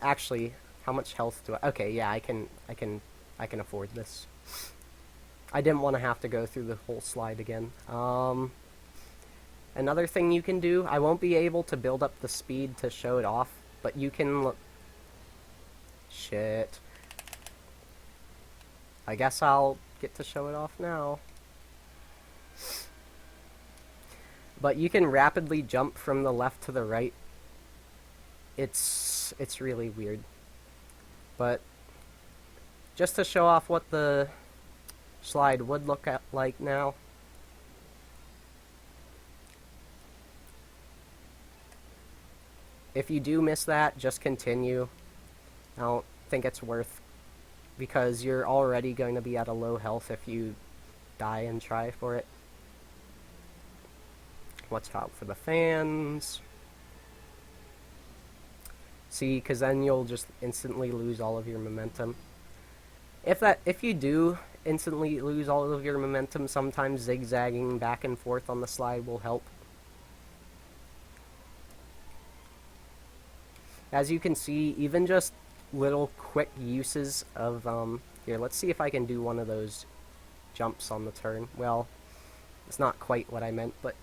Actually, how much health do I? Okay, yeah, I can afford this. I didn't want to have to go through the whole slide again. Another thing you can do, I won't be able to build up the speed to show it off, but you can look. Shit. I guess I'll get to show it off now. But you can rapidly jump from the left to the right. It's really weird. But just to show off what the slide would look like now. If you do miss that, just continue. I don't think it's worth, because you're already going to be at a low health if you die and try for it. Watch out for the fans. See, because then you'll just instantly lose all of your momentum. If you do instantly lose all of your momentum, sometimes zigzagging back and forth on the slide will help. As you can see, even just little quick uses of, here, let's see if I can do one of those jumps on the turn. Well, it's not quite what I meant, but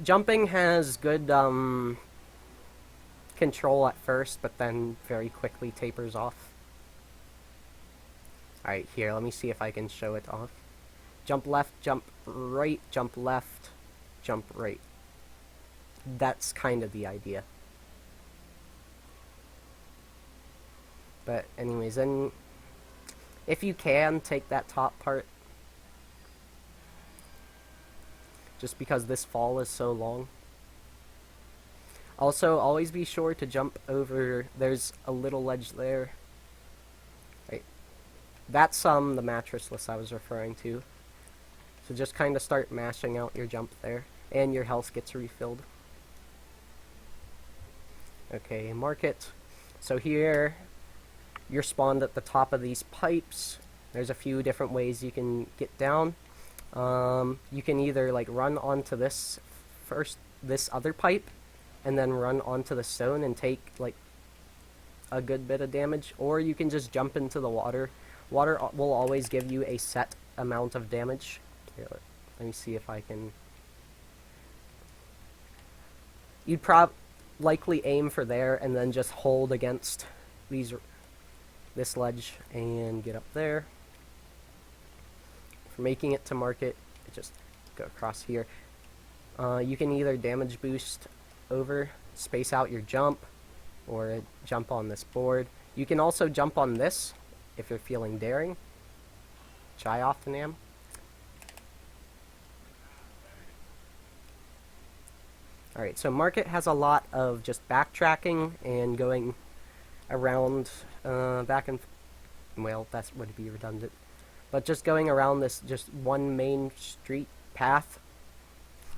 jumping has good, control at first, but then very quickly tapers off. Alright, here, let me see if I can show it off. Jump left, jump right, jump left, jump right. That's kind of the idea. But anyways, then if you can, take that top part. Just because this fall is so long. Also, always be sure to jump over, there's a little ledge there. Right. That's the mattressless I was referring to. So just kind of start mashing out your jump there, and your health gets refilled. Okay, mark it. So here, you're spawned at the top of these pipes. There's a few different ways you can get down. You can either like run onto this other pipe, and then run onto the stone and take like a good bit of damage, or you can just jump into the water. Water will always give you a set amount of damage. Here, let me see if I can. You'd likely aim for there and then just hold against these this ledge and get up there. For making it to market, just go across here. You can either damage boost over, space out your jump, or jump on this board. You can also jump on this if you're feeling daring, which I often am. Alright, so market has a lot of just backtracking and going around back and... well, that would be redundant. But just going around this just one main street path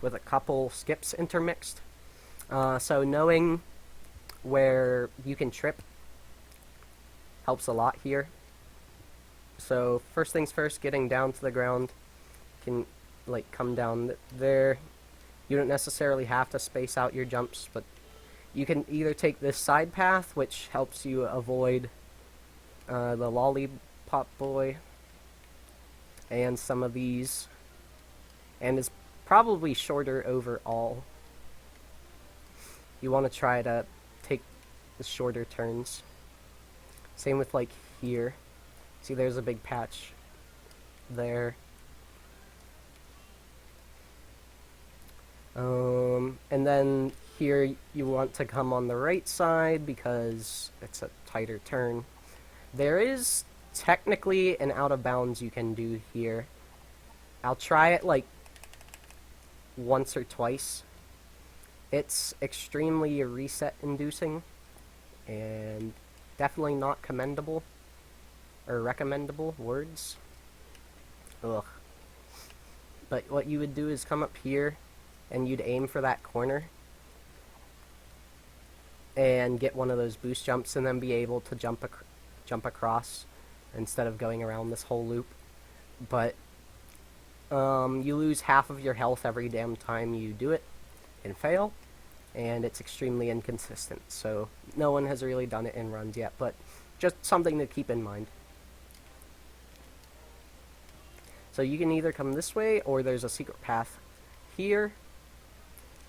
with a couple skips intermixed. So knowing where you can trip helps a lot here. So first things first, getting down to the ground, can like come down there. You don't necessarily have to space out your jumps, but you can either take this side path, which helps you avoid the lollipop boy and some of these, and is probably shorter overall. You want to try to take the shorter turns. Same with like here. See, there's a big patch there. And then here you want to come on the right side because it's a tighter turn. There is technically an out of bounds you can do here. I'll try it like once or twice. It's extremely reset inducing and definitely not commendable or recommendable words. Ugh. But what you would do is come up here and you'd aim for that corner and get one of those boost jumps and then be able to jump across instead of going around this whole loop. But you lose half of your health every damn time you do it and fail, and it's extremely inconsistent, so no one has really done it in runs yet, but just something to keep in mind. So you can either come this way, or there's a secret path here.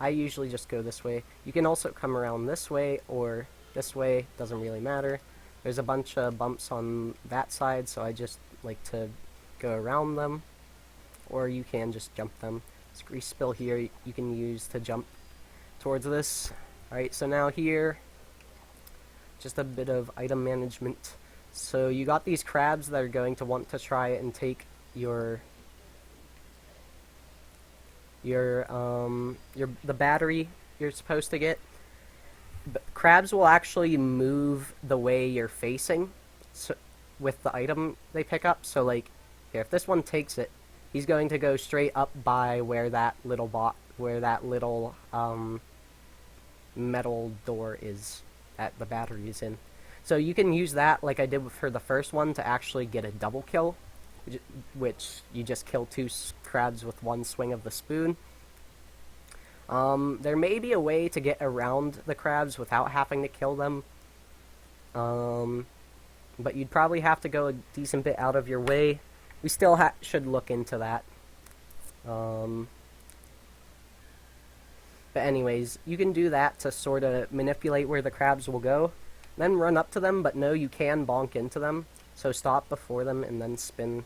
I usually just go this way. You can also come around this way or this way, doesn't really matter. There's a bunch of bumps on that side, so I just like to go around them, or you can just jump them. This grease spill here you can use to jump towards this. Alright, so now here, just a bit of item management. So you got these crabs that are going to want to try and take the battery you're supposed to get. But crabs will actually move the way you're facing with the item they pick up. So like here, if this one takes it, he's going to go straight up by where that little metal door is that the battery is in. So you can use that like I did for the first one to actually get a double kill, which you just kill two crabs with one swing of the spoon. There may be a way to get around the crabs without having to kill them, but you'd probably have to go a decent bit out of your way. We still should look into that. But anyways, you can do that to sort of manipulate where the crabs will go, then run up to them, but no, you can bonk into them, so stop before them and then spin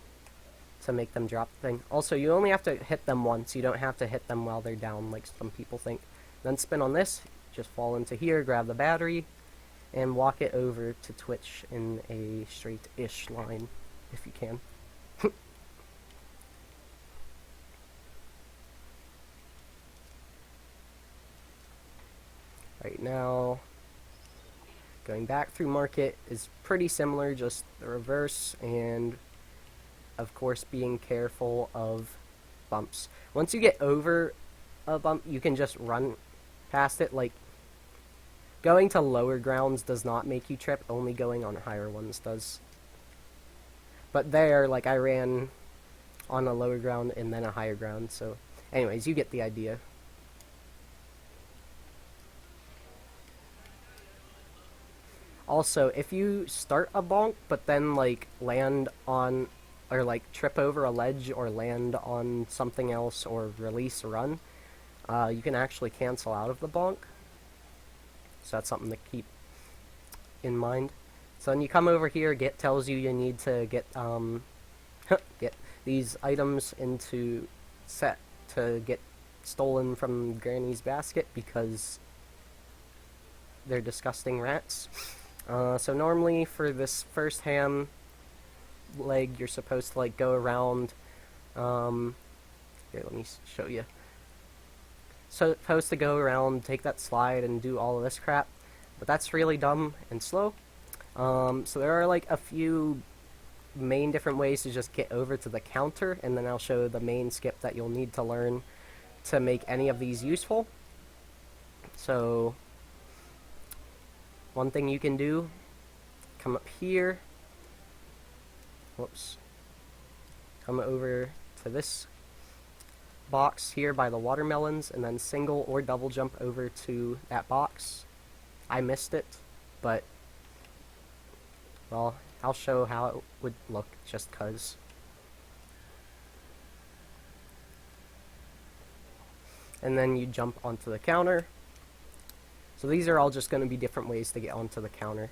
to make them drop the thing. Also, you only have to hit them once. You don't have to hit them while they're down like some people think. Then spin on this, just fall into here, grab the battery, and walk it over to Twitch in a straight-ish line, if you can. Right now, going back through market is pretty similar, just the reverse, and of course being careful of bumps. Once you get over a bump, you can just run past it. Like, going to lower grounds does not make you trip, only going on higher ones does. But there, like, I ran on a lower ground and then a higher ground, so anyways, you get the idea. Also, if you start a bonk, but then, like, land on, or, like, trip over a ledge, or land on something else, or release run, you can actually cancel out of the bonk. So that's something to keep in mind. So when you come over here, Git tells you need to get get these items into set to get stolen from Granny's basket because they're disgusting rats. So normally for this first ham leg, you're supposed to like go around. Here, let me show you. So supposed to go around, take that slide, and do all of this crap, but that's really dumb and slow. So there are like a few main different ways to just get over to the counter, and then I'll show the main skip that you'll need to learn to make any of these useful. So one thing you can do, come up here, whoops, come over to this box here by the watermelons, and then single or double jump over to that box. I missed it, but, well, I'll show how it would look just cuz. And then you jump onto the counter. So these are all just going to be different ways to get onto the counter.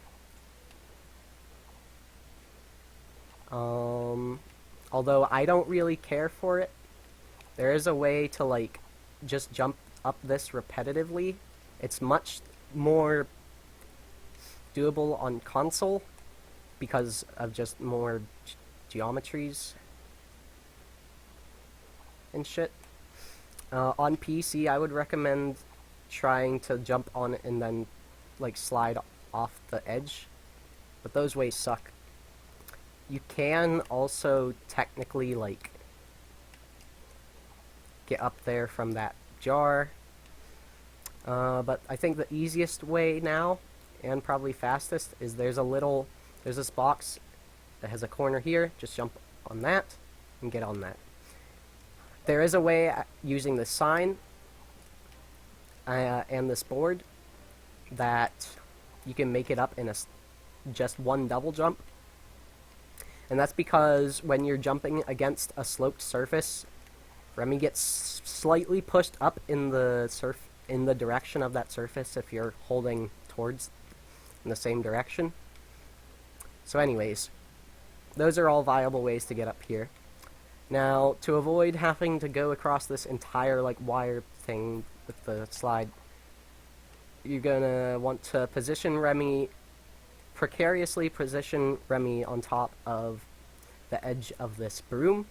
Although I don't really care for it, there is a way to like just jump up this repetitively. It's much more doable on console because of just more geometries and shit. On PC, I would recommend trying to jump on it and then like slide off the edge, but those ways suck. You can also technically like get up there from that jar, but I think the easiest way now, and probably fastest, is there's this box that has a corner here. Just jump on that and get on that. There is a way using the sign and this board that you can make it up in just one double jump. And that's because when you're jumping against a sloped surface, Remy gets slightly pushed up in the direction of that surface if you're holding towards in the same direction. So anyways, those are all viable ways to get up here. Now, to avoid having to go across this entire like wire thing with the slide, you're gonna want to precariously position Remy on top of the edge of this broom.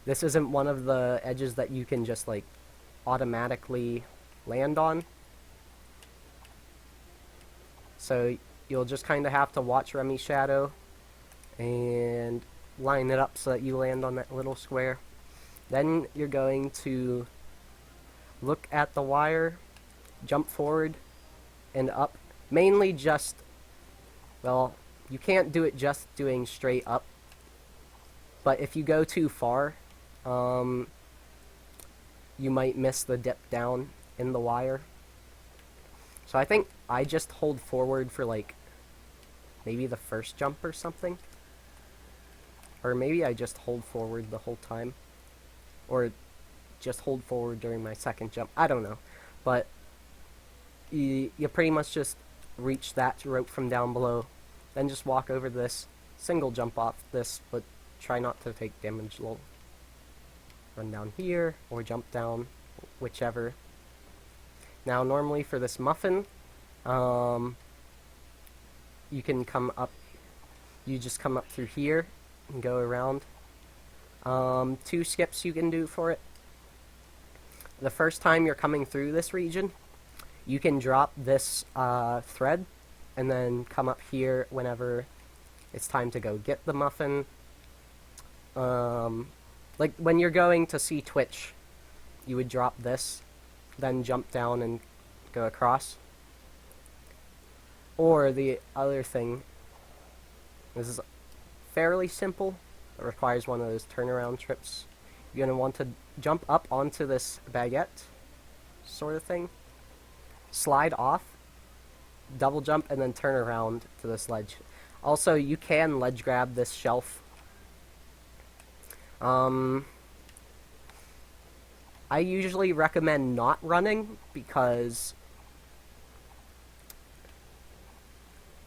This isn't one of the edges that you can just like automatically land on. So you'll just kind of have to watch Remy's shadow and line it up so that you land on that little square. Then you're going to look at the wire, jump forward and up. Mainly just, well, you can't do it just doing straight up, but if you go too far, you might miss the dip down in the wire. So I think I just hold forward for like maybe the first jump or something. Or maybe I just hold forward the whole time. Or just hold forward during my second jump. I don't know. But you pretty much just reach that rope from down below. Then just walk over this. Single jump off this, but try not to take damage. Run down here, or jump down, whichever. Now normally for this muffin, you can come up, you just come up through here and go around. 2 skips you can do for it. The first time you're coming through this region, you can drop this thread and then come up here whenever it's time to go get the muffin. Like when you're going to see Twitch, you would drop this, then jump down and go across. Or the other thing, this is fairly simple. It requires one of those turnaround trips. You're going to want to jump up onto this baguette sort of thing, slide off, double jump, and then turn around to this ledge. Also, you can ledge grab this shelf. I usually recommend not running because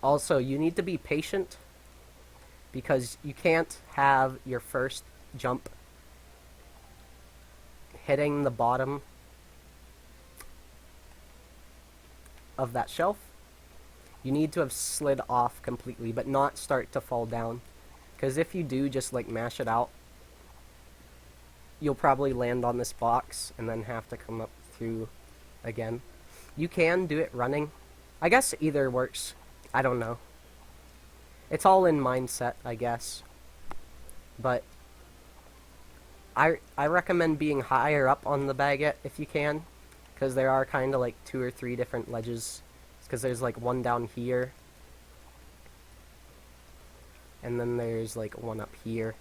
Also, you need to be patient because you can't have your first jump hitting the bottom of that shelf. You need to have slid off completely, but not start to fall down. Because if you do just like mash it out, you'll probably land on this box and then have to come up through again. You can do it running. I guess either works. I don't know. It's all in mindset, I guess. But I recommend being higher up on the baguette if you can, because there are kind of like 2 or 3 different ledges. Because there's like one down here, and then there's like one up here.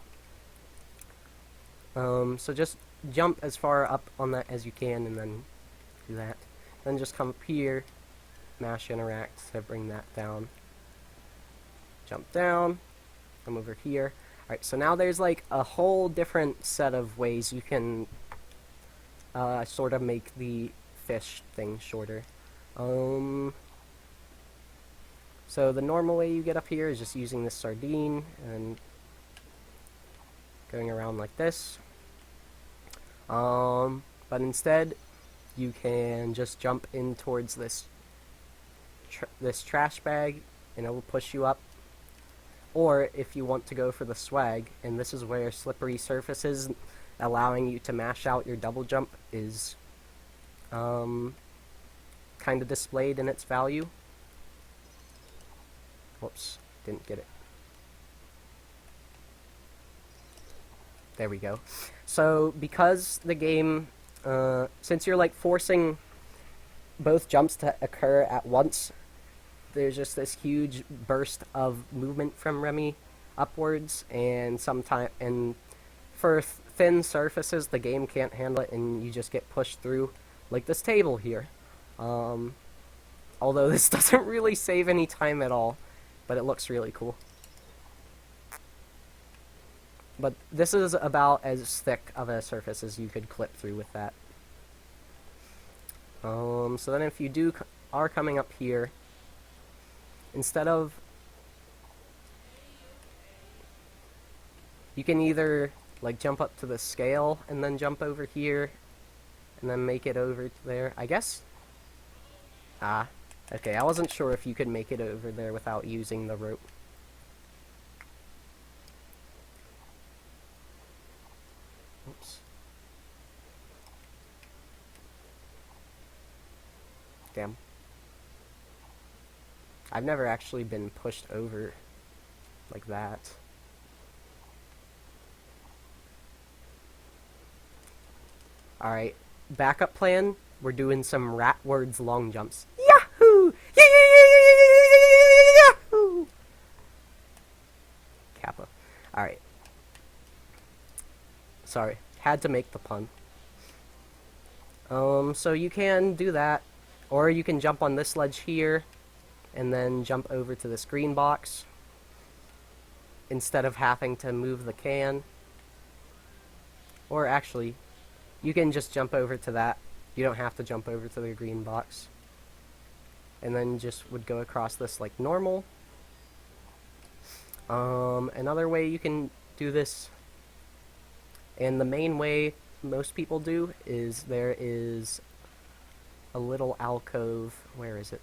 So just jump as far up on that as you can, and then do that. Then just come up here, mash interact to bring that down. Jump down, come over here. Alright, so now there's like a whole different set of ways you can sort of make the fish thing shorter. So the normal way you get up here is just using this sardine and going around like this. But instead, you can just jump in towards this trash bag, and it will push you up. Or if you want to go for the swag, and this is where slippery surfaces allowing you to mash out your double jump is kind of displayed in its value. Whoops, didn't get it. There we go. So because the game, since you're like forcing both jumps to occur at once, there's just this huge burst of movement from Remy upwards, and for thin surfaces the game can't handle it, and you just get pushed through, like this table here. Although this doesn't really save any time at all, but it looks really cool. But this is about as thick of a surface as you could clip through with that. So then if you are coming up here, instead of, you can either like jump up to the scale and then jump over here and then make it over to there, I guess. Okay, I wasn't sure if you could make it over there without using the rope. Oops. Damn. I've never actually been pushed over like that. Alright, backup plan. We're doing some rat words long jumps. Yahoo! Yahoo! Kappa. Alright. Sorry, had to make the pun. So you can do that, or you can jump on this ledge here, and then jump over to this green box, instead of having to move the can. Or actually, you can just jump over to that. You don't have to jump over to the green box. And then just would go across this like normal. Another way you can do this, and the main way most people do, is there is a little alcove. Where is it?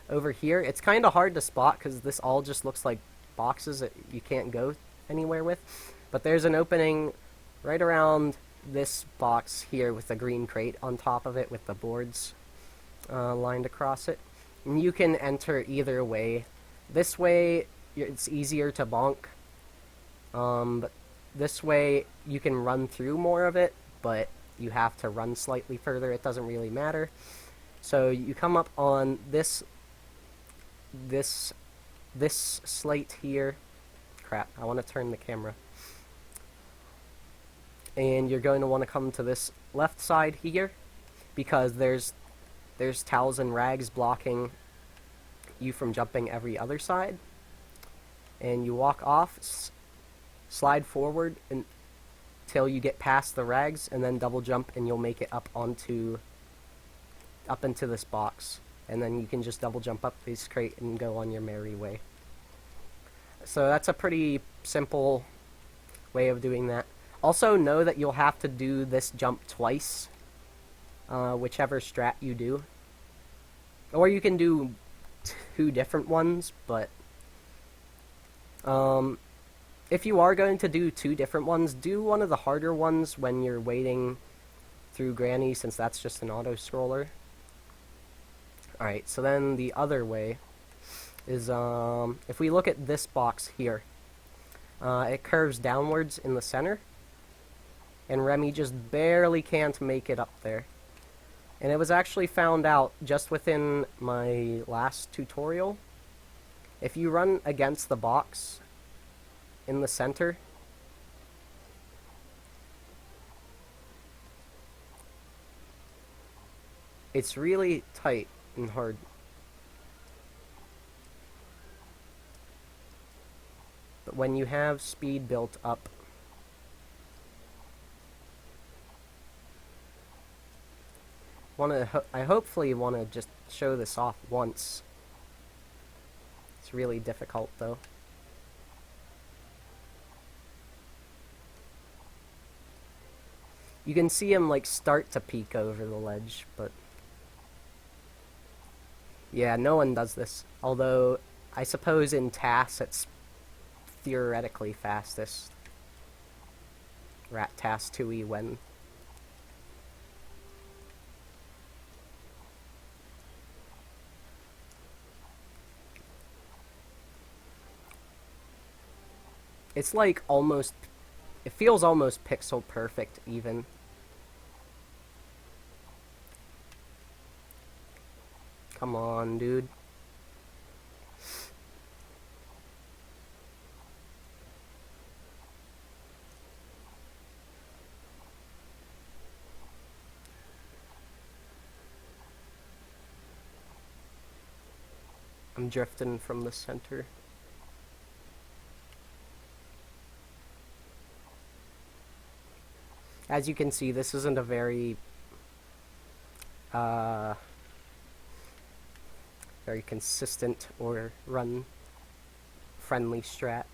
Over here. It's kind of hard to spot because this all just looks like boxes that you can't go anywhere with. But there's an opening right around this box here with the green crate on top of it with the boards lined across it. And you can enter either way. This way, it's easier to bonk. But this way, you can run through more of it, but you have to run slightly further. It doesn't really matter. So you come up on this slate here. Crap, I want to turn the camera. And you're going to want to come to this left side here, because there's towels and rags blocking you from jumping every other side. And you walk off, slide forward until you get past the rags, and then double jump, and you'll make it up into this box. and then you can just double jump up this crate and go on your merry way. So that's a pretty simple way of doing that. Also know that you'll have to do this jump twice, whichever strat you do. Or you can do 2 different ones, but if you are going to do 2 different ones, do one of the harder ones when you're wading through Granny, since that's just an auto-scroller. Alright, so then the other way is, if we look at this box here, it curves downwards in the center, and Remy just barely can't make it up there. And it was actually found out just within my last tutorial. If you run against the box in the center, it's really tight and hard. But when you have speed built up, I hopefully want to just show this off once. It's really difficult though. You can see him like start to peek over the ledge, but yeah, no one does this. Although I suppose in TAS it's theoretically fastest. Rat TAS 2E when. It's like almost, it feels almost pixel perfect even. Come on, dude. I'm drifting from the center. As you can see, this isn't a very consistent or run friendly strat.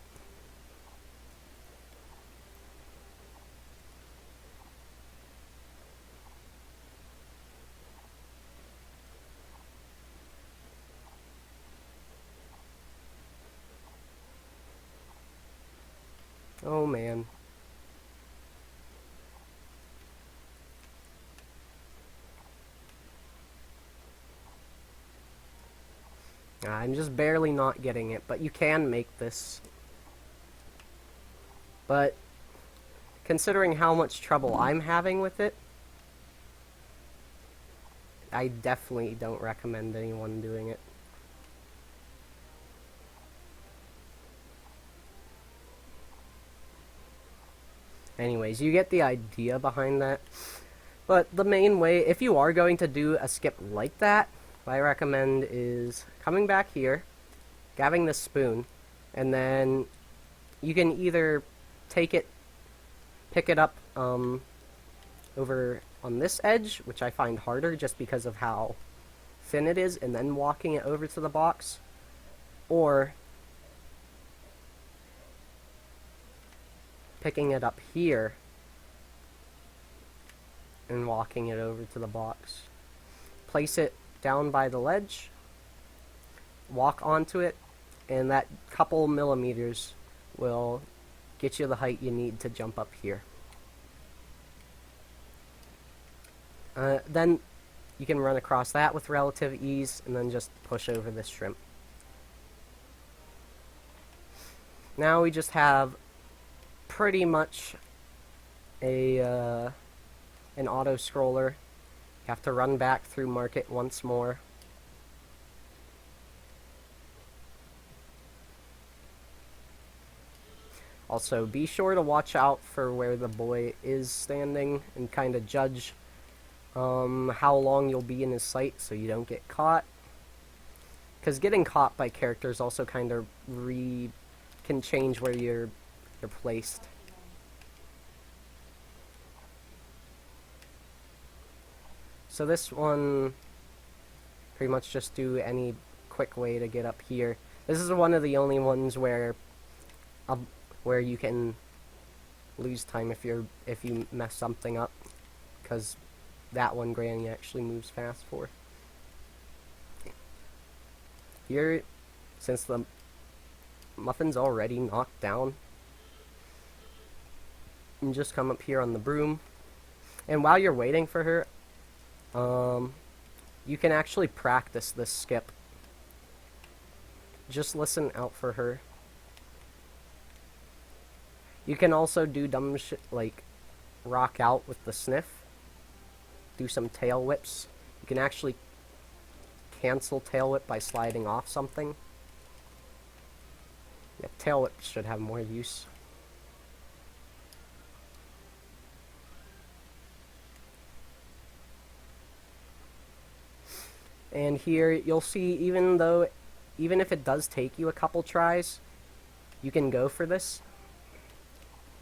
Oh man. I'm just barely not getting it, but you can make this. But considering how much trouble I'm having with it, I definitely don't recommend anyone doing it. Anyways, you get the idea behind that. But the main way, if you are going to do a skip like that, what I recommend is coming back here, grabbing this spoon, and then you can either pick it up over on this edge, which I find harder just because of how thin it is, and then walking it over to the box, or picking it up here and walking it over to the box. Place it down by the ledge, walk onto it, and that couple millimeters will get you the height you need to jump up here. Then you can run across that with relative ease and then just push over this shrimp. Now we just have pretty much an auto scroller. You have to run back through market once more. Also, be sure to watch out for where the boy is standing and kind of judge how long you'll be in his sight so you don't get caught. Because getting caught by characters also kind of can change where you're placed. So this one, pretty much just do any quick way to get up here. This is one of the only ones where you can lose time if you mess something up, because that one Granny actually moves fast for. Here, since the muffin's already knocked down, you just come up here on the broom, and while you're waiting for her, you can actually practice this skip. Just listen out for her. You can also do dumb shit like rock out with the sniff, do some tail whips. You can actually cancel tail whip by sliding off something. Yeah, tail whip should have more use. And here you'll see, even if it does take you a couple tries, you can go for this,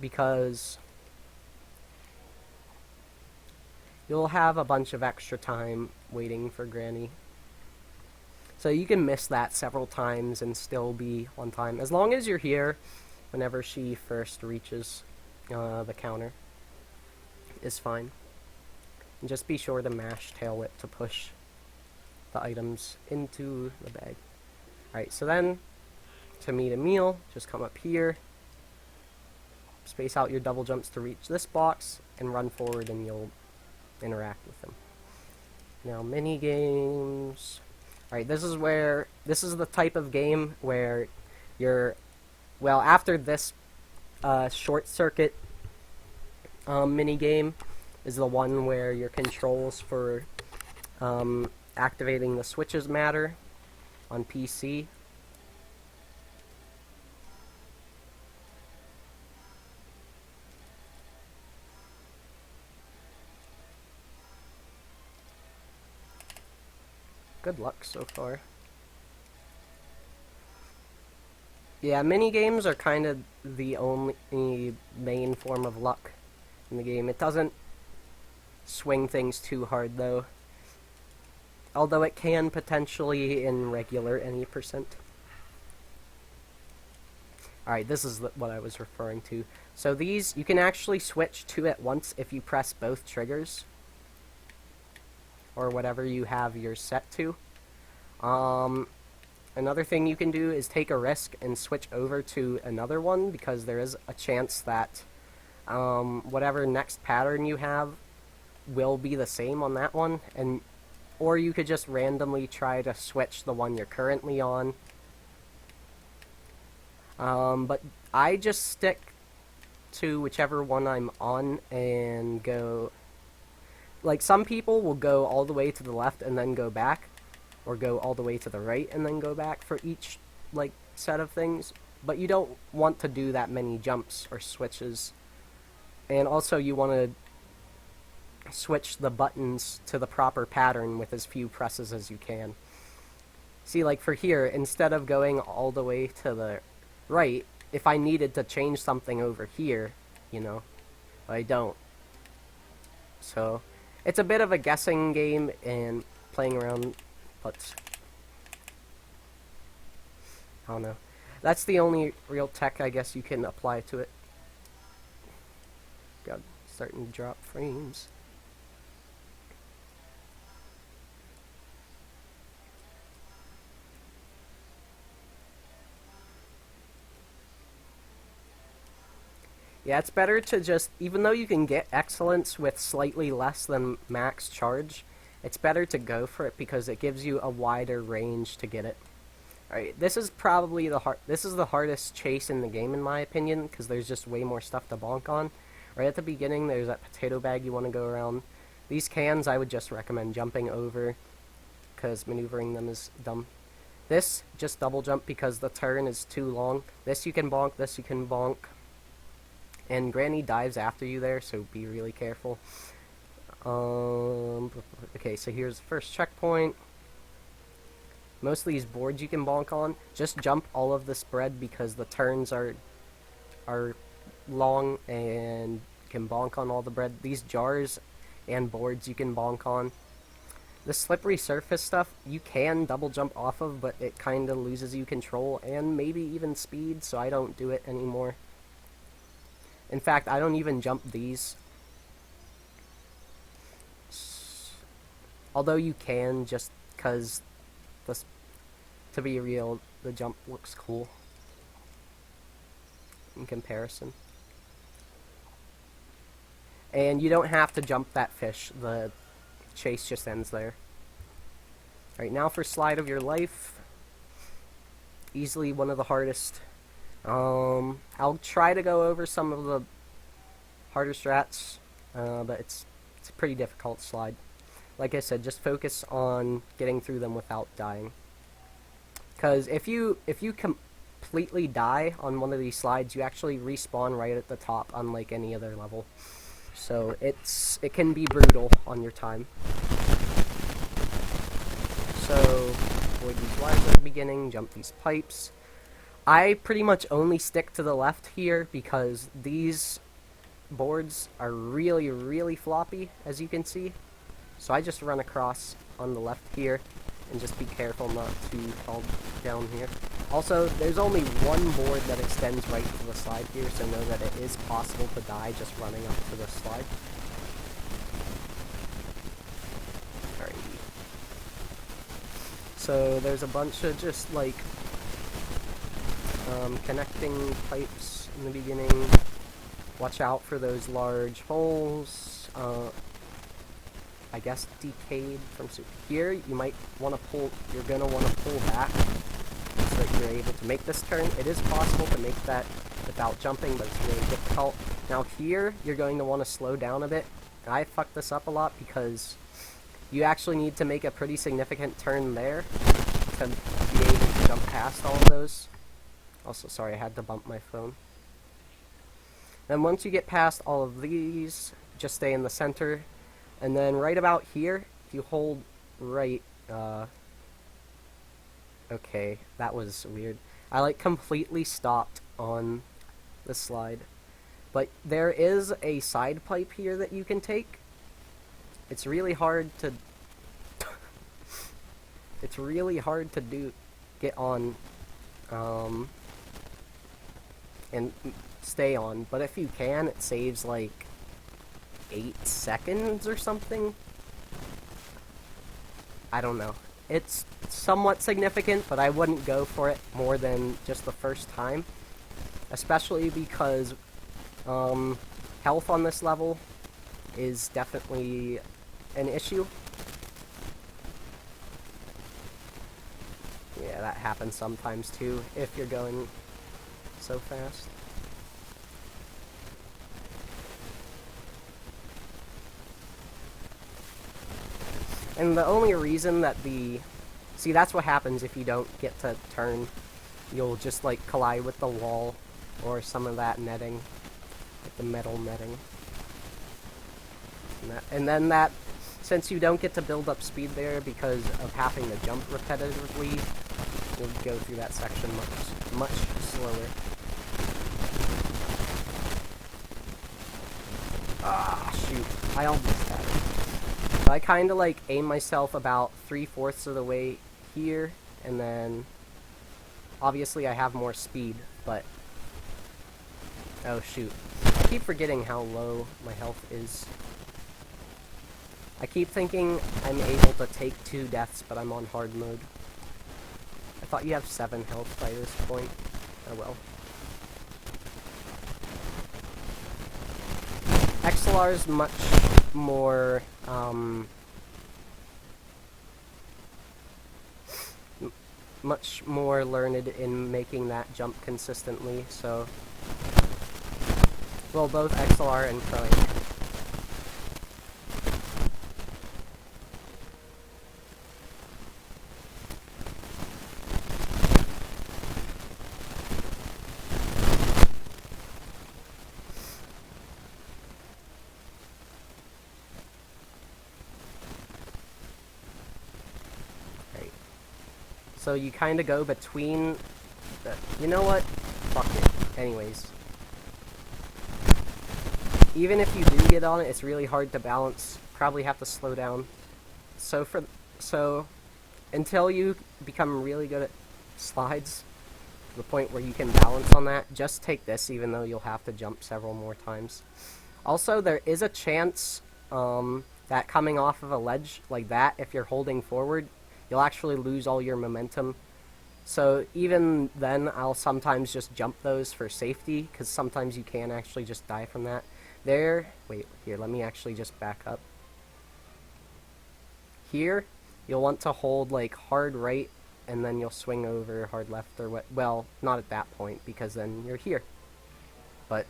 because you'll have a bunch of extra time waiting for Granny. So you can miss that several times and still be on time, as long as you're here whenever she first reaches the counter is fine. And just be sure to mash tail whip to push the items into the bag. Alright, so then to meet a meal, just come up here, space out your double jumps to reach this box, and run forward and you'll interact with them. Now, mini games. Alright, this is the type of game where after this short circuit mini game is the one where your controls for activating the switches matter on PC. Good luck so far. Yeah, mini games are kind of the only main form of luck in the game. It doesn't swing things too hard though, although it can potentially in regular any percent. Alright, this is what I was referring to. So these, you can actually switch two at once if you press both triggers, or whatever you have yours set to. Another thing you can do is take a risk and switch over to another one, because there is a chance that whatever next pattern you have will be the same on that one, or you could just randomly try to switch the one you're currently on. But I just stick to whichever one I'm on and go. Like, some people will go all the way to the left and then go back, or go all the way to the right and then go back for each, like, set of things. But you don't want to do that many jumps or switches. And also you want to switch the buttons to the proper pattern with as few presses as you can. See, like for here, instead of going all the way to the right, if I needed to change something over here, you know, I don't. So it's a bit of a guessing game and playing around, but I don't know. That's the only real tech I guess you can apply to it. God, starting to drop frames. Yeah, it's better to just, even though you can get excellence with slightly less than max charge, it's better to go for it because it gives you a wider range to get it. Alright, this is probably this is the hardest chase in the game in my opinion, because there's just way more stuff to bonk on. Right at the beginning, there's that potato bag you want to go around. These cans, I would just recommend jumping over, because maneuvering them is dumb. This, just double jump because the turn is too long. This you can bonk, this you can bonk. And Granny dives after you there, so be really careful. Okay, so here's the first checkpoint. Most of these boards you can bonk on. Just jump all of the spread because the turns are long and you can bonk on all the bread. These jars and boards you can bonk on. The slippery surface stuff, you can double jump off of, but it kind of loses you control and maybe even speed, so I don't do it anymore. In fact, I don't even jump these. Although you can, just because, to be real, the jump looks cool in comparison. And you don't have to jump that fish. The chase just ends there. Alright, now for slide of your life. Easily one of the hardest. I'll try to go over some of the harder strats, but it's a pretty difficult slide. Like I said, just focus on getting through them without dying. Because if you completely die on one of these slides, you actually respawn right at the top, unlike any other level. So it can be brutal on your time. So avoid these wires at the beginning, jump these pipes. I pretty much only stick to the left here because these boards are really, really floppy, as you can see. So I just run across on the left here and just be careful not to fall down here. Also, there's only one board that extends right to the slide here, so know that it is possible to die just running up to the slide. Alrighty. So there's a bunch of just like connecting pipes in the beginning. Watch out for those large holes. I guess decayed from here. You might want to pull. You're gonna want to pull back so that you're able to make this turn. It is possible to make that without jumping, but it's really difficult. Now here, you're going to want to slow down a bit. I fucked this up a lot because you actually need to make a pretty significant turn there to be able to jump past all of those. Also, sorry, I had to bump my phone. Then once you get past all of these, just stay in the center. And then right about here, if you hold right, okay, that was weird. I like completely stopped on the slide. But there is a side pipe here that you can take. It's really hard to it's really hard to get on and stay on, but if you can, it saves like 8 seconds or something. I don't know. It's somewhat significant, but I wouldn't go for it more than just the first time, especially because health on this level is definitely an issue. Yeah, that happens sometimes too if you're going so fast. And the only reason that see, that's what happens if you don't get to turn. You'll just like collide with the wall or some of that netting, like the metal netting. And then that, since you don't get to build up speed there because of having to jump repetitively, you'll go through that section much slower. Ah, shoot. I almost had it. So I kind of like aim myself about 3/4 of the way here, and then obviously I have more speed, but oh shoot. I keep forgetting how low my health is. I keep thinking I'm able to take 2 deaths, but I'm on hard mode. I thought you have 7 health by this point. Oh well. XLR is much more, much more learned in making that jump consistently, so, well, both XLR and Crowing. So you kind of go between you know what? Fuck it. Anyways. Even if you do get on it, it's really hard to balance. Probably have to slow down. So until you become really good at slides, to the point where you can balance on that, just take this, even though you'll have to jump several more times. Also, there is a chance that coming off of a ledge like that, if you're holding forward, you'll actually lose all your momentum. So even then, I'll sometimes just jump those for safety, because sometimes you can actually just die from that. Wait, here, let me actually just back up. Here, you'll want to hold like hard right, and then you'll swing over hard left, or what? Well, not at that point, because then you're here. But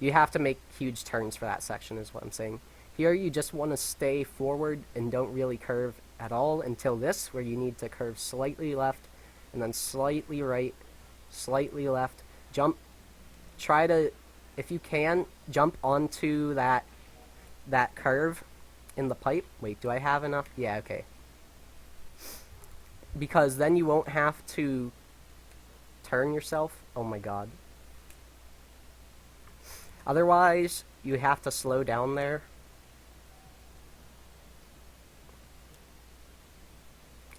you have to make huge turns for that section, is what I'm saying. Here, you just want to stay forward and don't really curve at all until this, where you need to curve slightly left, and then slightly right, slightly left. Jump. Try to, if you can, jump onto that curve in the pipe. Wait, do I have enough? Yeah, okay. Because then you won't have to turn yourself. Oh my god. Otherwise, you have to slow down there.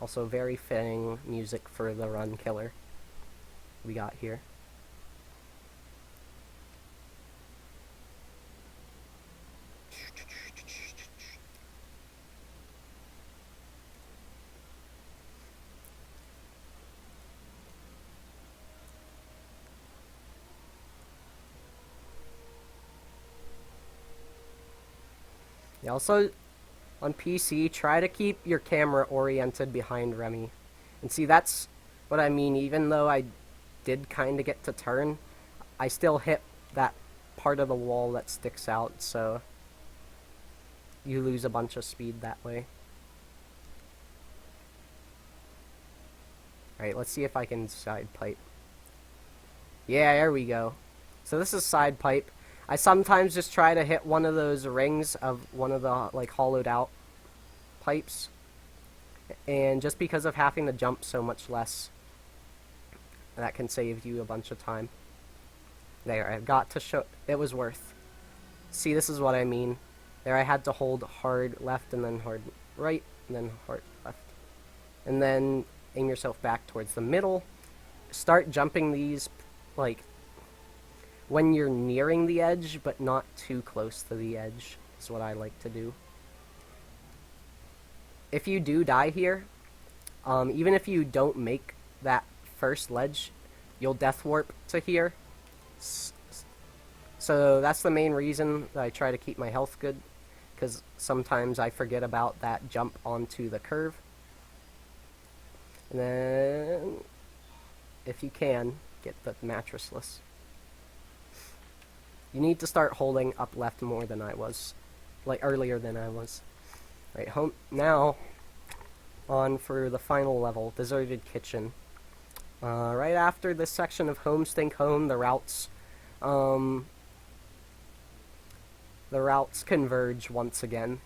Also, very fitting music for the run killer we got here. You also, on PC, try to keep your camera oriented behind Remy. And see, that's what I mean. Even though I did kind of get to turn, I still hit that part of the wall that sticks out, so you lose a bunch of speed that way. Alright, let's see if I can side pipe. Yeah, there we go. So this is side pipe. I sometimes just try to hit one of those rings of one of the, like, hollowed out pipes. And just because of having to jump so much less, that can save you a bunch of time. There, I've got to show, it was worth. See, this is what I mean. There I had to hold hard left and then hard right and then hard left. And then aim yourself back towards the middle. Start jumping these, like, when you're nearing the edge, but not too close to the edge, is what I like to do. If you do die here, even if you don't make that first ledge, you'll death warp to here. So that's the main reason that I try to keep my health good, because sometimes I forget about that jump onto the curve. And then, if you can, get the mattressless. You need to start holding up left more than I was, like earlier than I was. Right, home now. On for the final level, Deserted Kitchen. Right after this section of Home Stink Home, the routes converge once again.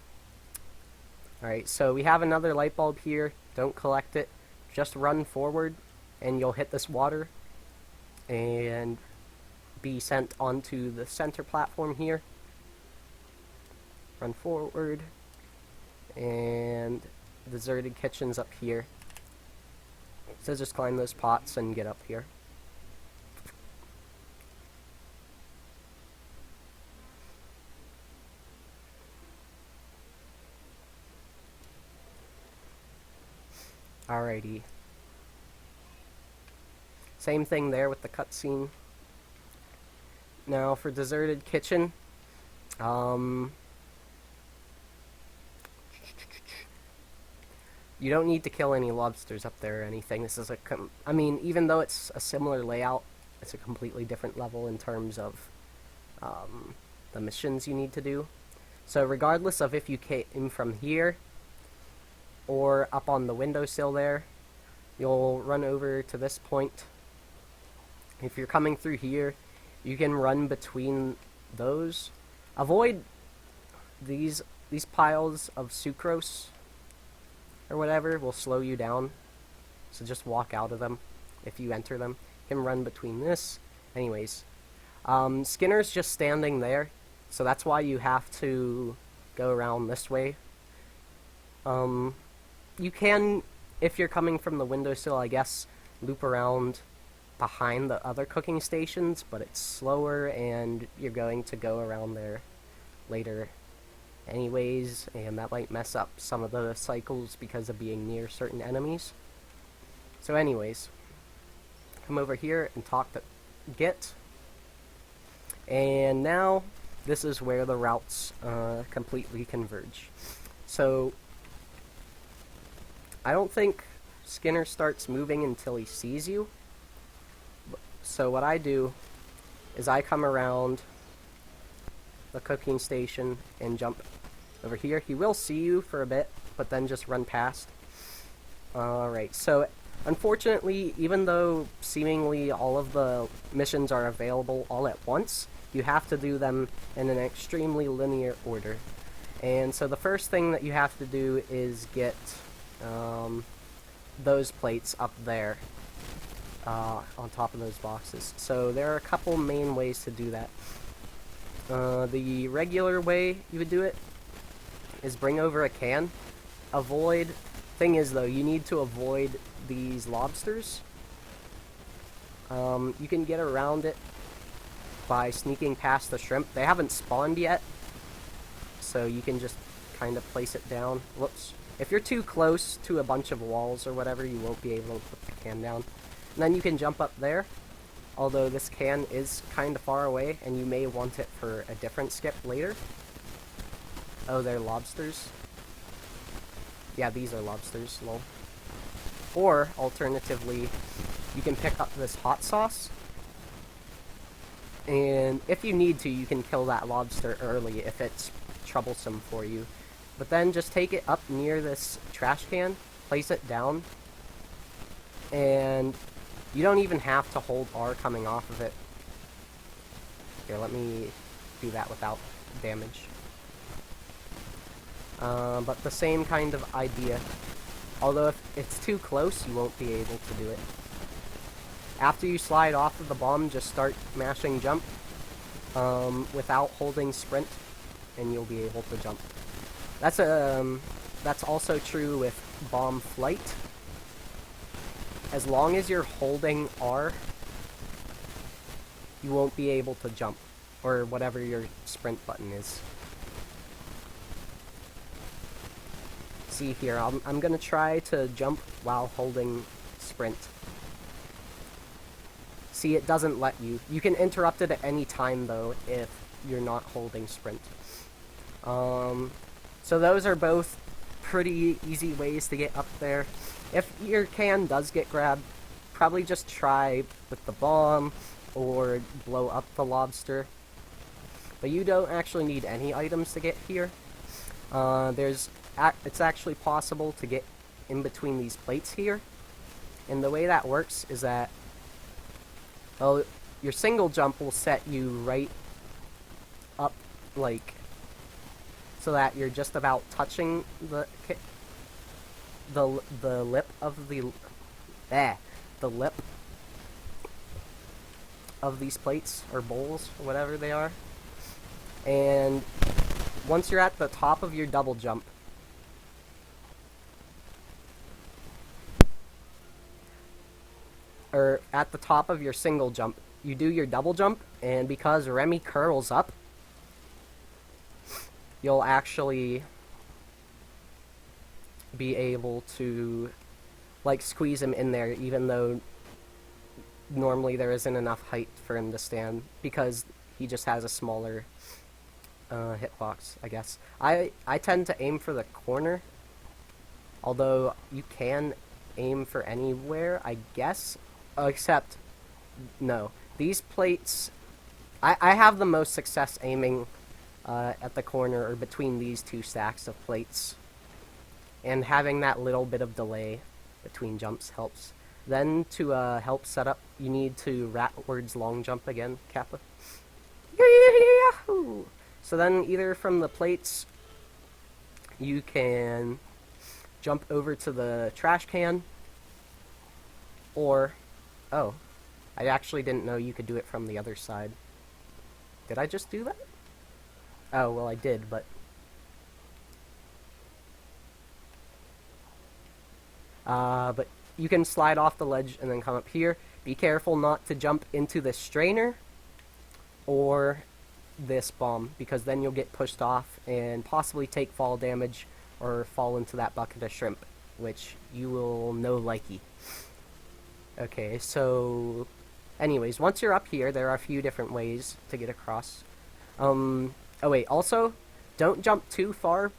Alright, so we have another light bulb here. Don't collect it. Just run forward, and you'll hit this water, and be sent onto the center platform here. Run forward, and Deserted Kitchen's up here. So just climb those pots and get up here. Alrighty. Same thing there with the cutscene. Now for Deserted Kitchen, you don't need to kill any lobsters up there or anything. This is I mean, even though it's a similar layout, it's a completely different level in terms of the missions you need to do. So regardless of if you came from here or up on the windowsill there, you'll run over to this point. If you're coming through here, you can run between those. Avoid these piles of sucrose or whatever will slow you down. So just walk out of them if you enter them. You can run between this. Anyways, Skinner's just standing there, so that's why you have to go around this way. You can, if you're coming from the windowsill, I guess, loop around behind the other cooking stations, but it's slower and you're going to go around there later anyways, and that might mess up some of the cycles because of being near certain enemies. So anyways, come over here and talk to Git, and now this is where the routes completely converge. So I don't think Skinner starts moving until he sees you. So what I do is I come around the cooking station and jump over here. He will see you for a bit, but then just run past. Alright, so unfortunately, even though seemingly all of the missions are available all at once, you have to do them in an extremely linear order. And so the first thing that you have to do is get those plates up there on top of those boxes. So there are a couple main ways to do that. The regular way you would do it is bring over a can. Thing is though, you need to avoid these lobsters. You can get around it by sneaking past the shrimp. They haven't spawned yet, so you can just kind of place it down. Whoops. If you're too close to a bunch of walls or whatever, you won't be able to put the can down. And then you can jump up there, although this can is kind of far away, and you may want it for a different skip later. Oh, they're lobsters? Yeah, these are lobsters, lol. Or, alternatively, you can pick up this hot sauce, and if you need to, you can kill that lobster early if it's troublesome for you. But then just take it up near this trash can, place it down, and you don't even have to hold R coming off of it. Here, let me do that without damage. But the same kind of idea. Although if it's too close, you won't be able to do it. After you slide off of the bomb, just start mashing jump without holding sprint, and you'll be able to jump. That's also true with bomb flight. As long as you're holding R, you won't be able to jump, or whatever your sprint button is. See here, I'm gonna try to jump while holding sprint. See, it doesn't let you. You can interrupt it at any time, though, if you're not holding sprint. So those are both pretty easy ways to get up there. If your can does get grabbed, probably just try with the bomb or blow up the lobster. But you don't actually need any items to get here. It's actually possible to get in between these plates here. And the way that works is that, well, your single jump will set you right up, like, so that you're just about touching the lip of the lip of these plates or bowls or whatever they are. And once you're at the top of your double jump, or at the top of your single jump, you do your double jump, and because Remy curls up, you'll actually be able to, like, squeeze him in there, even though normally there isn't enough height for him to stand, because he just has a smaller hitbox, I guess. I tend to aim for the corner, although you can aim for anywhere, I guess, except, no. These plates, I have the most success aiming at the corner or between these two stacks of plates. And having that little bit of delay between jumps helps. Then to help set up, you need to ratwards long jump again, Kappa. Yahoo! So then either from the plates, you can jump over to the trash can, or, oh, I actually didn't know you could do it from the other side. Did I just do that? Oh, well, I did, but But you can slide off the ledge and then come up here. Be careful not to jump into the strainer or this bomb, because then you'll get pushed off and possibly take fall damage or fall into that bucket of shrimp, which you will no likey. Okay, so anyways, once you're up here, there are a few different ways to get across. Oh wait, also, don't jump too far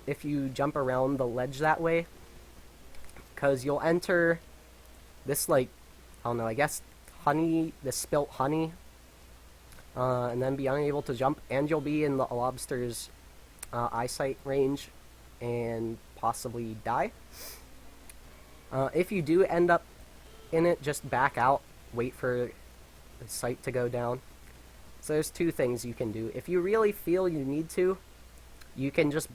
if you jump around the ledge that way, because you'll enter this, like, I don't know, I guess honey, this spilt honey, and then be unable to jump, and you'll be in the lobster's eyesight range and possibly die. If you do end up in it, just back out, wait for the sight to go down. So there's two things you can do. If you really feel you need to, you can just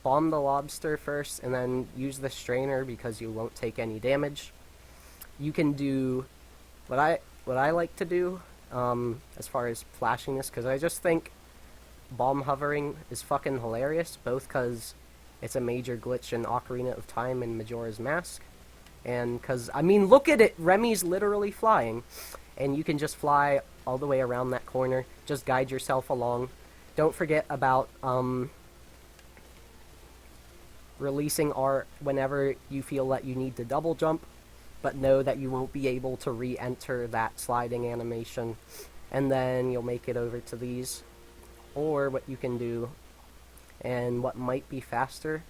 bomb the lobster first and then use the strainer because you won't take any damage. You can do what I like to do as far as flashing this, because I just think bomb hovering is fucking hilarious, both because it's a major glitch in Ocarina of Time and Majora's Mask, and because, I mean, look at it, Remy's literally flying, and you can just fly all the way around that corner. Just guide yourself along. Don't forget about releasing R whenever you feel that you need to double jump, but know that you won't be able to re-enter that sliding animation, and then you'll make it over to these. Or what you can do, and what might be faster,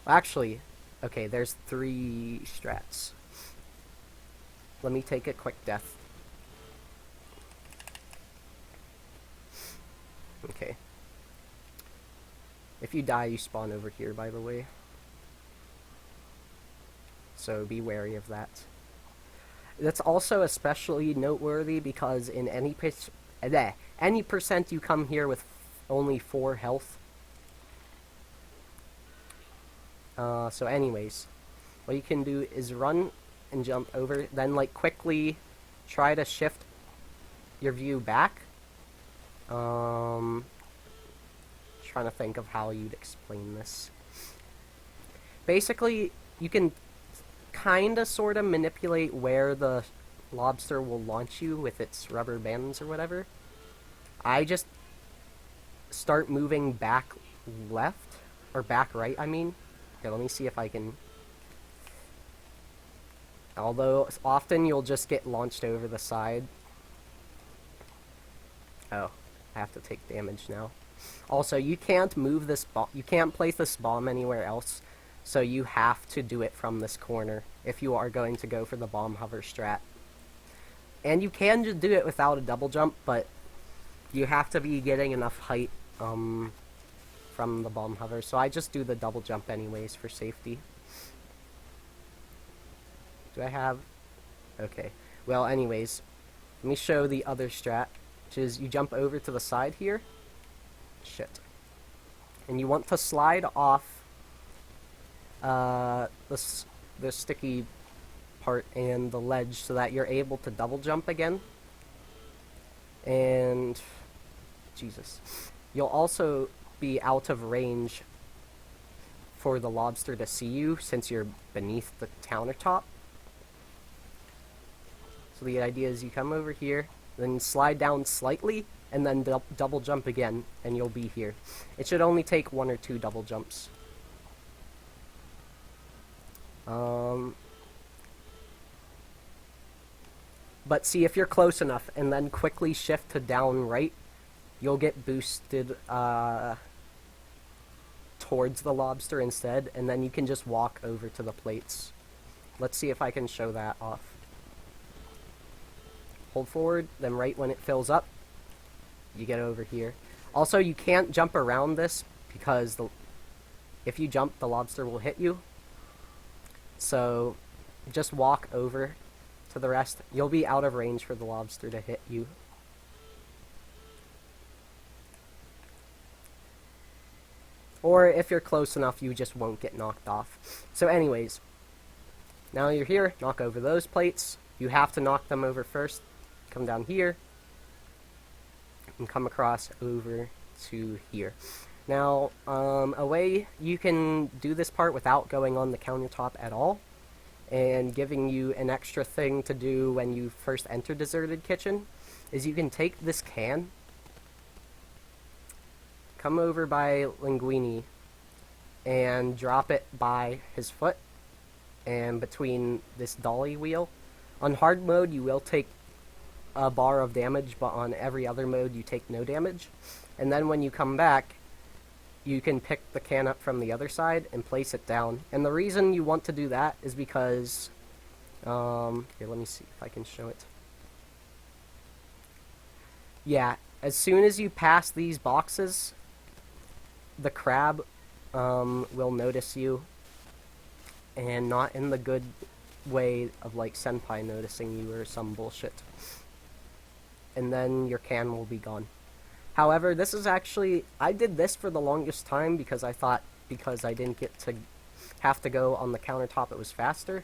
actually, okay, there's 3 strats. Let me take a quick death. Okay. If you die, you spawn over here, by the way. So be wary of that. That's also especially noteworthy because in any percent you come here with only 4 health. So anyways, what you can do is run and jump over, then like quickly try to shift your view back. Trying to think of how you'd explain this. Basically, you can kinda sorta manipulate where the lobster will launch you with its rubber bands or whatever. I just start moving back left, or back right, I mean. Okay, let me see if I can. Although often you'll just get launched over the side. Oh, I have to take damage now. Also, you can't move this bomb. You can't place this bomb anywhere else, so you have to do it from this corner if you are going to go for the bomb hover strat. And you can just do it without a double jump, but you have to be getting enough height from the bomb hover. So I just do the double jump anyways for safety. Do I have? Okay. Well, anyways, let me show the other strat, which is you jump over to the side here. Shit. And you want to slide off the sticky part and the ledge so that you're able to double jump again. And Jesus. You'll also be out of range for the lobster to see you since you're beneath the countertop. So the idea is you come over here, then slide down slightly, and then double jump again, and you'll be here. It should only take 1 or 2 double jumps. But see, if you're close enough, and then quickly shift to down right, you'll get boosted towards the lobster instead, and then you can just walk over to the plates. Let's see if I can show that off. Hold forward, then right when it fills up, you get over here. Also, you can't jump around this because if you jump, the lobster will hit you. So just walk over to the rest. You'll be out of range for the lobster to hit you. Or if you're close enough, you just won't get knocked off. So anyways, now you're here, knock over those plates. You have to knock them over first. Come down here and come across over to here. Now, a way you can do this part without going on the countertop at all, and giving you an extra thing to do when you first enter Deserted Kitchen, is you can take this can, come over by Linguini, and drop it by his foot, and between this dolly wheel. On hard mode, you will take a bar of damage, but on every other mode, you take no damage. And then when you come back, you can pick the can up from the other side and place it down. And the reason you want to do that is because, here, let me see if I can show it. Yeah, as soon as you pass these boxes, the crab will notice you, and not in the good way of like Senpai noticing you or some bullshit. And then your can will be gone. However, this is actually, I did this for the longest time because I thought, because I didn't get to have to go on the countertop, it was faster.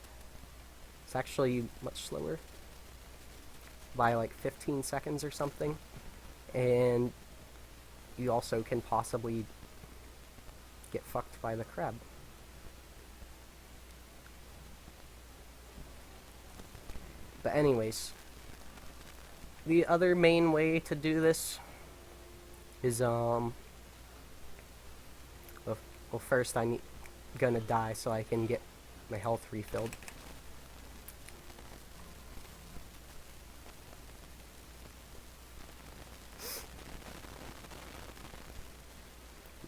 It's actually much slower, by like 15 seconds or something. And you also can possibly get fucked by the crab. But anyways, the other main way to do this is, well, first I'm gonna die so I can get my health refilled.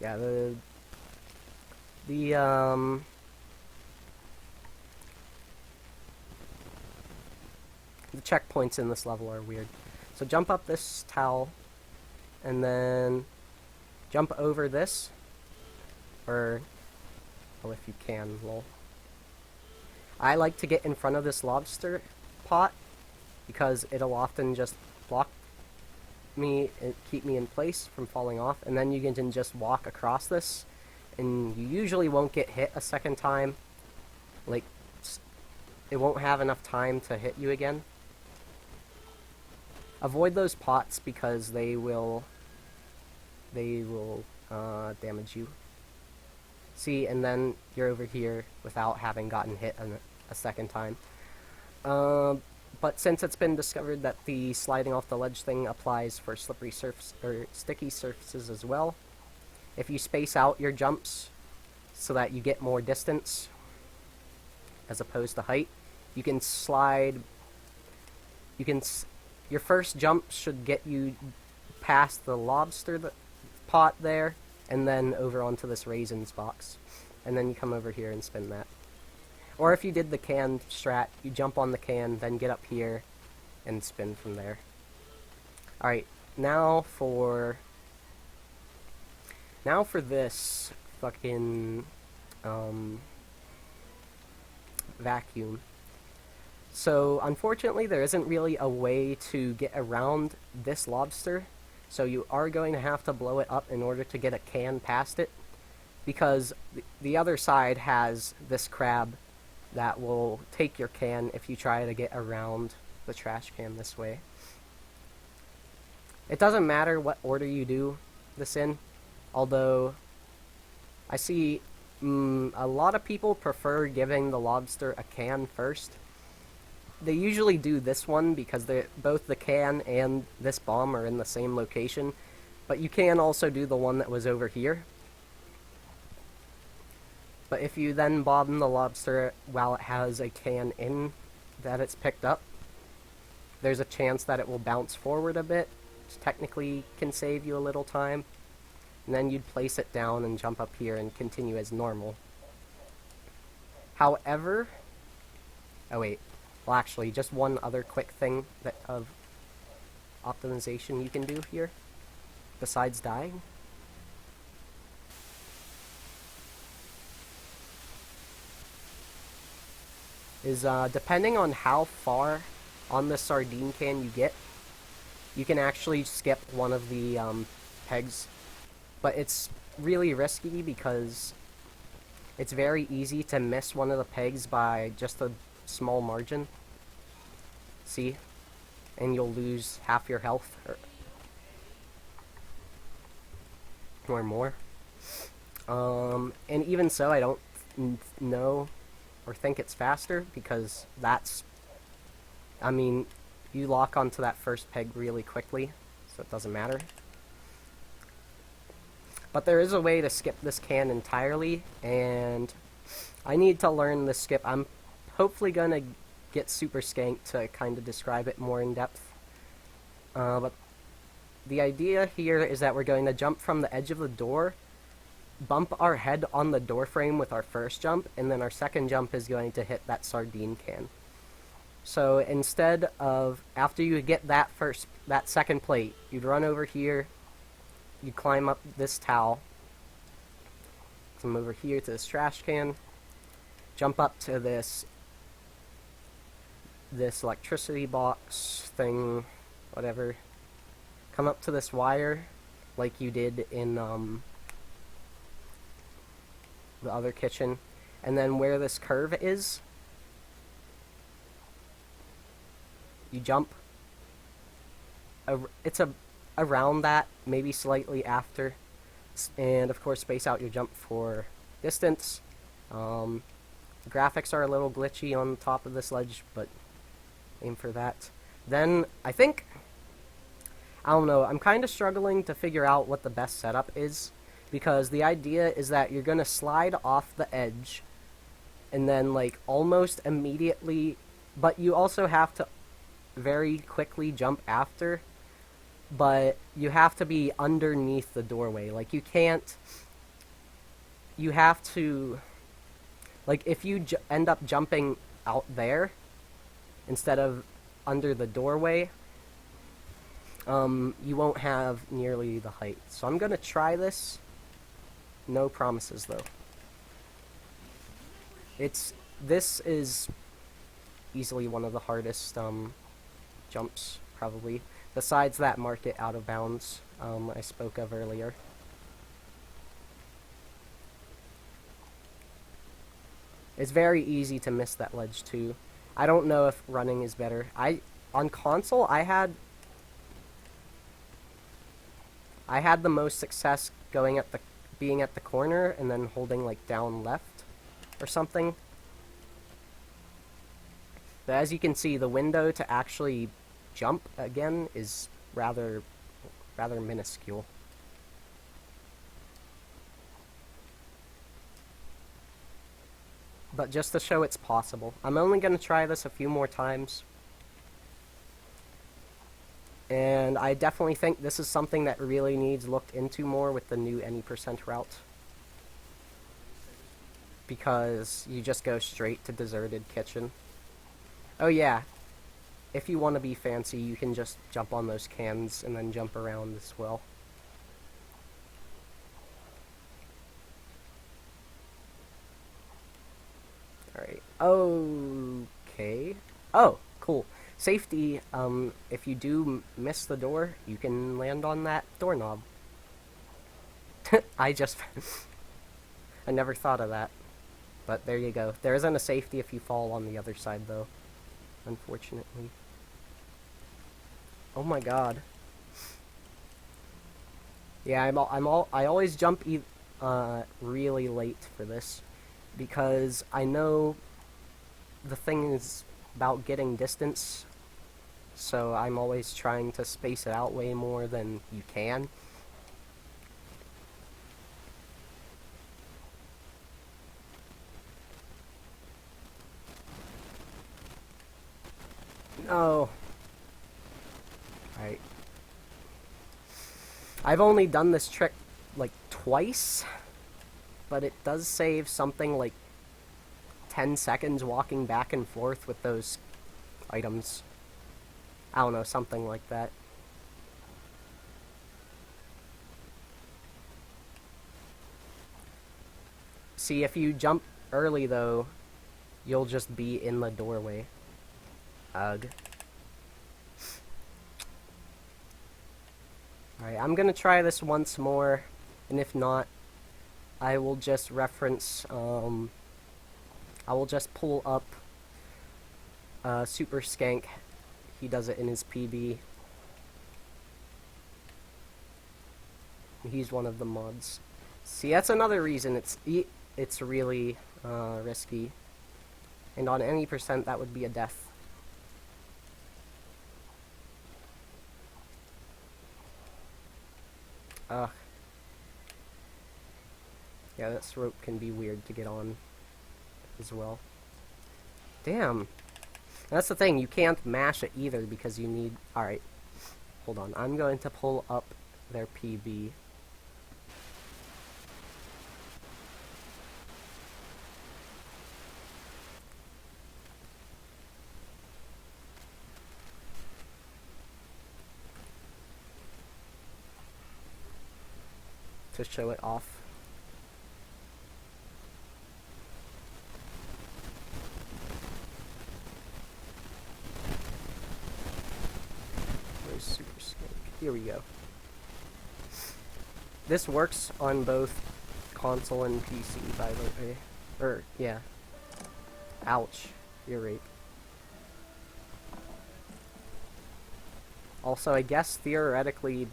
Yeah, the checkpoints in this level are weird. So jump up this towel, and then jump over this, or, well, if you can, lol. I like to get in front of this lobster pot, because it'll often just block me and keep me in place from falling off, and then you can just walk across this, and you usually won't get hit a second time. Like, it won't have enough time to hit you again. Avoid those pots because they will damage you. See, and then you're over here without having gotten hit a second time. But since it's been discovered that the sliding off the ledge thing applies for slippery surface or sticky surfaces as well, if you space out your jumps so that you get more distance as opposed to height, you can slide. Your first jump should get you past the lobster pot there, and then over onto this raisins box. And then you come over here and spin that. Or if you did the can strat, you jump on the can, then get up here, and spin from there. Alright, now for this fucking vacuum. So, unfortunately, there isn't really a way to get around this lobster, so you are going to have to blow it up in order to get a can past it, because the other side has this crab that will take your can if you try to get around the trash can this way. It doesn't matter what order you do this in, although I see a lot of people prefer giving the lobster a can first. They usually do this one because both the can and this bomb are in the same location, but you can also do the one that was over here. But if you then bomb the lobster while it has a can in that it's picked up, there's a chance that it will bounce forward a bit, which technically can save you a little time. And then you'd place it down and jump up here and continue as normal. However, oh wait, well actually, just one other quick thing of optimization you can do here, besides dying. Is depending on how far on the sardine can you get, you can actually skip one of the pegs. But it's really risky because it's very easy to miss one of the pegs by just a small margin. See? And you'll lose half your health or more. And even so, I don't know or think it's faster because I mean, you lock onto that first peg really quickly, so it doesn't matter. But there is a way to skip this can entirely, and I need to learn the skip. I'm hopefully gonna get Super Skank to kind of describe it more in depth. But the idea here is that we're going to jump from the edge of the door, bump our head on the door frame with our first jump, and then our second jump is going to hit that sardine can. So instead of, after you get that second plate, you'd run over here, you'd climb up this towel, come over here to this trash can, jump up to this electricity box thing, whatever, come up to this wire, like you did in, the other kitchen, and then where this curve is, you jump. It's around that, maybe slightly after, and of course space out your jump for distance. The graphics are a little glitchy on the top of this ledge, but aim for that. Then I don't know, I'm kind of struggling to figure out what the best setup is, because the idea is that you're going to slide off the edge and then like almost immediately, but you also have to very quickly jump after, but you have to be underneath the doorway. Like you have to, like if you end up jumping out there instead of under the doorway, you won't have nearly the height. So I'm gonna try this. No promises though. This is easily one of the hardest jumps, probably, besides that mark it out of bounds I spoke of earlier. It's very easy to miss that ledge too. I don't know if running is better. On console I had the most success being at the corner and then holding like down left or something. But as you can see, the window to actually jump again is rather minuscule. But just to show it's possible, I'm only going to try this a few more times. And I definitely think this is something that really needs looked into more with the new any % route. Because you just go straight to deserted kitchen. Oh yeah, if you want to be fancy, you can just jump on those cans and then jump around as well. Alright, okay. Oh, cool. Safety, if you do miss the door, you can land on that doorknob. I never thought of that. But there you go. There isn't a safety if you fall on the other side, though. Unfortunately. Oh my god. Yeah, I always jump really late for this, because I know the thing is about getting distance, so I'm always trying to space it out way more than you can. No. Alright. I've only done this trick like twice, but it does save something like 10 seconds walking back and forth with those items. I don't know, something like that. See, if you jump early though, you'll just be in the doorway. Ugh. Alright, I'm gonna try this once more, and if not, I will just reference, I will just pull up Super Skank. He does it in his PB. He's one of the mods. See, that's another reason it's really risky. And on any percent, that would be a death. Ugh. Yeah, this rope can be weird to get on as well. Damn. That's the thing, you can't mash it either because you need... Alright, hold on. I'm going to pull up their PB. To show it off. Where's Super Snake? Here we go. This works on both console and PC, by the way. Yeah. Ouch. You're right. Also, I guess theoretically,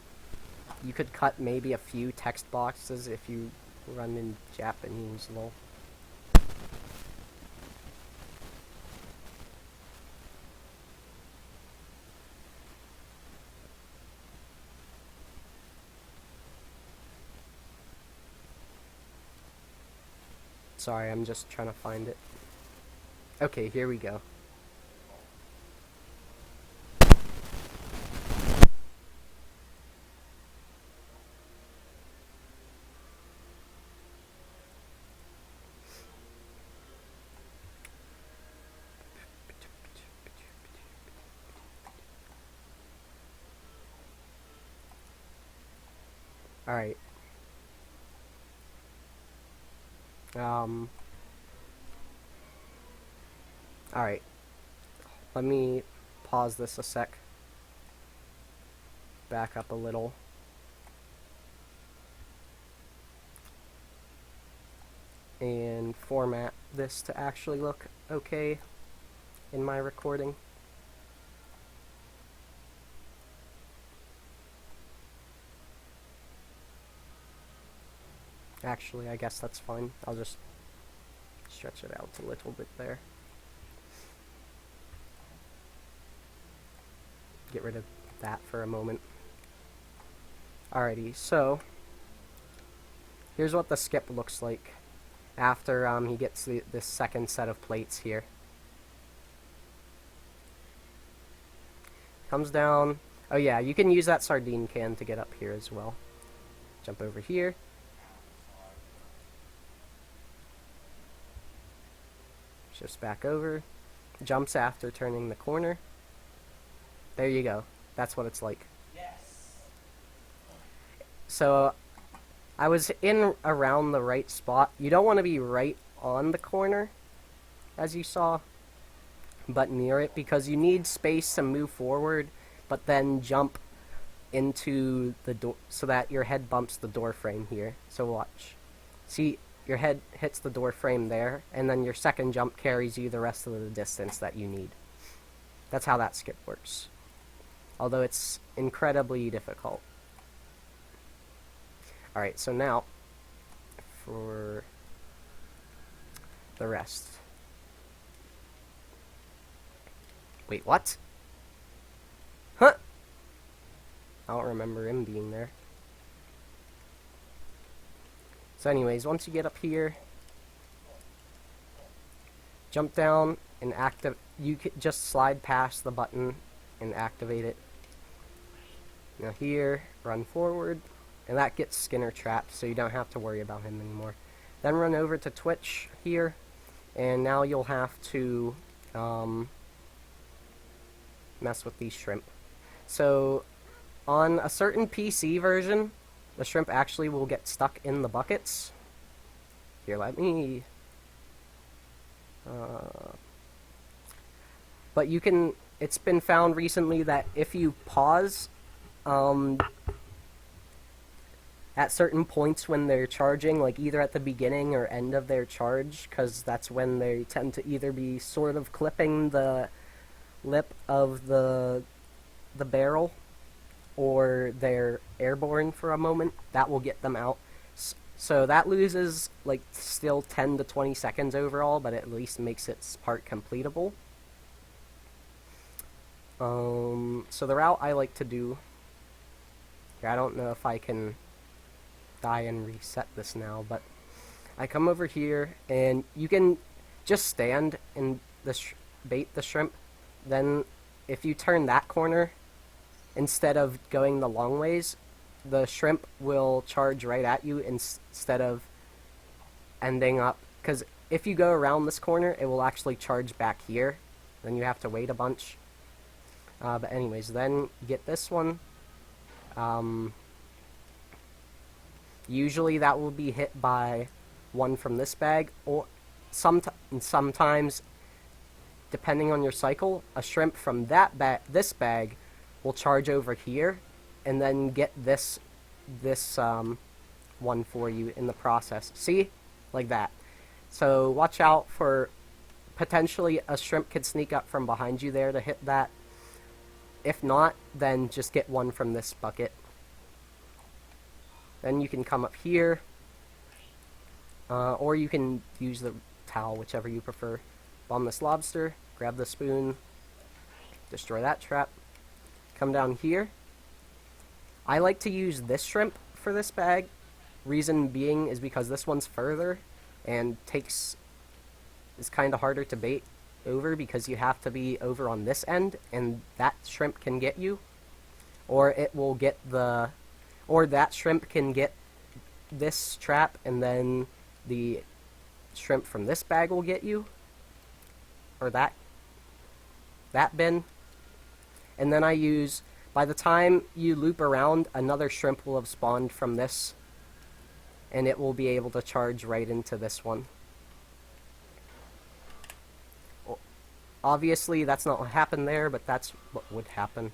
you could cut maybe a few text boxes if you run in Japanese, lol. Sorry, I'm just trying to find it. Okay, here we go. Alright. Alright. Let me pause this a sec. Back up a little. And format this to actually look okay in my recording. Actually, I guess that's fine. I'll just stretch it out a little bit there. Get rid of that for a moment. Alrighty, so here's what the skip looks like after he gets this second set of plates here. Comes down. Oh yeah, you can use that sardine can to get up here as well. Jump over here. Shifts back over. Jumps after turning the corner. There you go. That's what it's like. Yes. So, I was in around the right spot. You don't want to be right on the corner, as you saw, but near it, because you need space to move forward, but then jump into the door, so that your head bumps the door frame here. So watch. See, your head hits the door frame there, and then your second jump carries you the rest of the distance that you need. That's how that skip works. Although it's incredibly difficult. Alright, so now, for the rest. Wait, what? Huh? I don't remember him being there. So anyways, once you get up here, jump down and you can just slide past the button and activate it. Now here, run forward, and that gets Skinner trapped, so you don't have to worry about him anymore. Then run over to Twitch here, and now you'll have to mess with these shrimp. So on a certain PC version, the shrimp actually will get stuck in the buckets. Here, let me... but you can... It's been found recently that if you pause at certain points when they're charging, like either at the beginning or end of their charge, because that's when they tend to either be sort of clipping the lip of the barrel, or they're airborne for a moment, that will get them out. So that loses like still 10 to 20 seconds overall, but at least makes its part completable. So the route I like to do here, I don't know if I can die and reset this now, but I come over here and you can just stand and bait the shrimp. Then if you turn that corner instead of going the long ways, the shrimp will charge right at you instead of ending up, because if you go around this corner, it will actually charge back here. Then you have to wait a bunch. But anyways, then you get this one. Usually that will be hit by one from this bag, or sometimes, depending on your cycle, a shrimp from this bag will charge over here, and then get this one for you in the process. See? Like that. So watch out for, potentially a shrimp could sneak up from behind you there to hit that. If not, then just get one from this bucket. Then you can come up here, or you can use the towel, whichever you prefer. Bomb this lobster, grab the spoon, destroy that trap, come down here. I like to use this shrimp for this bag. Reason being is because this one's further and is kind of harder to bait over, because you have to be over on this end, and that shrimp can get you, or that shrimp can get this trap, and then the shrimp from this bag will get you, or that bin. And then by the time you loop around, another shrimp will have spawned from this, and it will be able to charge right into this one. Obviously, that's not what happened there, but that's what would happen.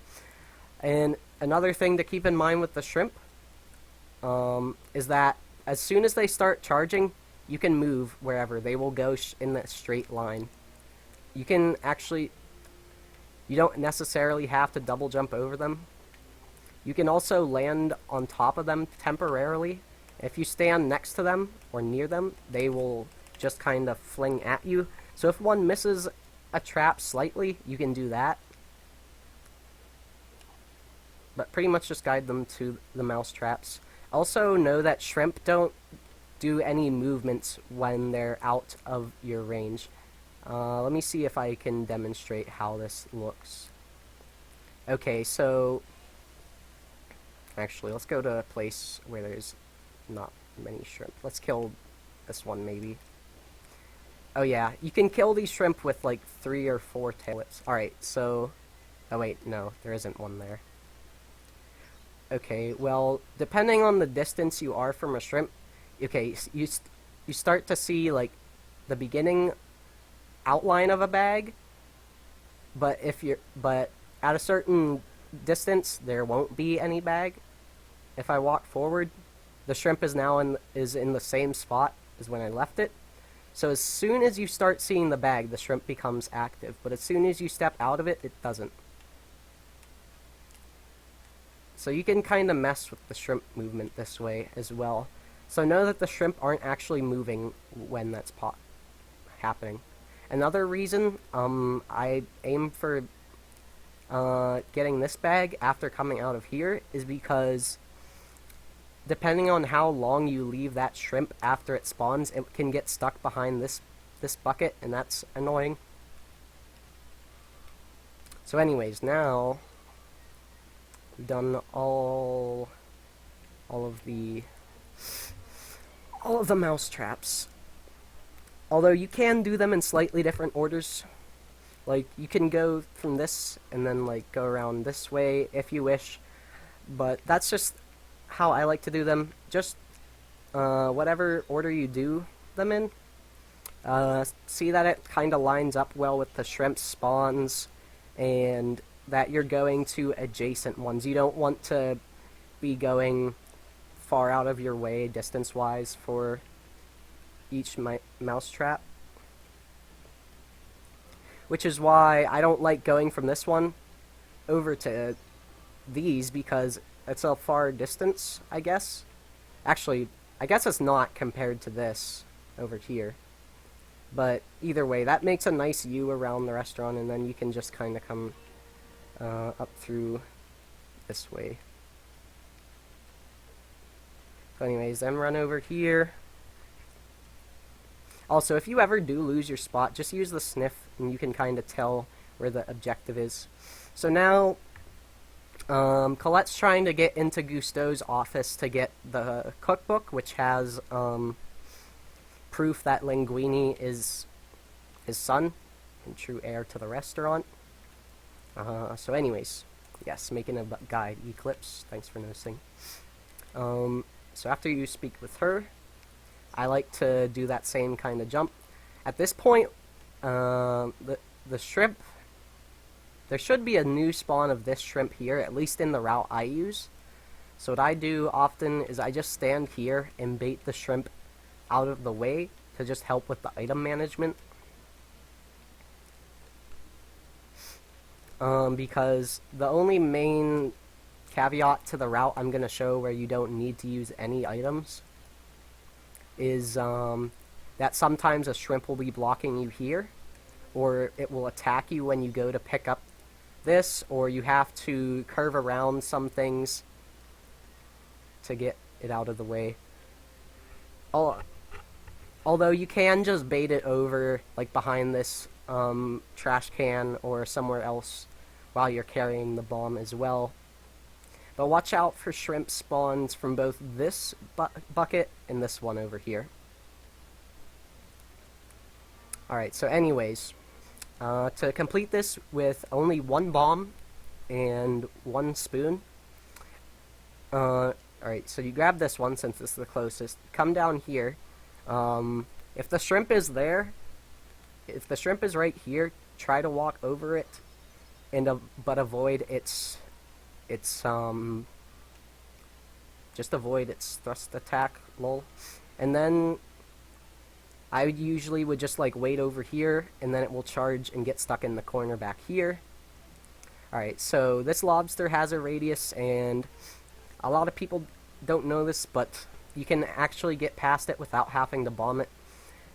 And another thing to keep in mind with the shrimp is that as soon as they start charging, you can move wherever. They will go in that straight line. You don't necessarily have to double jump over them. You can also land on top of them temporarily. If you stand next to them or near them, they will just kind of fling at you. So if one misses a trap slightly, you can do that. But pretty much just guide them to the mouse traps. Also know that shrimp don't do any movements when they're out of your range. Let me see if I can demonstrate how this looks. Okay, so actually, let's go to a place where there's not many shrimp. Let's kill this one, maybe. Oh yeah, you can kill these shrimp with like 3 or 4 tail whips. Alright, so... Oh wait, no, there isn't one there. Okay, well, depending on the distance you are from a shrimp, okay, you start to see like the beginning outline of a bag, but at a certain distance there won't be any bag. If I walk forward, the shrimp is now in the same spot as when I left it. So as soon as you start seeing the bag, the shrimp becomes active, but as soon as you step out of it, it doesn't. So you can kind of mess with the shrimp movement this way as well. So know that the shrimp aren't actually moving when that's happening. Another reason I aim for getting this bag after coming out of here is because depending on how long you leave that shrimp after it spawns, it can get stuck behind this bucket, and that's annoying. So anyways, now we've done all of the mouse traps. Although you can do them in slightly different orders. Like, you can go from this and then like go around this way if you wish, but that's just how I like to do them. Just whatever order you do them in, see that it kind of lines up well with the shrimp spawns, and that you're going to adjacent ones. You don't want to be going far out of your way distance-wise for each mouse trap. Which is why I don't like going from this one over to these, because it's a far distance, I guess. Actually, I guess it's not compared to this over here. But either way, that makes a nice U around the restaurant, and then you can just kind of come up through this way. So anyways, then run over here. Also, if you ever do lose your spot, just use the sniff, and you can kind of tell where the objective is. So now, Colette's trying to get into Gusteau's office to get the cookbook, which has proof that Linguini is his son and true heir to the restaurant. So anyways, yes, making a guide. Eclipse, thanks for noticing. So after you speak with her, I like to do that same kind of jump. At this point, the shrimp, there should be a new spawn of this shrimp here, at least in the route I use. So what I do often is I just stand here and bait the shrimp out of the way to just help with the item management. Because the only main caveat to the route I'm going to show where you don't need to use any items is that sometimes a shrimp will be blocking you here, or it will attack you when you go to pick up this, or you have to curve around some things to get it out of the way. Although you can just bait it over, like behind this trash can or somewhere else while you're carrying the bomb as well. But watch out for shrimp spawns from both this bucket and this one over here. Alright, so anyways, to complete this with only one bomb and one spoon, alright, so you grab this one since it's the closest, come down here. If the shrimp is there, if the shrimp is right here, try to walk over it, and but avoid its just avoid its thrust attack, lol. And then I usually would just like wait over here, and then it will charge and get stuck in the corner back here. Alright, so this lobster has a radius, and a lot of people don't know this, but you can actually get past it without having to bomb it.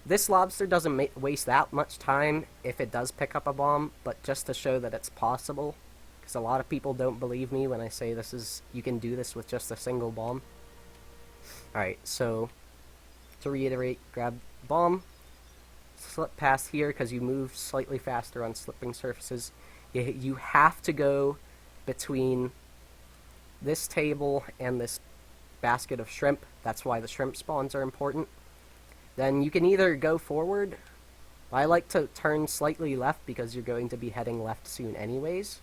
This lobster doesn't waste that much time if it does pick up a bomb, but just to show that it's possible, because a lot of people don't believe me when I say you can do this with just a single bomb. Alright, so to reiterate, grab bomb, slip past here because you move slightly faster on slipping surfaces. You have to go between this table and this basket of shrimp. That's why the shrimp spawns are important. Then you can either go forward. I like to turn slightly left because you're going to be heading left soon anyways.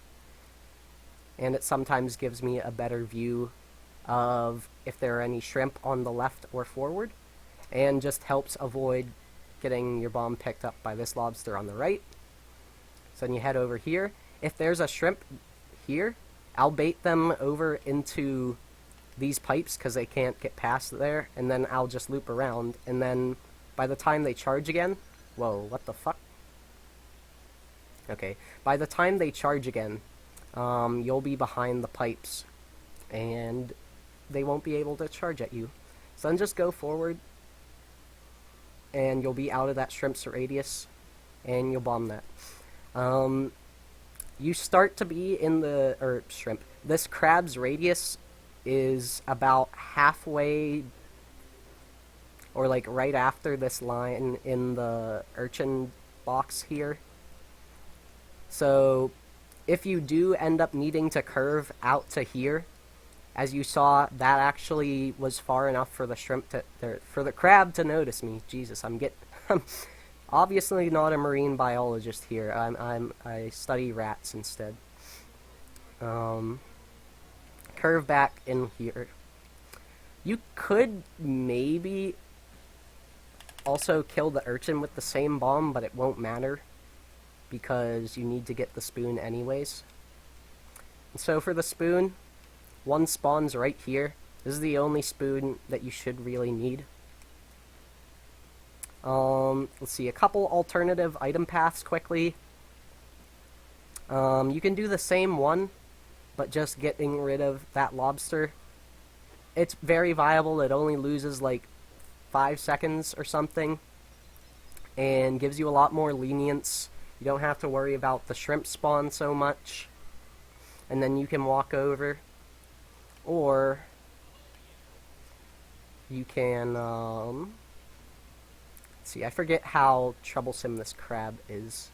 And it sometimes gives me a better view of if there are any shrimp on the left or forward. And just helps avoid getting your bomb picked up by this lobster on the right. So then you head over here. If there's a shrimp here, I'll bait them over into these pipes because they can't get past there, and then I'll just loop around, and then by the time they charge again, whoa, what the fuck? Okay, by the time they charge again, you'll be behind the pipes, and they won't be able to charge at you. So then just go forward, and you'll be out of that shrimp's radius, and you'll bomb that. You start to be in the, shrimp, this crab's radius is about halfway, or like right after this line in the urchin box here. So if you do end up needing to curve out to here, as you saw, that actually was far enough for the shrimp for the crab to notice me. Jesus, I'm obviously not a marine biologist here. I study rats instead. Curve back in here. You could maybe also kill the urchin with the same bomb, but it won't matter because you need to get the spoon anyways. And so for the spoon, one spawns right here. This is the only spoon that you should really need. Let's see, a couple alternative item paths quickly. You can do the same one, but just getting rid of that lobster. it's very viable. It only loses like 5 seconds or something, and gives you a lot more lenience. You don't have to worry about the shrimp spawn so much, and then you can walk over, or you can, let's see, I forget how troublesome this crab is.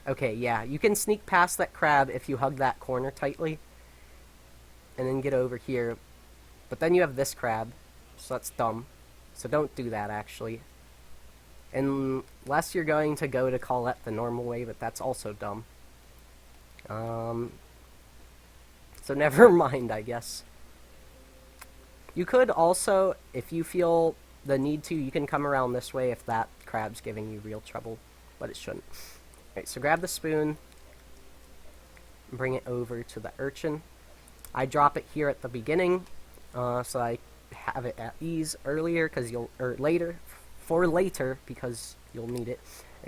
Okay, yeah, you can sneak past that crab if you hug that corner tightly, and then get over here. But then you have this crab, so that's dumb. So don't do that, actually. Unless you're going to go to Colette the normal way, but that's also dumb. So never mind, I guess. You could also, if you feel the need to, you can come around this way if that crab's giving you real trouble, but it shouldn't. Alright, so grab the spoon, bring it over to the urchin. I drop it here at the beginning, so I have it at ease earlier, or later, for later, because you'll need it.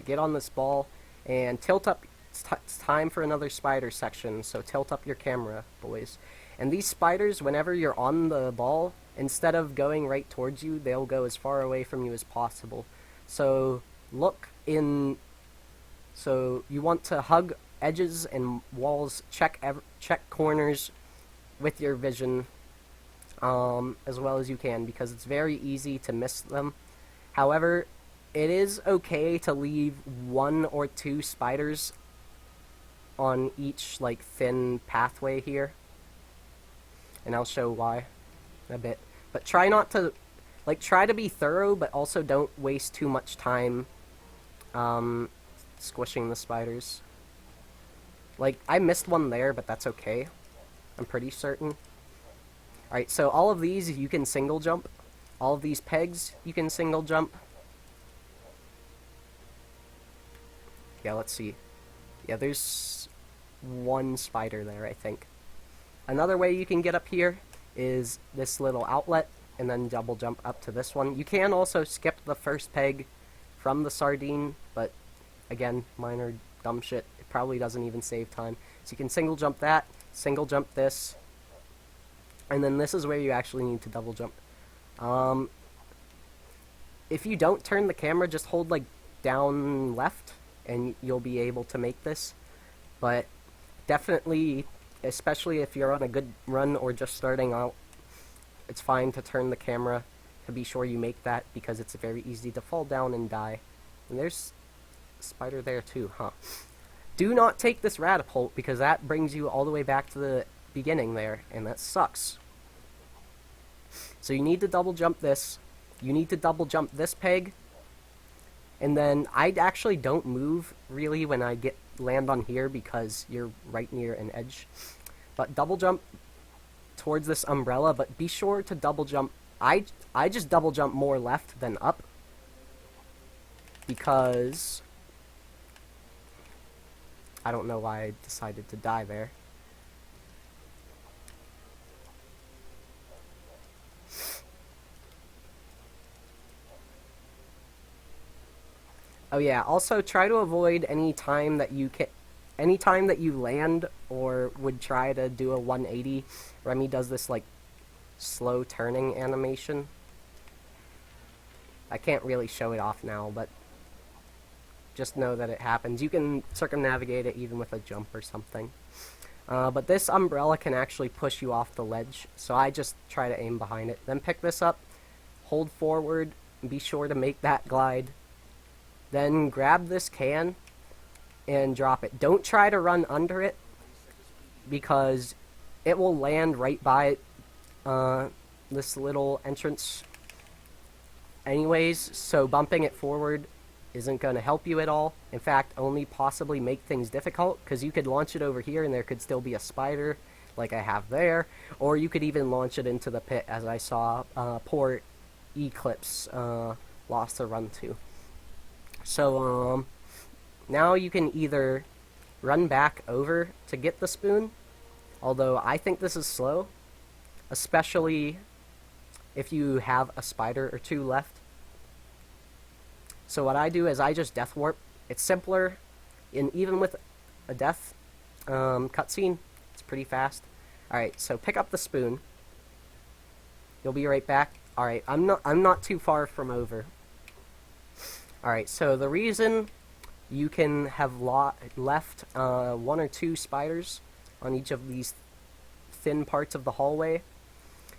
Get on this ball, and tilt up. It's time for another spider section, so tilt up your camera, boys. And these spiders, whenever you're on the ball, instead of going right towards you, they'll go as far away from you as possible. So look in. So you want to hug edges and walls, check corners with your vision as well as you can, because it's very easy to miss them. However, it is okay to leave 1 or 2 spiders on each like thin pathway here, and I'll show why in a bit. But try not to, try to be thorough, but also don't waste too much time squishing the spiders. Like, I missed one there, but that's okay. I'm pretty certain. Alright, so all of these you can single jump. All of these pegs you can single jump. Yeah, let's see. Yeah, there's 1 spider there, I think. Another way you can get up here is this little outlet, and then double jump up to this one. You can also skip the first peg from the sardine, but again, minor dumb shit. It probably doesn't even save time. So you can single jump that, single jump this, and then this is where you actually need to double jump. If you don't turn the camera, just hold like down left, and you'll be able to make this. But definitely, especially if you're on a good run or just starting out, it's fine to turn the camera to be sure you make that, because it's very easy to fall down and die. And there's a spider there too, huh? Do not take this Ratatorial, because that brings you all the way back to the beginning there, and that sucks. So you need to double jump this. You need to double jump this peg. And then I actually don't move really when I land on here, because you're right near an edge. But double jump towards this umbrella, but be sure to double jump. I just double jump more left than up, because I don't know why I decided to die there. Oh yeah, also try to avoid any time that you land or would try to do a 180. Remy does this like slow turning animation. I can't really show it off now, but just know that it happens. You can circumnavigate it even with a jump or something. But this umbrella can actually push you off the ledge, so I just try to aim behind it. Then pick this up, hold forward, and be sure to make that glide. Then grab this can and drop it. Don't try to run under it, because it will land right by this little entrance anyways, so bumping it forward isn't going to help you at all. In fact, only possibly make things difficult, because you could launch it over here and there could still be a spider like I have there, or you could even launch it into the pit, as I saw poor Eclipse lost a run to. So now you can either run back over to get the spoon, although I think this is slow, especially if you have a spider or 2 left. So what I do is I just death warp. It's simpler, and even with a death cutscene, it's pretty fast. Alright, so pick up the spoon. You'll be right back. Alright, I'm not too far from over. Alright, so the reason you can have left 1 or 2 spiders on each of these thin parts of the hallway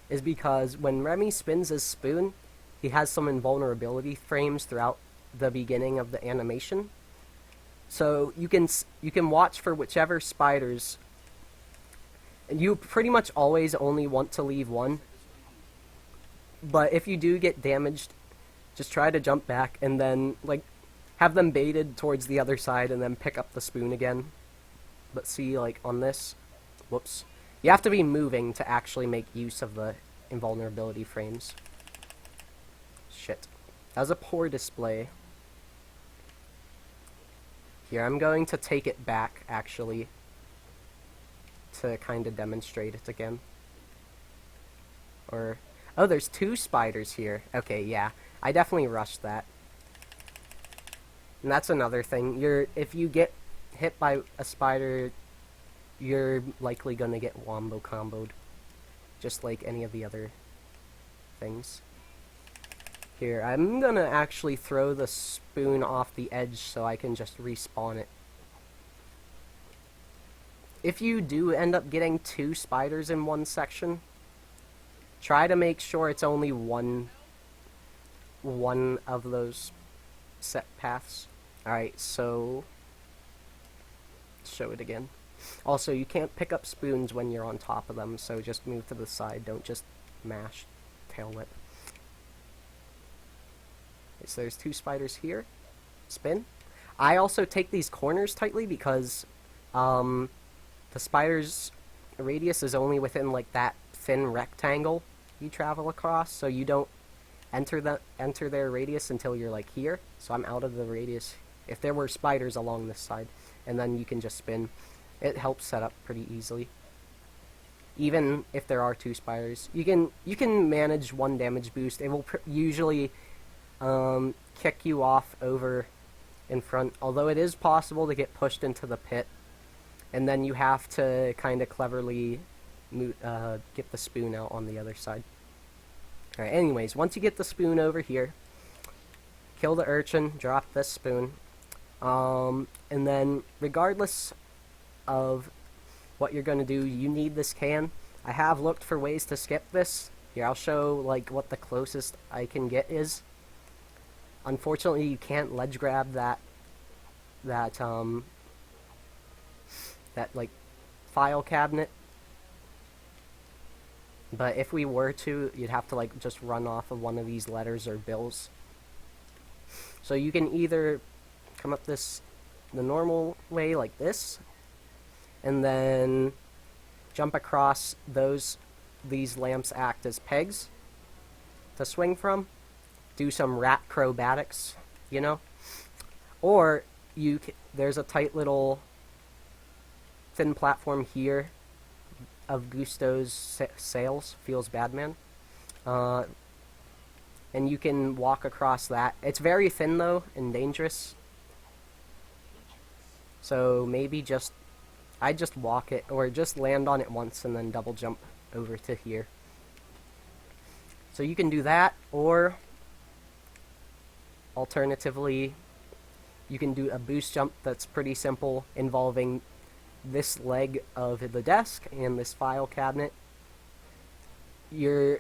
is because when Remy spins his spoon, he has some invulnerability frames throughout the beginning of the animation. So you can watch for whichever spiders. You pretty much always only want to leave 1. But if you do get damaged, just try to jump back and then like have them baited towards the other side and then pick up the spoon again. But see, like on this, whoops. You have to be moving to actually make use of the invulnerability frames. Shit. That was a poor display. Here, I'm going to take it back, actually, to kind of demonstrate it again. Or, oh, there's 2 spiders here. Okay, yeah. I definitely rushed that. And that's another thing. If you get hit by a spider, you're likely gonna get wombo comboed. Just like any of the other things. Here, I'm gonna actually throw the spoon off the edge so I can just respawn it. If you do end up getting 2 spiders in one section, try to make sure it's only one of those set paths. Alright, so show it again. Also, you can't pick up spoons when you're on top of them, so just move to the side. Don't just mash tail whip. Okay, so there's 2 spiders here. Spin. I also take these corners tightly because the spider's radius is only within like that thin rectangle you travel across, so you don't enter their radius until you're like here. So I'm out of the radius. If there were spiders along this side, and then you can just spin. It helps set up pretty easily. Even if there are 2 spiders, you can manage 1 damage boost. It will usually kick you off over in front. Although it is possible to get pushed into the pit, and then you have to kind of cleverly get the spoon out on the other side. Alright, anyways, once you get the spoon over here, kill the urchin, drop this spoon, and then regardless of what you're going to do, you need this can. I have looked for ways to skip this. Here, I'll show like what the closest I can get is. Unfortunately, you can't ledge grab that like file cabinet. But if we were to, you'd have to like just run off of one of these letters or bills. So you can either come up the normal way like this, and then jump across these lamps act as pegs to swing from. Do some rat acrobatics, you know? Or there's a tight little thin platform here of Gusto's sails, Feels Bad Man. And you can walk across that. It's very thin though and dangerous. So maybe I just walk it, or just land on it once and then double jump over to here. So you can do that, or alternatively, you can do a boost jump that's pretty simple, involving this leg of the desk and this file cabinet.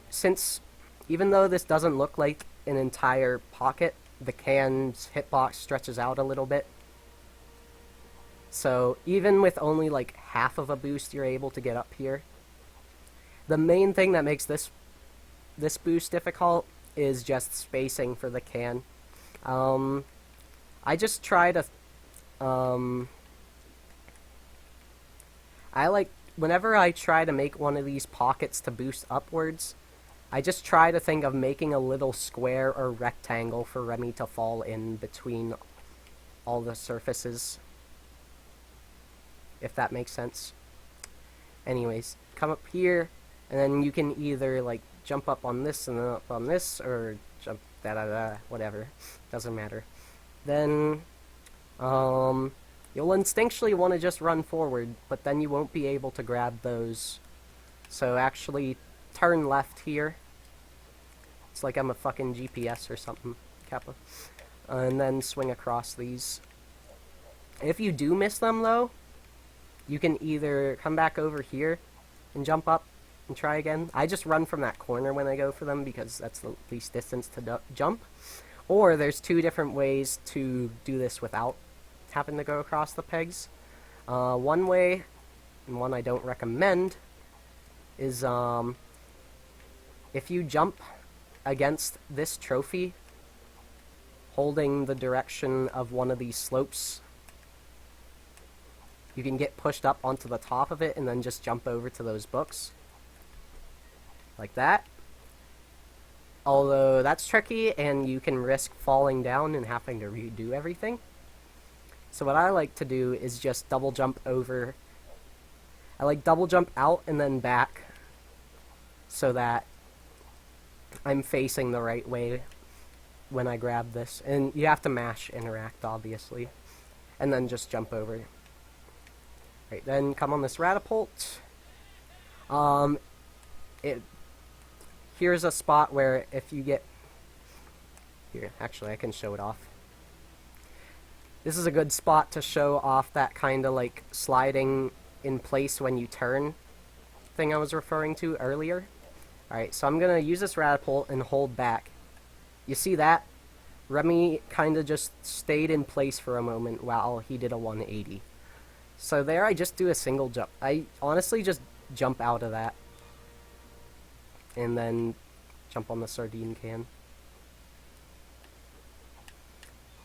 Since even though this doesn't look like an entire pocket, the can's hitbox stretches out a little bit. So even with only like half of a boost, you're able to get up here. The main thing that makes this boost difficult is just spacing for the can. I just try to whenever I try to make one of these pockets to boost upwards, I just try to think of making a little square or rectangle for Remy to fall in between all the surfaces. If that makes sense. Anyways, come up here, and then you can either like jump up on this and then up on this, or jump whatever. Doesn't matter. Then you'll instinctually want to just run forward, but then you won't be able to grab those So actually, turn left here. It's like I'm a fucking GPS or something, Kappa. And then swing across these. If you do miss them, though, you can either come back over here and jump up and try again. I just run from that corner when I go for them because that's the least distance to jump. Or there's two different ways to do this without having to go across the pegs. One way, and one I don't recommend, is if you jump against this trophy, holding the direction of one of these slopes, you can get pushed up onto the top of it and then just jump over to those books. Like that. Although that's tricky and you can risk falling down and having to redo everything. So what I like to do is just double jump over. I like double jump out and then back so that I'm facing the right way when I grab this. And you have to mash interact, obviously. And then just jump over. Right, then come on this Ratapult. Here's a spot where if you get... Here, actually, I can show it off. This is a good spot to show off that kind of like sliding in place when you turn thing I was referring to earlier. Alright, so I'm going to use this Ratapult and hold back. You see that? Remy kind of just stayed in place for a moment while he did a 180. So there I just do a single jump. I honestly just jump out of that. And then jump on the sardine can.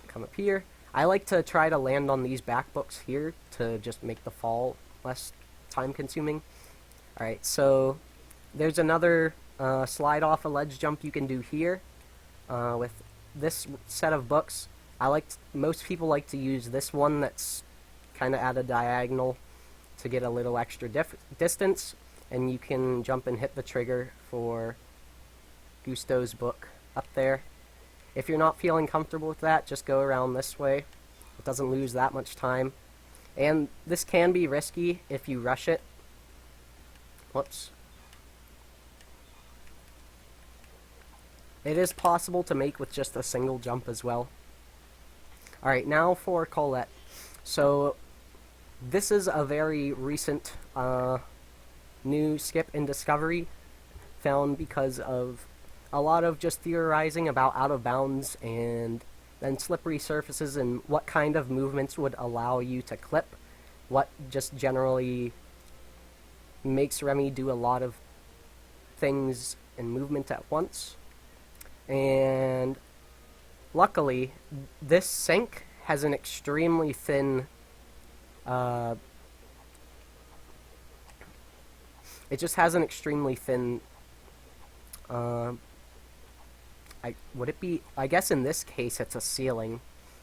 Come up here. I like to try to land on these back books here to just make the fall less time consuming. Alright, so there's another slide off a ledge jump you can do here. With this set of books, most people like to use this one that's kind of at a diagonal to get a little extra distance, and you can jump and hit the trigger for Gusto's book up there. If you're not feeling comfortable with that, just go around this way. It doesn't lose that much time. And this can be risky if you rush it. Whoops. It is possible to make with just a single jump as well. Alright, now for Colette. So, this is a very recent new skip in Discovery, found because of a lot of just theorizing about out of bounds and then slippery surfaces and what kind of movements would allow you to clip, what just generally makes Remy do a lot of things and movement at once. And luckily, this sink has an extremely thin it just has an extremely thin I guess in this case it's a ceiling,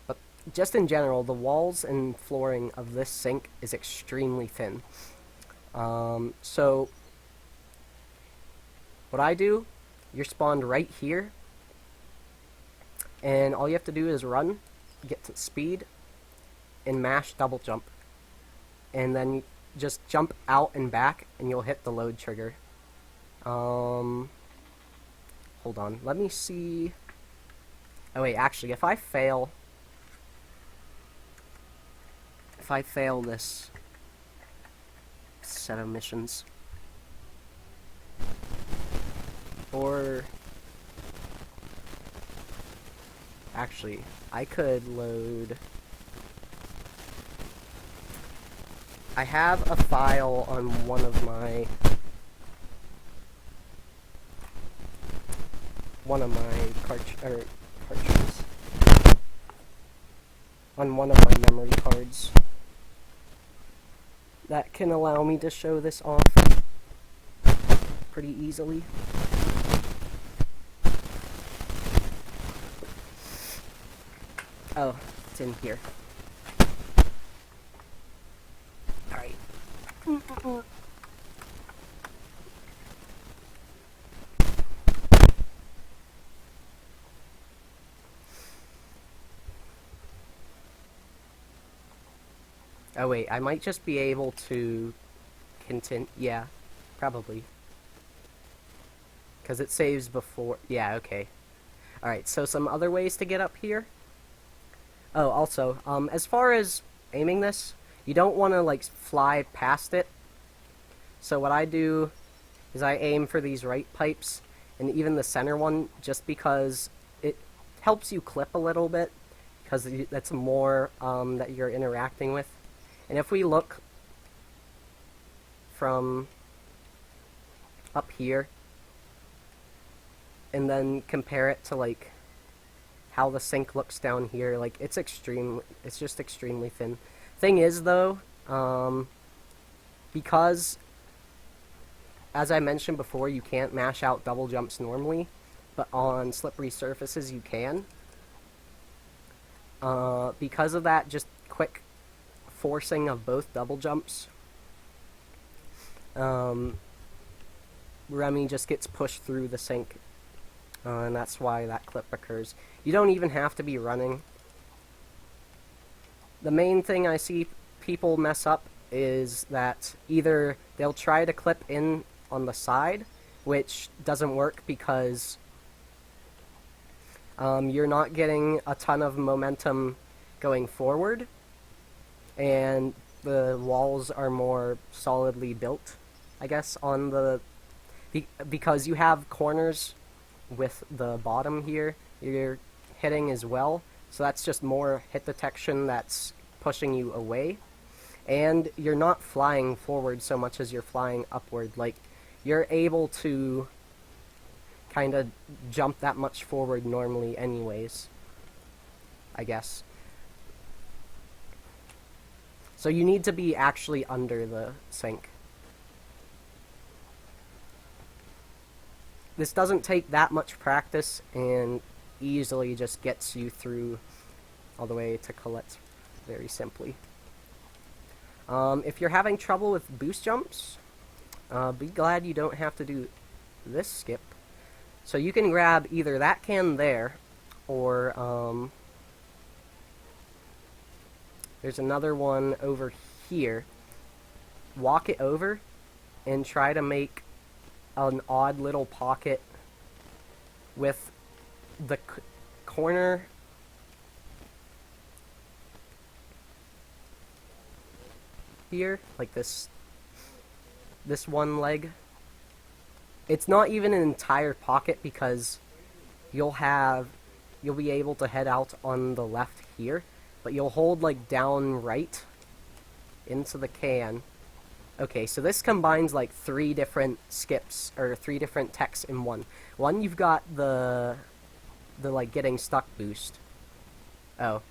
but just in general the walls and flooring of this sink is extremely thin. So what I do, you're spawned right here, and all you have to do is run, get to speed, and mash double jump. And then just jump out and back, and you'll hit the load trigger. Hold on, let me see... Oh wait, actually, if I fail this set of missions, or... Actually, I could load... I have a file on one of my cartridges. On one of my memory cards that can allow me to show this off pretty easily. Oh, it's in here. Alright. Oh wait, I might just be able to continue. Yeah. Probably. Because it saves before... Yeah, okay. Alright, so some other ways to get up here. Oh, also, as far as aiming this, you don't want to, like, fly past it. So what I do is I aim for these right pipes, and even the center one, just because it helps you clip a little bit, because that's more that you're interacting with. And if we look from up here, and then compare it to, like, how the sink looks down here, like, it's just extremely thin. Thing is, though, because, as I mentioned before, you can't mash out double jumps normally, but on slippery surfaces you can. Because of that, just quick forcing of both double jumps, Remy just gets pushed through the sink. And that's why that clip occurs. You don't even have to be running. The main thing I see people mess up is that either they'll try to clip in on the side, which doesn't work because you're not getting a ton of momentum going forward, and the walls are more solidly built, I guess, on the... because you have corners with the bottom here you're hitting as well, so that's just more hit detection that's pushing you away, and you're not flying forward so much as you're flying upward. Like, you're able to kind of jump that much forward normally anyways, I guess. So you need to be actually under the sink. This doesn't take that much practice and easily just gets you through all the way to Colette's very simply. If you're having trouble with boost jumps, be glad you don't have to do this skip. So you can grab either that can there, or there's another one over here. Walk it over and try to make an odd little pocket with the corner here, like this one leg. It's not even an entire pocket because you'll be able to head out on the left here, but you'll hold like down right into the can. Okay, so this combines like 3 different skips, or 3 different techs in one. One, you've got the like getting stuck boost. Oh.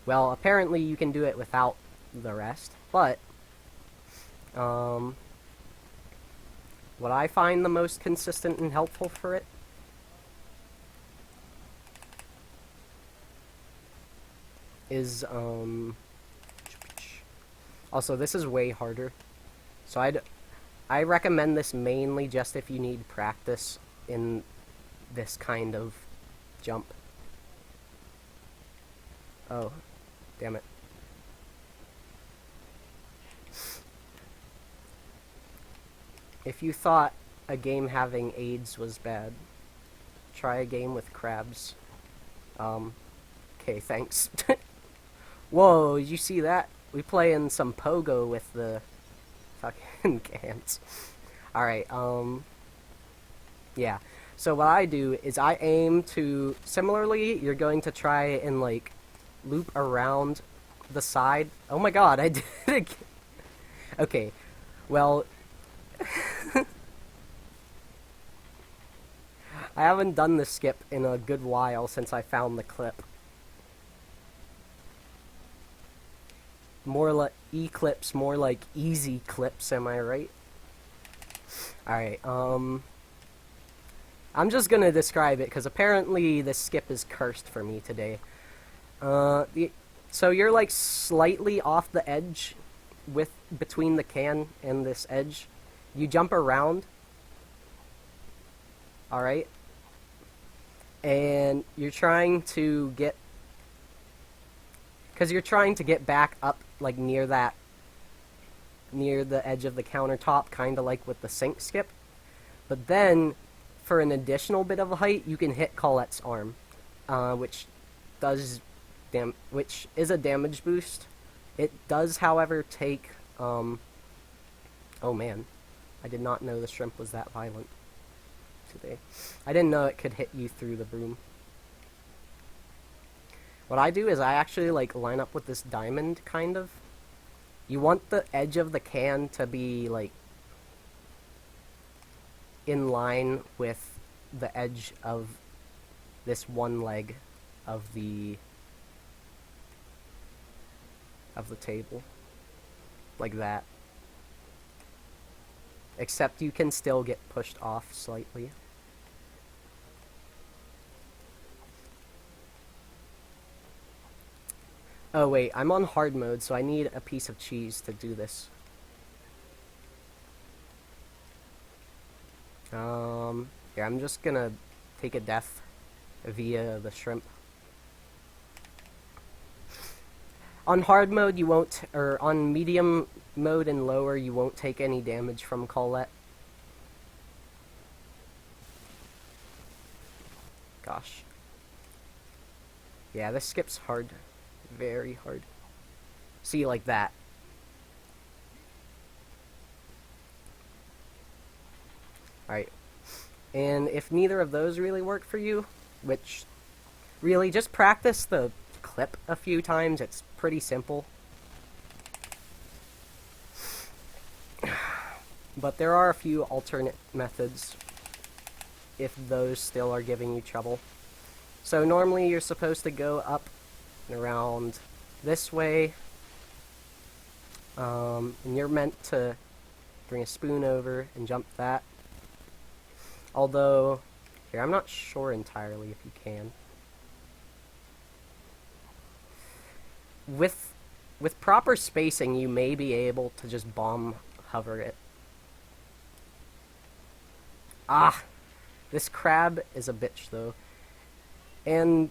Well, apparently you can do it without the rest, but what I find the most consistent and helpful for it is also, this is way harder, so I recommend this mainly just if you need practice in this kind of jump. Oh, damn it. If you thought a game having AIDS was bad, try a game with crabs. Okay, thanks. Whoa, did you see that? We play in some pogo with the fucking cans. Alright, yeah. So what I do is I aim to... Similarly, you're going to try and, like, loop around the side. Oh my god, I did it again. Okay, well... I haven't done this skip in a good while since I found the clip. More like E-clips, more like easy clips, am I right? Alright, I'm just gonna describe it, because apparently this skip is cursed for me today. So you're like slightly off the edge between the can and this edge. You jump around. Alright? And you're trying to get... Because you're trying to get back up, like, near that near the edge of the countertop, kind of like with the sink skip. But then, for an additional bit of height, you can hit Colette's arm, which is a damage boost. It does, however, take, oh man, I did not know the shrimp was that violent today. I didn't know it could hit you through the broom. What I do is I actually, like, line up with this diamond, kind of. You want the edge of the can to be, like, in line with the edge of this one leg of the table. Like that. Except you can still get pushed off slightly. Oh wait, I'm on hard mode, so I need a piece of cheese to do this. Here, I'm just gonna take a death via the shrimp. On hard mode, you won't, or on medium mode and lower, you won't take any damage from Colette. Gosh. Yeah, this skip's hard. Very hard. See, like that. Alright. And if neither of those really work for you, which, really, just practice the clip a few times. It's pretty simple. But there are a few alternate methods if those still are giving you trouble. So normally you're supposed to go up and around this way. And you're meant to bring a spoon over and jump that. Although, here, I'm not sure entirely if you can. With proper spacing, you may be able to just bomb hover it. Ah! This crab is a bitch, though. And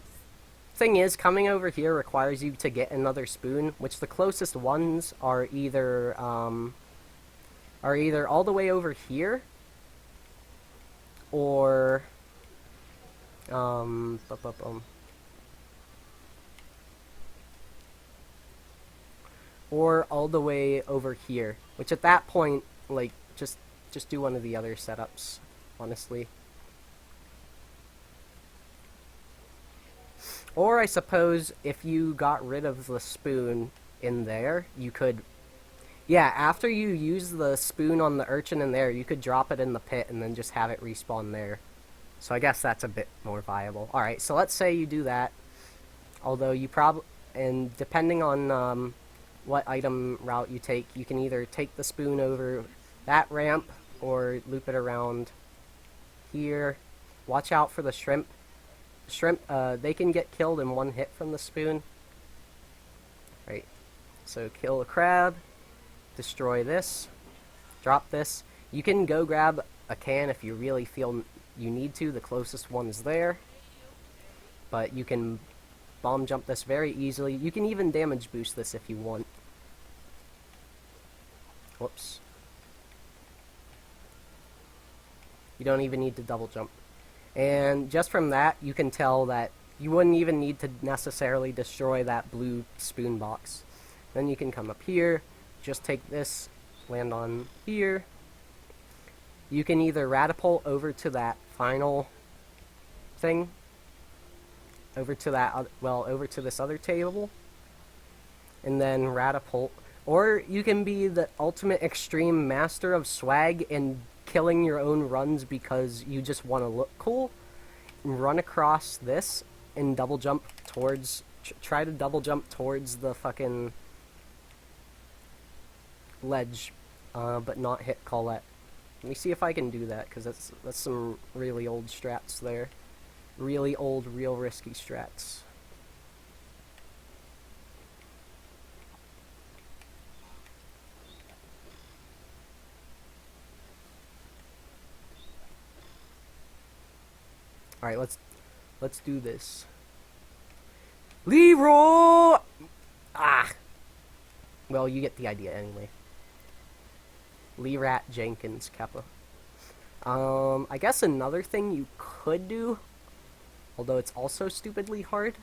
thing is, coming over here requires you to get another spoon, which the closest ones are either all the way over here, or or all the way over here, which at that point, like, just do one of the other setups, honestly. Or I suppose if you got rid of the spoon in there, you could, yeah, after you use the spoon on the urchin in there, you could drop it in the pit and then just have it respawn there. So I guess that's a bit more viable. Alright, so let's say you do that. Although you and depending on what item route you take, you can either take the spoon over that ramp or loop it around here. Watch out for the shrimp. Shrimp, they can get killed in one hit from the spoon. Right. So kill a crab, destroy this, drop this. You can go grab a can if you really feel you need to. The closest one is there. But you can bomb jump this very easily. You can even damage boost this if you want. Whoops. You don't even need to double jump. And just from that, you can tell that you wouldn't even need to necessarily destroy that blue spoon box. Then you can come up here, just take this, land on here. You can either Ratatorial over to that final thing, over to that, over to this other table, and then Ratatorial. Or you can be the ultimate extreme master of swag and killing your own runs because you just want to look cool, and run across this and double jump towards, try to double jump towards the fucking ledge, but not hit Colette. Let me see if I can do that, because that's some really old strats there. Really old, real risky strats. Alright, let's do this. Leroy! Ah! Well, you get the idea anyway. Lee Rat Jenkins, Kappa. I guess another thing you could do, although it's also stupidly hard,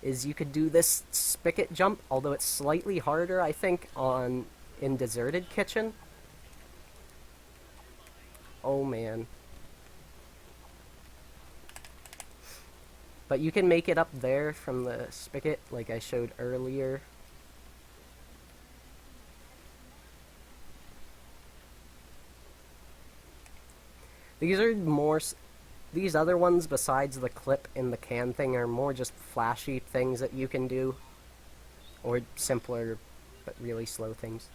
is you could do this spigot jump, although it's slightly harder, I think, in Deserted Kitchen. Oh man. But you can make it up there from the spigot, like I showed earlier. These are more... These other ones, besides the clip and the can thing, are more just flashy things that you can do. Or simpler, but really slow things.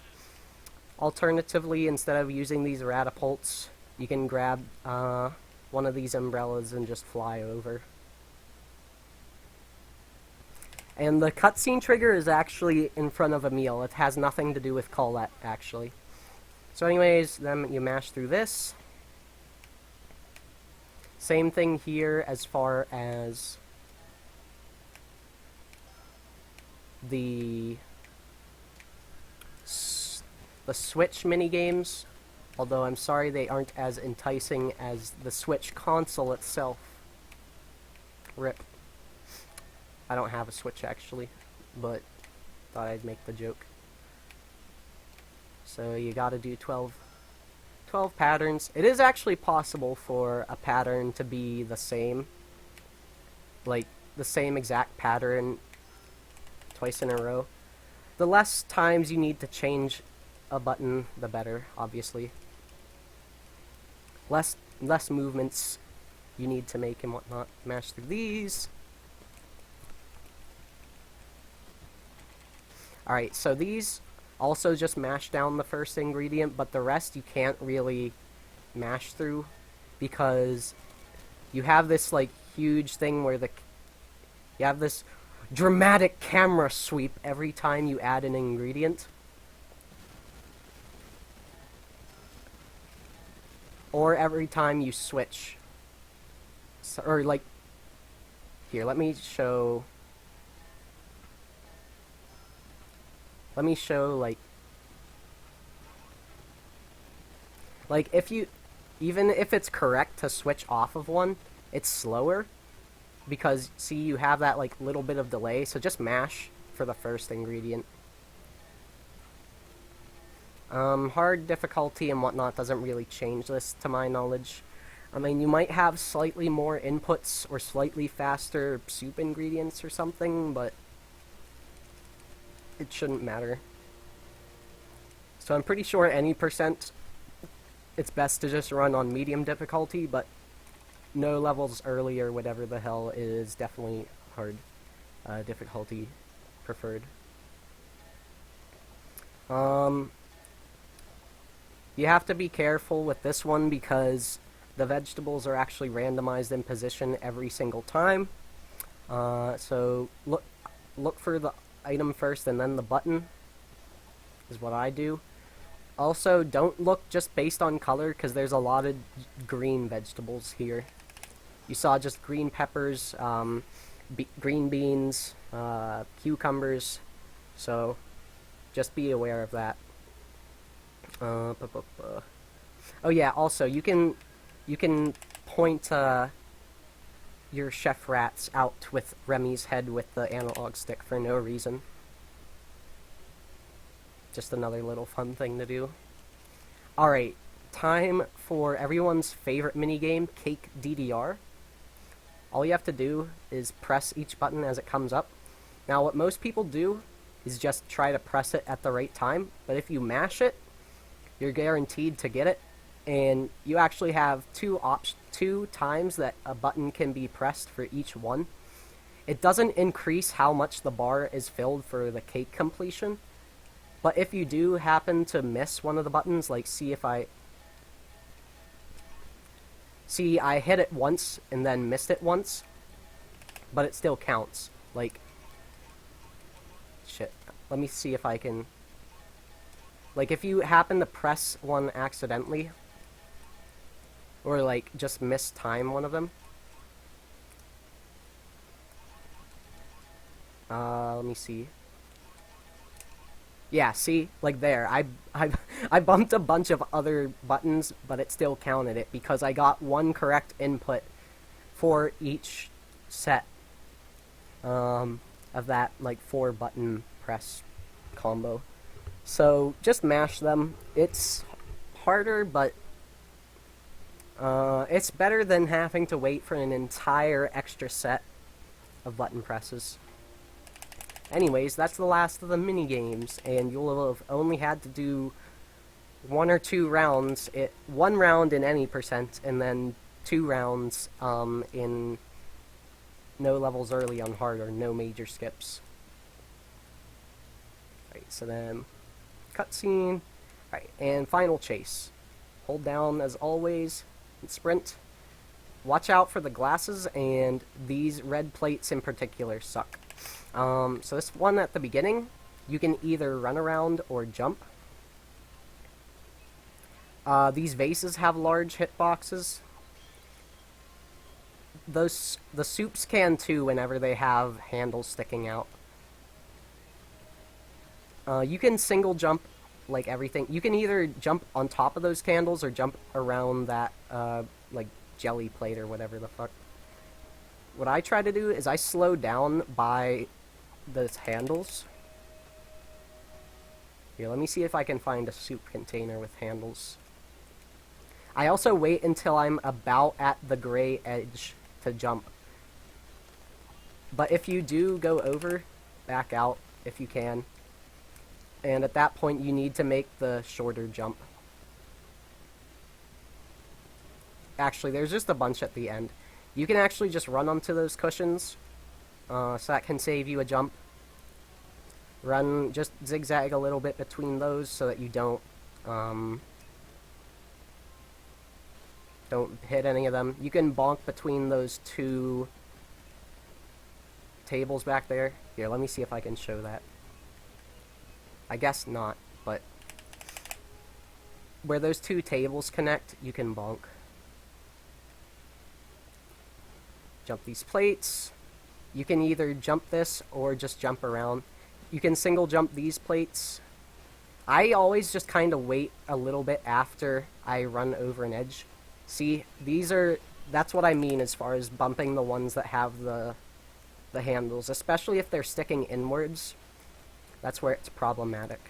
Alternatively, instead of using these Ratapults, you can grab one of these umbrellas and just fly over. And the cutscene trigger is actually in front of a meal. It has nothing to do with Colette, actually. So anyways, then you mash through this. Same thing here as far as the Switch minigames. Although I'm sorry they aren't as enticing as the Switch console itself. RIP. I don't have a Switch actually, but thought I'd make the joke. So you gotta do 12 patterns. It is actually possible for a pattern to be the same. Like, the same exact pattern twice in a row. The less times you need to change a button, the better, obviously. Less movements you need to make and whatnot. Mash through these. Alright, so these also just mash down the first ingredient, but the rest you can't really mash through because you have this like huge thing where you have this dramatic camera sweep every time you add an ingredient. Or every time you switch. So, or like, here, let me show like if you, even if it's correct to switch off of one, it's slower because see you have that like little bit of delay, so just mash for the first ingredient. Hard difficulty and whatnot doesn't really change this to my knowledge. I mean, you might have slightly more inputs or slightly faster soup ingredients or something, but it shouldn't matter. So I'm pretty sure any percent, it's best to just run on medium difficulty, but no levels early or whatever the hell is definitely hard difficulty preferred. You have to be careful with this one because the vegetables are actually randomized in position every single time. So look for the item first and then the button is what I do. Also, don't look just based on color because there's a lot of green vegetables here. You saw just green peppers, green beans, cucumbers, so just be aware of that. Oh yeah, also you can point your chef rats out with Remy's head with the analog stick for no reason. Just another little fun thing to do. Alright, time for everyone's favorite minigame, Cake DDR. All you have to do is press each button as it comes up. Now what most people do is just try to press it at the right time, but if you mash it, you're guaranteed to get it, and you actually have two times that a button can be pressed for each one. It doesn't increase how much the bar is filled for the cake completion, but if you do happen to miss one of the buttons, like I hit it once and then missed it once, but it still counts. Like, shit, let me see if I can... Like, if you happen to press one accidentally, or, like, just mistime one of them. Let me see. Yeah, see? Like there. I bumped a bunch of other buttons, but it still counted it because I got one correct input for each set of that, like, 4-button press combo. So, just mash them. It's harder, but it's better than having to wait for an entire extra set of button presses. Anyways, that's the last of the mini games, and you'll have only had to do 1 or 2 rounds. 1 round in any percent, and then 2 rounds in no levels early on hard or no major skips. Right, so then cutscene. Right, and final chase. Hold down as always and sprint. Watch out for the glasses, and these red plates in particular suck. So this one at the beginning, you can either run around or jump. These vases have large hitboxes. The soups can too whenever they have handles sticking out. You can single jump like everything. You can either jump on top of those candles or jump around that like jelly plate or whatever the fuck. What I try to do is I slow down by those handles. Here, let me see if I can find a soup container with handles. I also wait until I'm about at the gray edge to jump. But if you do go over, back out if you can. And at that point you need to make the shorter jump. Actually, there's just a bunch at the end. You can actually just run onto those cushions, so that can save you a jump. Run, just zigzag a little bit between those so that you don't hit any of them. You can bonk between those 2 tables back there. Here, let me see if I can show that. I guess not, but where those 2 tables connect, you can bonk. Jump these plates. You can either jump this or just jump around. You can single jump these plates. I always just kind of wait a little bit after I run over an edge. See, that's what I mean as far as bumping the ones that have the handles, especially if they're sticking inwards. That's where it's problematic.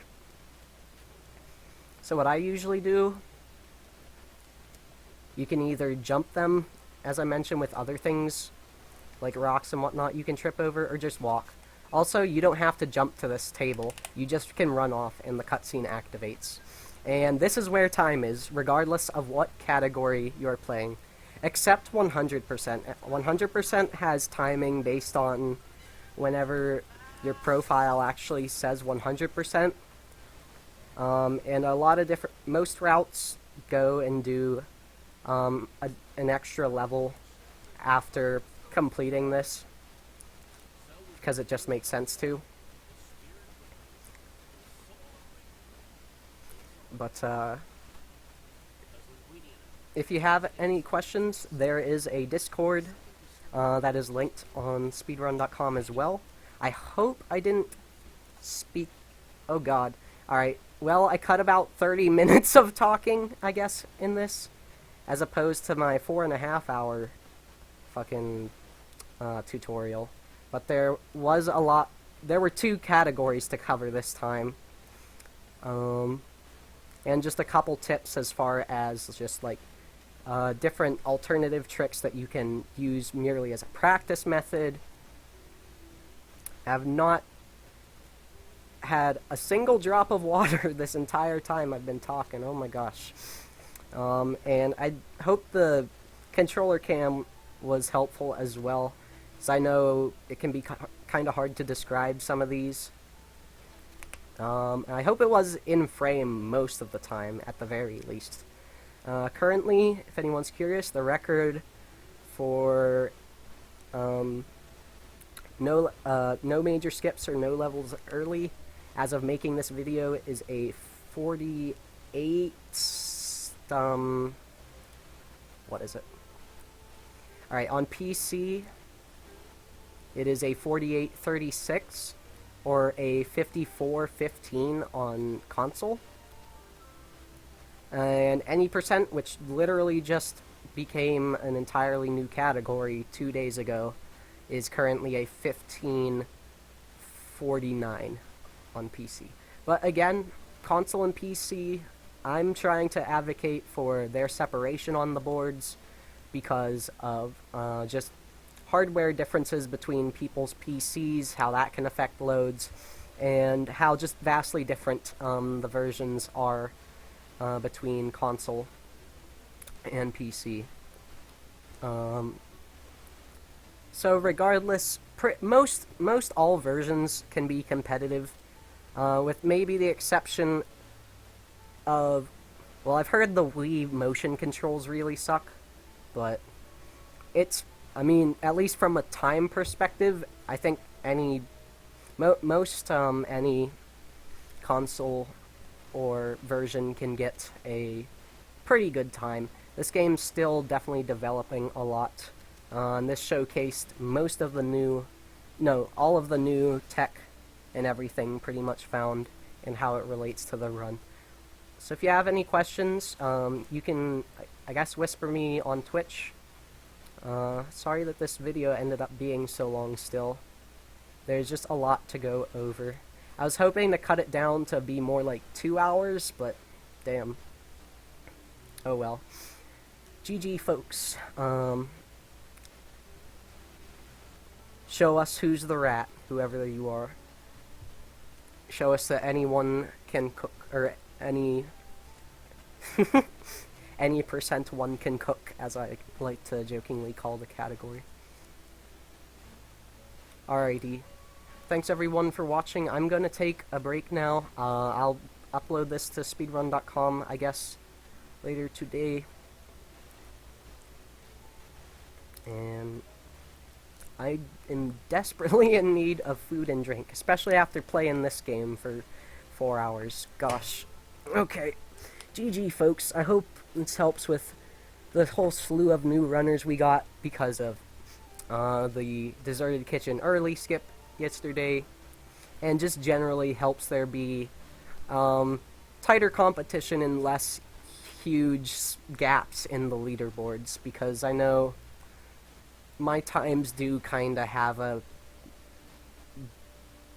So what I usually do, you can either jump them, as I mentioned, with other things, like rocks and whatnot, you can trip over, or just walk. Also, you don't have to jump to this table. You just can run off, and the cutscene activates. And this is where time is, regardless of what category you're playing. Except 100%. 100% has timing based on whenever your profile actually says 100%. And a lot of most routes go and do an extra level after completing this, because it just makes sense to. But if you have any questions, there is a Discord that is linked on speedrun.com as well. I hope I didn't speak... Oh god. Alright, well, I cut about 30 minutes of talking, I guess, in this, as opposed to my 4.5 hour fucking tutorial. But there was a lot... There were 2 categories to cover this time. And just a couple tips as far as just, like, different alternative tricks that you can use merely as a practice method. I have not had a single drop of water this entire time I've been talking. Oh my gosh. And I hope the controller cam was helpful as well, because I know it can be kind of hard to describe some of these. I hope it was in frame most of the time, at the very least. Currently, if anyone's curious, the record for no major skips or no levels early as of making this video is a 48 what is it? Alright, on PC it is a 48:36, or a 5415 on console. And any percent, which literally just became an entirely new category 2 days ago, is currently a 1549 on PC. But again, console and PC, I'm trying to advocate for their separation on the boards because of just hardware differences between people's PCs, how that can affect loads, and how just vastly different the versions are between console and PC. So regardless, most all versions can be competitive, with maybe the exception of, well, I've heard the Wii motion controls really suck, but I mean, at least from a time perspective, I think any console or version can get a pretty good time. This game's still definitely developing a lot. And this showcased all of the new tech and everything pretty much found and how it relates to the run. So if you have any questions, you can, I guess, whisper me on Twitch. Sorry that this video ended up being so long still. There's just a lot to go over. I was hoping to cut it down to be more like 2 hours, but damn. Oh well. GG, folks. Show us who's the rat, whoever you are. Show us that anyone can cook, or any any percent one can cook, as I like to jokingly call the category. Alrighty. Thanks everyone for watching. I'm gonna take a break now. I'll upload this to speedrun.com, I guess, later today. And I am desperately in need of food and drink, especially after playing this game for 4 hours. Gosh. Okay. GG, folks. I hope this helps with the whole slew of new runners we got because of the Deserted Kitchen early skip yesterday, and just generally helps there be tighter competition and less huge gaps in the leaderboards, because I know my times do kind of have a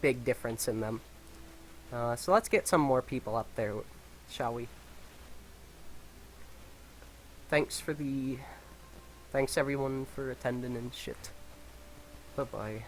big difference in them. So let's get some more people up there, shall we? Thanks everyone for attending and shit. Bye-bye.